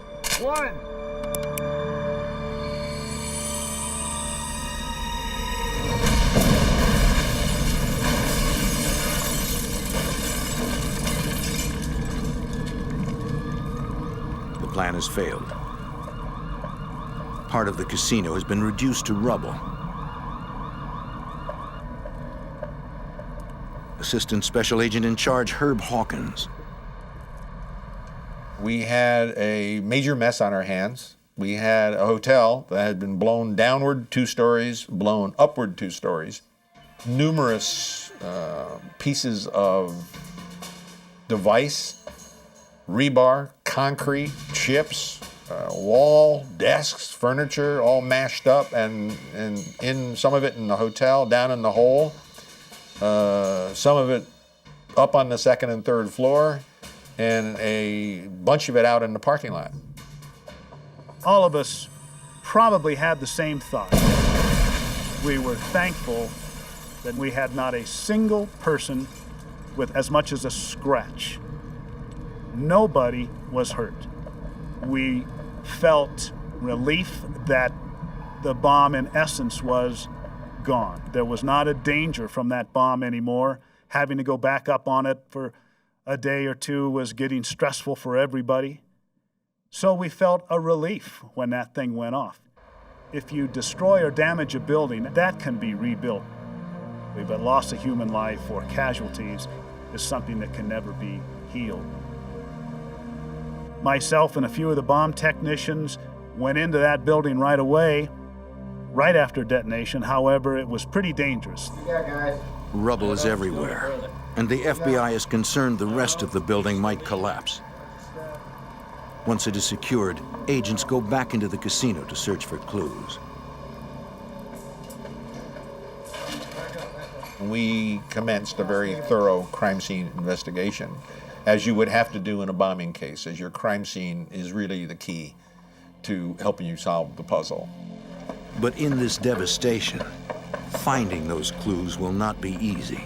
Speaker 1: plan has failed. Part of the casino has been reduced to rubble. Assistant Special Agent in Charge Herb Hawkins.
Speaker 8: We had a major mess on our hands. We had a hotel that had been blown downward 2 stories, blown upward 2 stories. Numerous pieces of device, rebar, concrete, chips, wall, desks, furniture, all mashed up, and in some of it in the hotel, down in the hole. Some of it up on the 2nd and 3rd floor, and a bunch of it out in the parking lot.
Speaker 3: All of us probably had the same thought. We were thankful that we had not a single person with as much as a scratch. Nobody was hurt. We felt relief that the bomb, in essence, was gone. There was not a danger from that bomb anymore. Having to go back up on it for a day or 2 was getting stressful for everybody. So we felt a relief when that thing went off. If you destroy or damage a building, that can be rebuilt. But loss of human life or casualties is something that can never be healed. Myself and a few of the bomb technicians went into that building right away, right after detonation. However, it was pretty dangerous.
Speaker 1: Rubble is everywhere, and the FBI is concerned the rest of the building might collapse. Once it is secured, agents go back into the casino to search for clues.
Speaker 8: We commenced a very thorough crime scene investigation, as you would have to do in a bombing case, as your crime scene is really the key to helping you solve the puzzle.
Speaker 1: But in this devastation, finding those clues will not be easy.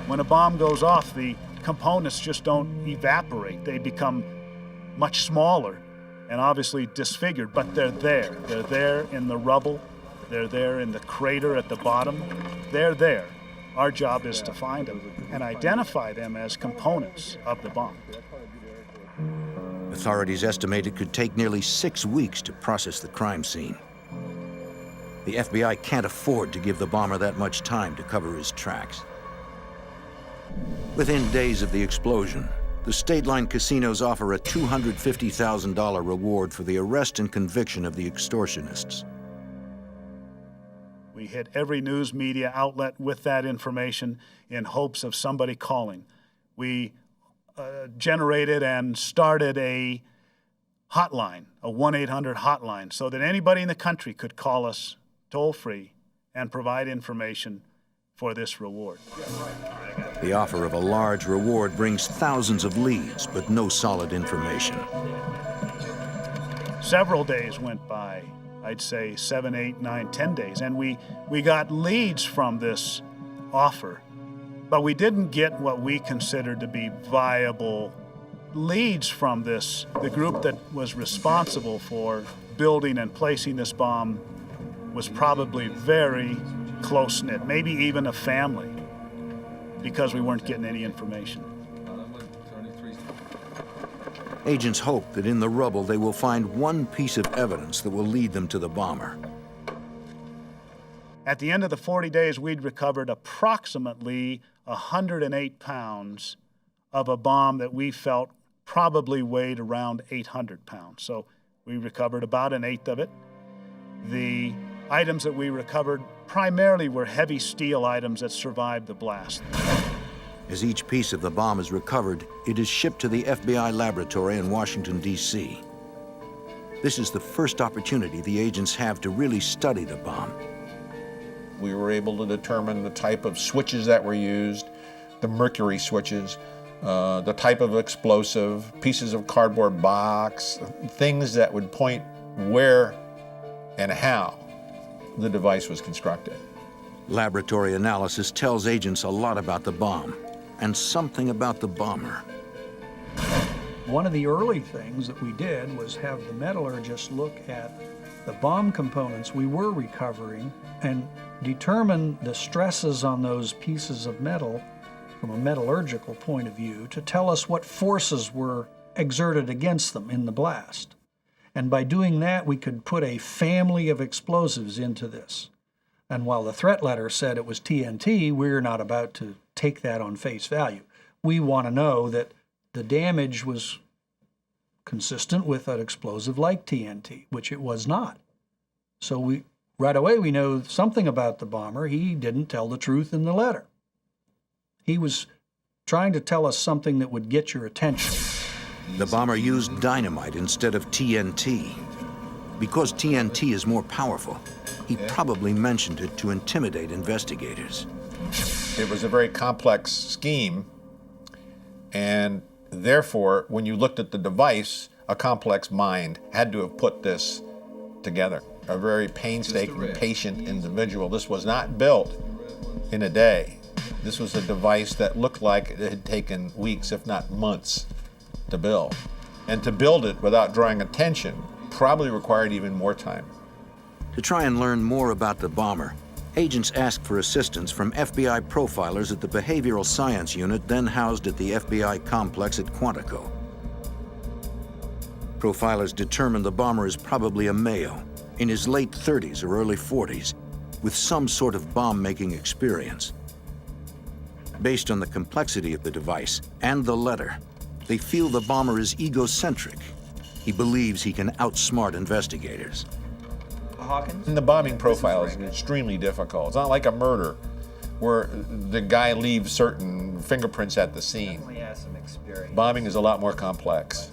Speaker 3: When a bomb goes off, the components just don't evaporate. They become much smaller and obviously disfigured, but they're there. They're there in the rubble. They're there in the crater at the bottom. They're there. Our job is to find them and identify them as components of the bomb.
Speaker 1: Authorities estimate it could take nearly 6 weeks to process the crime scene. The FBI can't afford to give the bomber that much time to cover his tracks. Within days of the explosion, the state-line casinos offer a $250,000 reward for the arrest and conviction of the extortionists.
Speaker 3: We hit every news media outlet with that information in hopes of somebody calling. We generated and started a hotline, a 1-800 hotline, so that anybody in the country could call us toll-free and provide information for this reward.
Speaker 1: The offer of a large reward brings thousands of leads, but no solid information.
Speaker 3: Several days went by, I'd say 7, 8, 9, 10 days, and we got leads from this offer, but we didn't get what we considered to be viable leads from this. The group that was responsible for building and placing this bomb was probably very close-knit, maybe even a family, because we weren't getting any information.
Speaker 1: Agents hope that in the rubble they will find one piece of evidence that will lead them to the bomber.
Speaker 3: At the end of the 40 days, we'd recovered approximately 108 pounds of a bomb that we felt probably weighed around 800 pounds. So we recovered about 1/8 of it. The items that we recovered primarily were heavy steel items that survived the blast.
Speaker 1: As each piece of the bomb is recovered, it is shipped to the FBI laboratory in Washington, D.C. This is the first opportunity the agents have to really study the bomb.
Speaker 8: We were able to determine the type of switches that were used, the mercury switches, the type of explosive, pieces of cardboard box, things that would point where and how the device was constructed.
Speaker 1: Laboratory analysis tells agents a lot about the bomb and something about the bomber.
Speaker 9: One of the early things that we did was have the metallurgists look at the bomb components we were recovering and determine the stresses on those pieces of metal from a metallurgical point of view to tell us what forces were exerted against them in the blast. And by doing that, we could put a family of explosives into this. And while the threat letter said it was TNT, we're not about to take that on face value. We want to know that the damage was consistent with an explosive like TNT, which it was not. So right away we know something about the bomber. He didn't tell the truth in the letter. He was trying to tell us something that would get your attention.
Speaker 1: The bomber used dynamite instead of TNT. Because TNT is more powerful, he probably mentioned it to intimidate investigators.
Speaker 8: It was a very complex scheme, and therefore, when you looked at the device, a complex mind had to have put this together. A very painstaking, patient individual. This was not built in a day. This was a device that looked like it had taken weeks, if not months, to build. And to build it without drawing attention probably required even more time.
Speaker 1: To try and learn more about the bomber, agents asked for assistance from FBI profilers at the Behavioral Science Unit then housed at the FBI complex at Quantico. Profilers determined the bomber is probably a male, in his late 30s or early 40s, with some sort of bomb-making experience. Based on the complexity of the device and the letter, they feel the bomber is egocentric. He believes he can outsmart investigators.
Speaker 8: And the bombing profile is extremely difficult. It's not like a murder where the guy leaves certain fingerprints at the scene. Bombing is a lot more complex.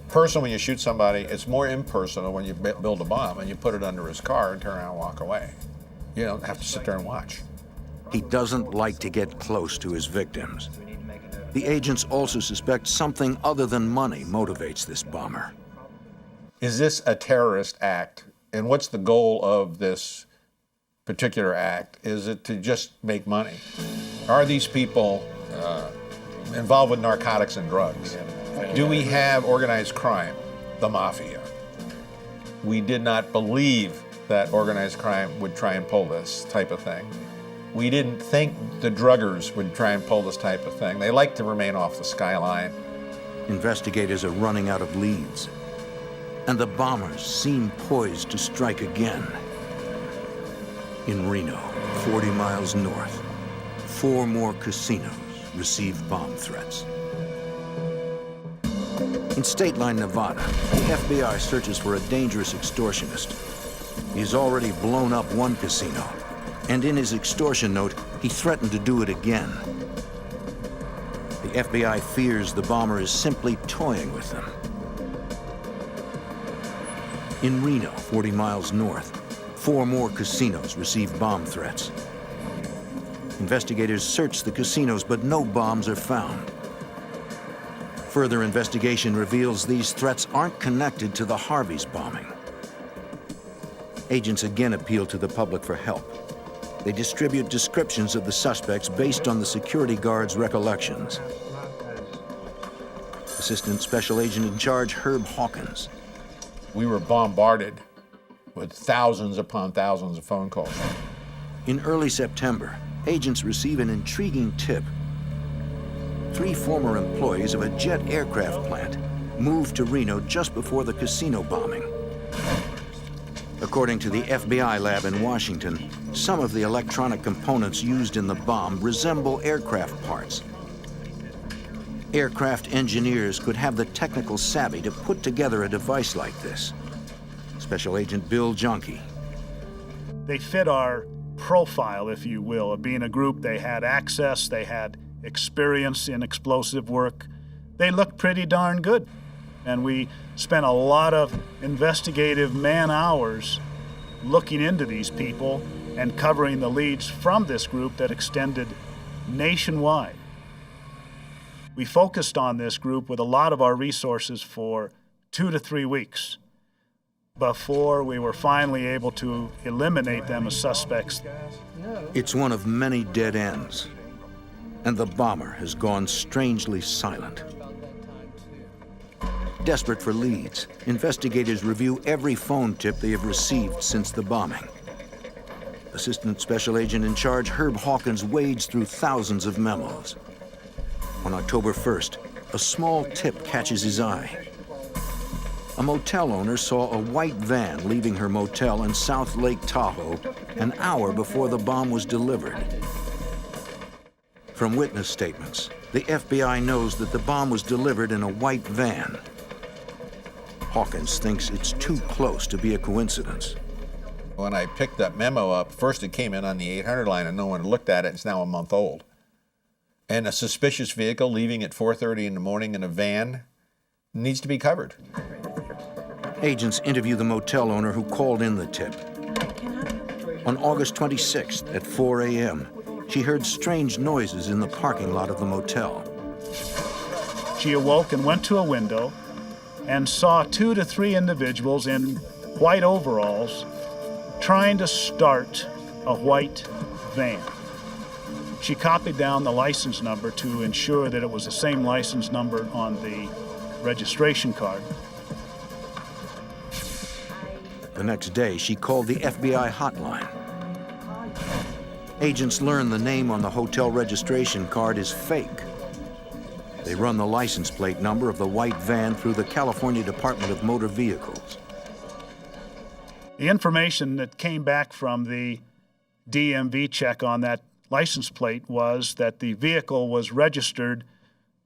Speaker 8: Personal, when you shoot somebody, it's more impersonal when you build a bomb and you put it under his car and turn around and walk away. You don't have to sit there and watch.
Speaker 1: He doesn't like to get close to his victims. The agents also suspect something other than money motivates this bomber.
Speaker 8: Is this a terrorist act? And what's the goal of this particular act? Is it to just make money? Are these people involved with narcotics and drugs? Do we have organized crime, the mafia? We did not believe that organized crime would try and pull this type of thing. We didn't think the druggers would try and pull this type of thing. They like to remain off the skyline.
Speaker 1: Investigators are running out of leads, and the bombers seem poised to strike again. In Reno, 40 miles north, 4 more casinos received bomb threats. In State Line, Nevada, the FBI searches for a dangerous extortionist. He's already blown up one casino, and in his extortion note, he threatened to do it again. The FBI fears the bomber is simply toying with them. In Reno, 40 miles north, 4 more casinos received bomb threats. Investigators search the casinos, but no bombs are found. Further investigation reveals these threats aren't connected to the Harvey's bombing. Agents again appeal to the public for help. They distribute descriptions of the suspects based on the security guards' recollections. Assistant Special Agent in Charge Herb Hawkins.
Speaker 8: We were bombarded with thousands upon thousands of phone calls.
Speaker 1: In early September, agents receive an intriguing tip. 3 former employees of a jet aircraft plant moved to Reno just before the casino bombing. According to the FBI lab in Washington, some of the electronic components used in the bomb resemble aircraft parts. Aircraft engineers could have the technical savvy to put together a device like this. Special Agent Bill Junkie.
Speaker 3: They fit our profile, if you will, of being a group. They had access, they had experience in explosive work. They looked pretty darn good. And we spent a lot of investigative man-hours looking into these people and covering the leads from this group that extended nationwide. We focused on this group with a lot of our resources for 2 to 3 weeks before we were finally able to eliminate them as suspects.
Speaker 1: It's one of many dead ends, and the bomber has gone strangely silent. Desperate for leads, investigators review every phone tip they have received since the bombing. Assistant Special Agent in Charge Herb Hawkins wades through thousands of memos. On October 1st, a small tip catches his eye. A motel owner saw a white van leaving her motel in South Lake Tahoe an hour before the bomb was delivered. From witness statements, the FBI knows that the bomb was delivered in a white van. Hawkins thinks it's too close to be a coincidence.
Speaker 8: When I picked that memo up, first it came in on the 800 line and no one had looked at it. It's now a month old. And a suspicious vehicle leaving at 4:30 in the morning in a van needs to be covered.
Speaker 1: Agents interview the motel owner who called in the tip. On August 26th at 4 a.m., she heard strange noises in the parking lot of the motel.
Speaker 3: She awoke and went to a window and saw 2 to 3 individuals in white overalls trying to start a white van. She copied down the license number to ensure that it was the same license number on the registration card.
Speaker 1: The next day, she called the FBI hotline. Agents learn the name on the hotel registration card is fake. They run the license plate number of the white van through the California Department of Motor Vehicles.
Speaker 3: The information that came back from the DMV check on that license plate was that the vehicle was registered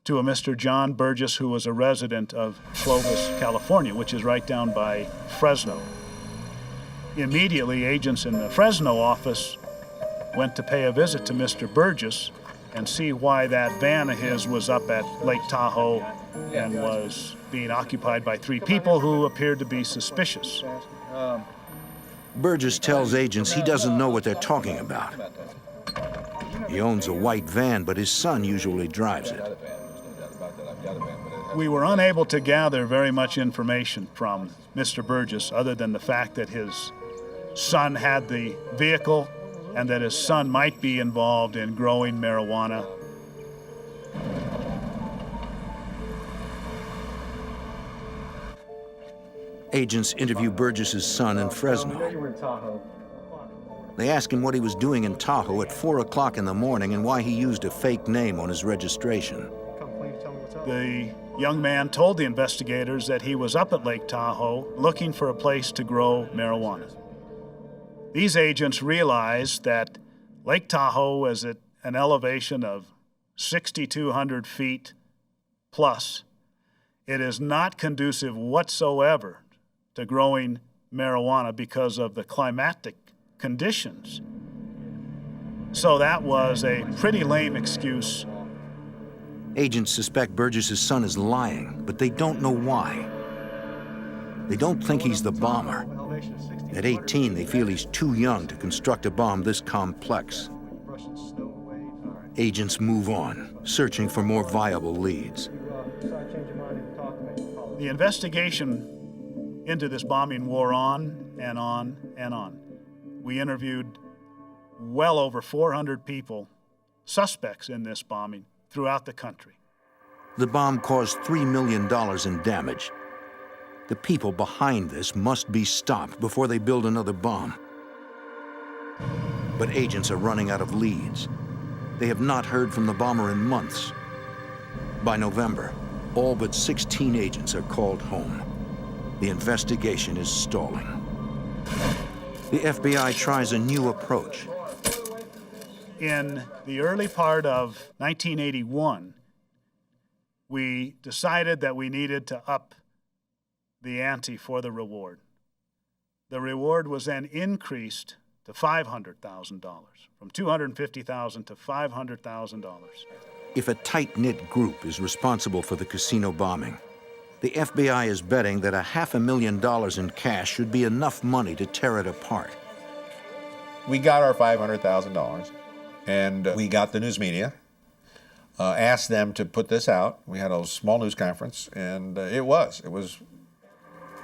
Speaker 3: to a Mr. John Burgess, who was a resident of Clovis, California, which is right down by Fresno. Immediately, agents in the Fresno office went to pay a visit to Mr. Burgess and see why that van of his was up at Lake Tahoe and was being occupied by 3 people who appeared to be suspicious.
Speaker 1: Burgess tells agents he doesn't know what they're talking about. He owns a white van, but his son usually drives it.
Speaker 3: We were unable to gather very much information from Mr. Burgess other than the fact that his son had the vehicle and that his son might be involved in growing marijuana.
Speaker 1: Agents interview Burgess's son in Fresno. They ask him what he was doing in Tahoe at 4 o'clock in the morning and why he used a fake name on his registration.
Speaker 3: The young man told the investigators that he was up at Lake Tahoe looking for a place to grow marijuana. These agents realized that Lake Tahoe is at an elevation of 6,200 feet plus. It is not conducive whatsoever to growing marijuana because of the climatic conditions. So that was a pretty lame excuse.
Speaker 1: Agents suspect Burgess's son is lying, but they don't know why. They don't think he's the bomber. At 18, they feel he's too young to construct a bomb this complex. Agents move on, searching for more viable leads.
Speaker 3: The investigation into this bombing wore on and on and on. We interviewed well over 400 people, suspects in this bombing, throughout the country.
Speaker 1: The bomb caused $3 million in damage. The people behind this must be stopped before they build another bomb. But agents are running out of leads. They have not heard from the bomber in months. By November, all but 16 agents are called home. The investigation is stalling. The FBI tries a new approach.
Speaker 3: In the early part of 1981, we decided that we needed to up the ante for the reward. The reward was then increased to $500,000, from $250,000 to $500,000.
Speaker 1: If a tight-knit group is responsible for the casino bombing, the FBI is betting that $500,000 in cash should be enough money to tear it apart.
Speaker 8: We got our $500,000, and we got the news media, asked them to put this out. We had a small news conference, and it was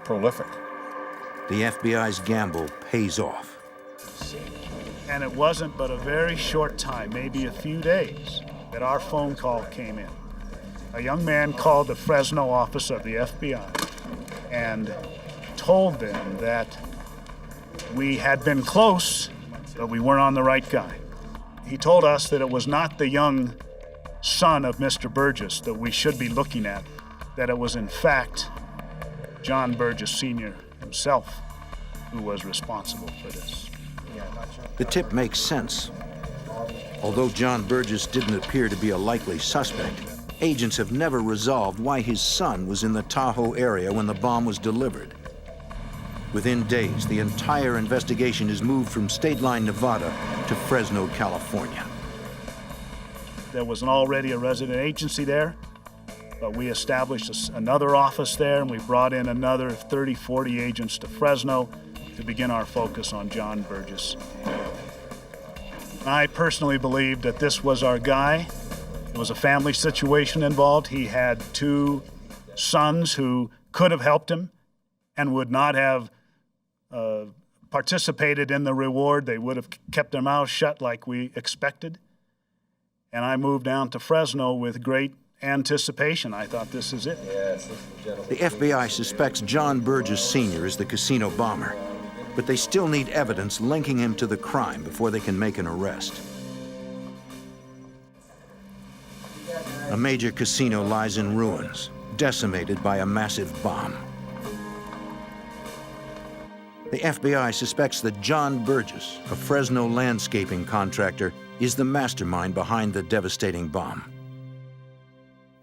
Speaker 8: prolific.
Speaker 1: The FBI's gamble pays off.
Speaker 3: And it wasn't but a very short time, maybe a few days, that our phone call came in. A young man called the Fresno office of the FBI and told them that we had been close, but we weren't on the right guy. He told us that it was not the young son of Mr. Burgess that we should be looking at, that it was in fact John Burgess Sr. himself who was responsible for this.
Speaker 1: The tip makes sense. Although John Burgess didn't appear to be a likely suspect, agents have never resolved why his son was in the Tahoe area when the bomb was delivered. Within days, the entire investigation is moved from State Line, Nevada to Fresno, California.
Speaker 3: There was already a resident agency there, but we established another office there, and we brought in another 30, 40 agents to Fresno to begin our focus on John Burgess. I personally believe that this was our guy. There was a family situation involved. He had two sons who could have helped him and would not have participated in the reward. They would have kept their mouths shut like we expected. And I moved down to Fresno with great anticipation. I thought, this is it.
Speaker 1: The FBI suspects John Burgess Sr. is the casino bomber, but they still need evidence linking him to the crime before they can make an arrest. A major casino lies in ruins, decimated by a massive bomb. The FBI suspects that John Burgess, a Fresno landscaping contractor, is the mastermind behind the devastating bomb.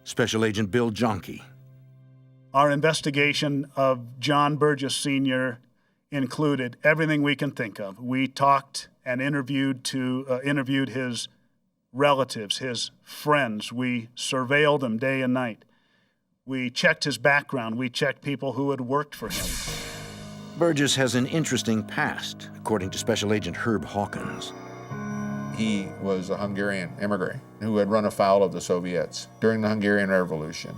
Speaker 1: Special Agent Bill Jonke.
Speaker 3: Our investigation of John Burgess Sr. included everything we can think of. We talked and interviewed his relatives, his friends. We surveilled him day and night. We checked his background. We checked people who had worked for him.
Speaker 1: Burgess has an interesting past, according to Special Agent Herb Hawkins.
Speaker 8: He was a Hungarian immigrant who had run afoul of the Soviets during the Hungarian Revolution.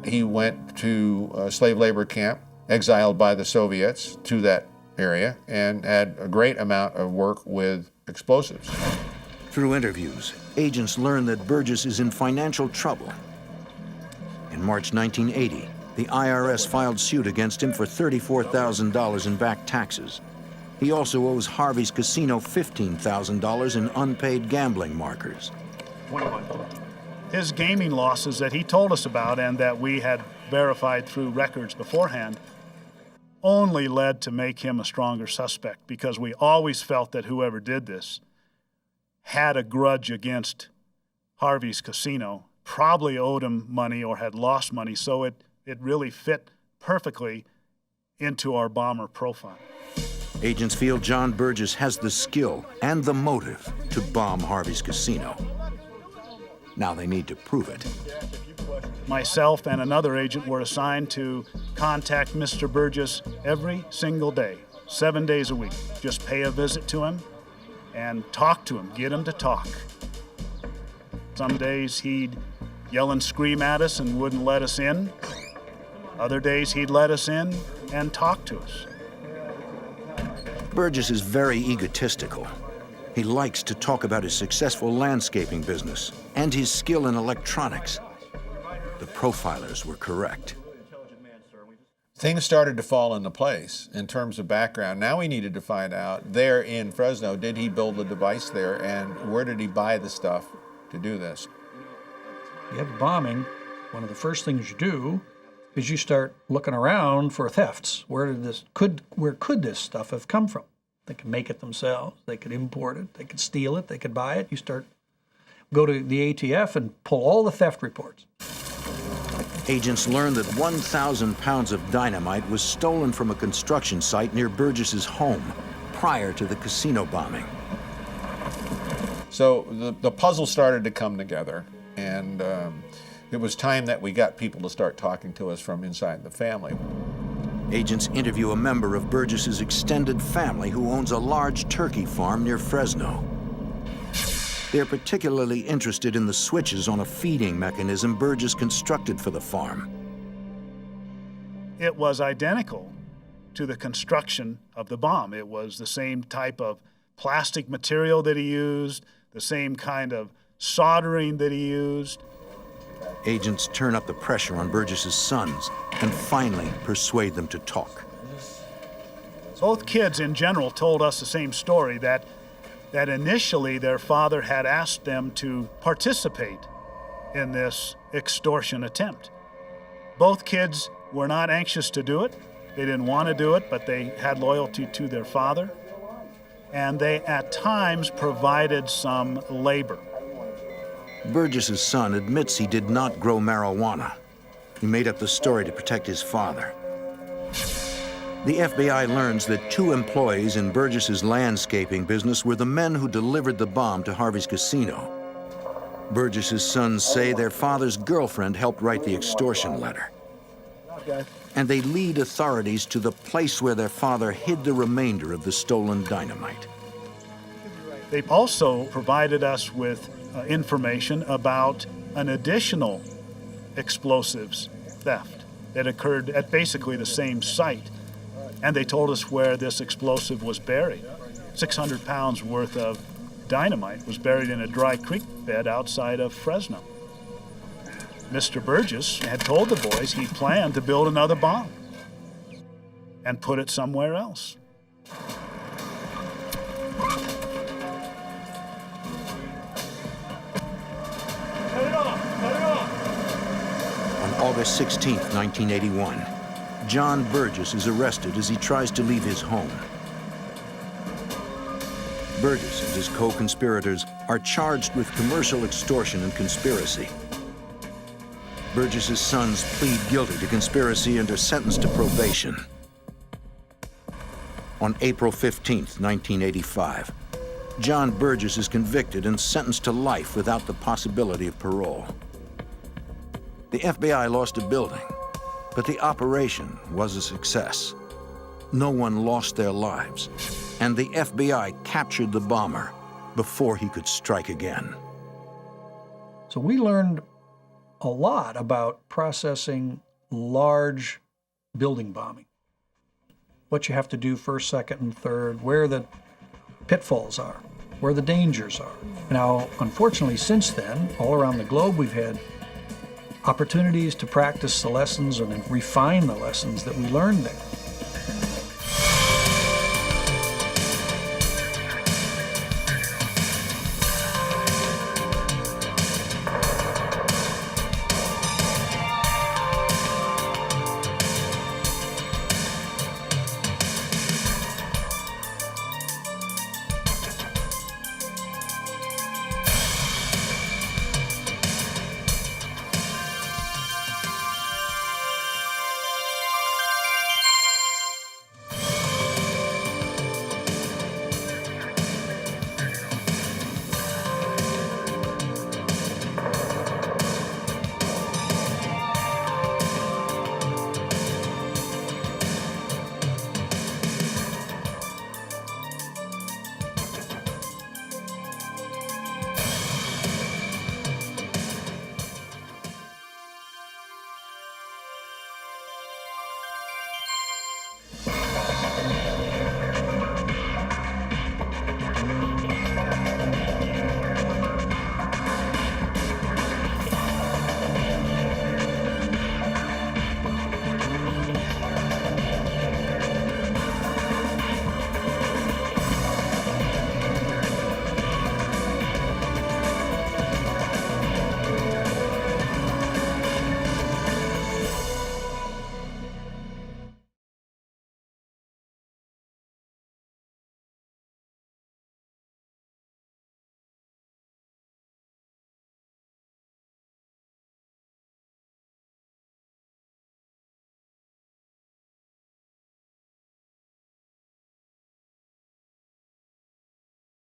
Speaker 8: He went to a slave labor camp, exiled by the Soviets to that area, and had a great amount of work with explosives.
Speaker 1: Through interviews, agents learn that Burgess is in financial trouble. In March 1980, the IRS filed suit against him for $34,000 in back taxes. He also owes Harvey's Casino $15,000 in unpaid gambling markers.
Speaker 3: His gaming losses that he told us about and that we had verified through records beforehand only led to make him a stronger suspect, because we always felt that whoever did this had a grudge against Harvey's Casino, probably owed him money or had lost money, so it really fit perfectly into our bomber profile.
Speaker 1: Agents feel John Burgess has the skill and the motive to bomb Harvey's Casino. Now they need to prove it.
Speaker 3: Myself and another agent were assigned to contact Mr. Burgess every single day, 7 days a week. Just pay a visit to him and talk to him, get him to talk. Some days he'd yell and scream at us and wouldn't let us in. Other days he'd let us in and talk to us.
Speaker 1: Burgess is very egotistical. He likes to talk about his successful landscaping business and his skill in electronics. The profilers were correct.
Speaker 8: Things started to fall into place in terms of background. Now we needed to find out, there in Fresno, did he build a device there, and where did he buy the stuff to do this?
Speaker 9: You have bombing, one of the first things you do is you start looking around for thefts. Where could this stuff have come from? They could make it themselves, they could import it, they could steal it, they could buy it. You go to the ATF and pull all the theft reports.
Speaker 1: Agents learned that 1,000 pounds of dynamite was stolen from a construction site near Burgess's home prior to the casino bombing.
Speaker 8: So the puzzle started to come together, and it was time that we got people to start talking to us from inside the family.
Speaker 1: Agents interview a member of Burgess's extended family who owns a large turkey farm near Fresno. They're particularly interested in the switches on a feeding mechanism Burgess constructed for the farm.
Speaker 3: It was identical to the construction of the bomb. It was the same type of plastic material that he used, the same kind of soldering that he used.
Speaker 1: Agents turn up the pressure on Burgess's sons and finally persuade them to talk.
Speaker 3: Both kids in general told us the same story, that initially their father had asked them to participate in this extortion attempt. Both kids were not anxious to do it. They didn't want to do it, but they had loyalty to their father. And they, at times, provided some labor.
Speaker 1: Burgess's son admits he did not grow marijuana. He made up the story to protect his father. The FBI learns that 2 employees in Burgess's landscaping business were the men who delivered the bomb to Harvey's casino. Burgess's sons say their father's girlfriend helped write the extortion letter. And they lead authorities to the place where their father hid the remainder of the stolen dynamite.
Speaker 3: They also provided us with information about an additional explosives theft that occurred at basically the same site. And they told us where this explosive was buried. 600 pounds worth of dynamite was buried in a dry creek bed outside of Fresno. Mr. Burgess had told the boys he planned to build another bomb and put it somewhere else.
Speaker 1: On August 16, 1981, John Burgess is arrested as he tries to leave his home. Burgess and his co-conspirators are charged with commercial extortion and conspiracy. Burgess's sons plead guilty to conspiracy and are sentenced to probation. On April 15, 1985, John Burgess is convicted and sentenced to life without the possibility of parole. The FBI lost a building, but the operation was a success. No one lost their lives, and the FBI captured the bomber before he could strike again.
Speaker 9: So we learned a lot about processing large building bombing. What you have to do first, second, and third, where the pitfalls are, where the dangers are. Now, unfortunately, since then, all around the globe, we've had opportunities to practice the lessons and refine the lessons that we learned there.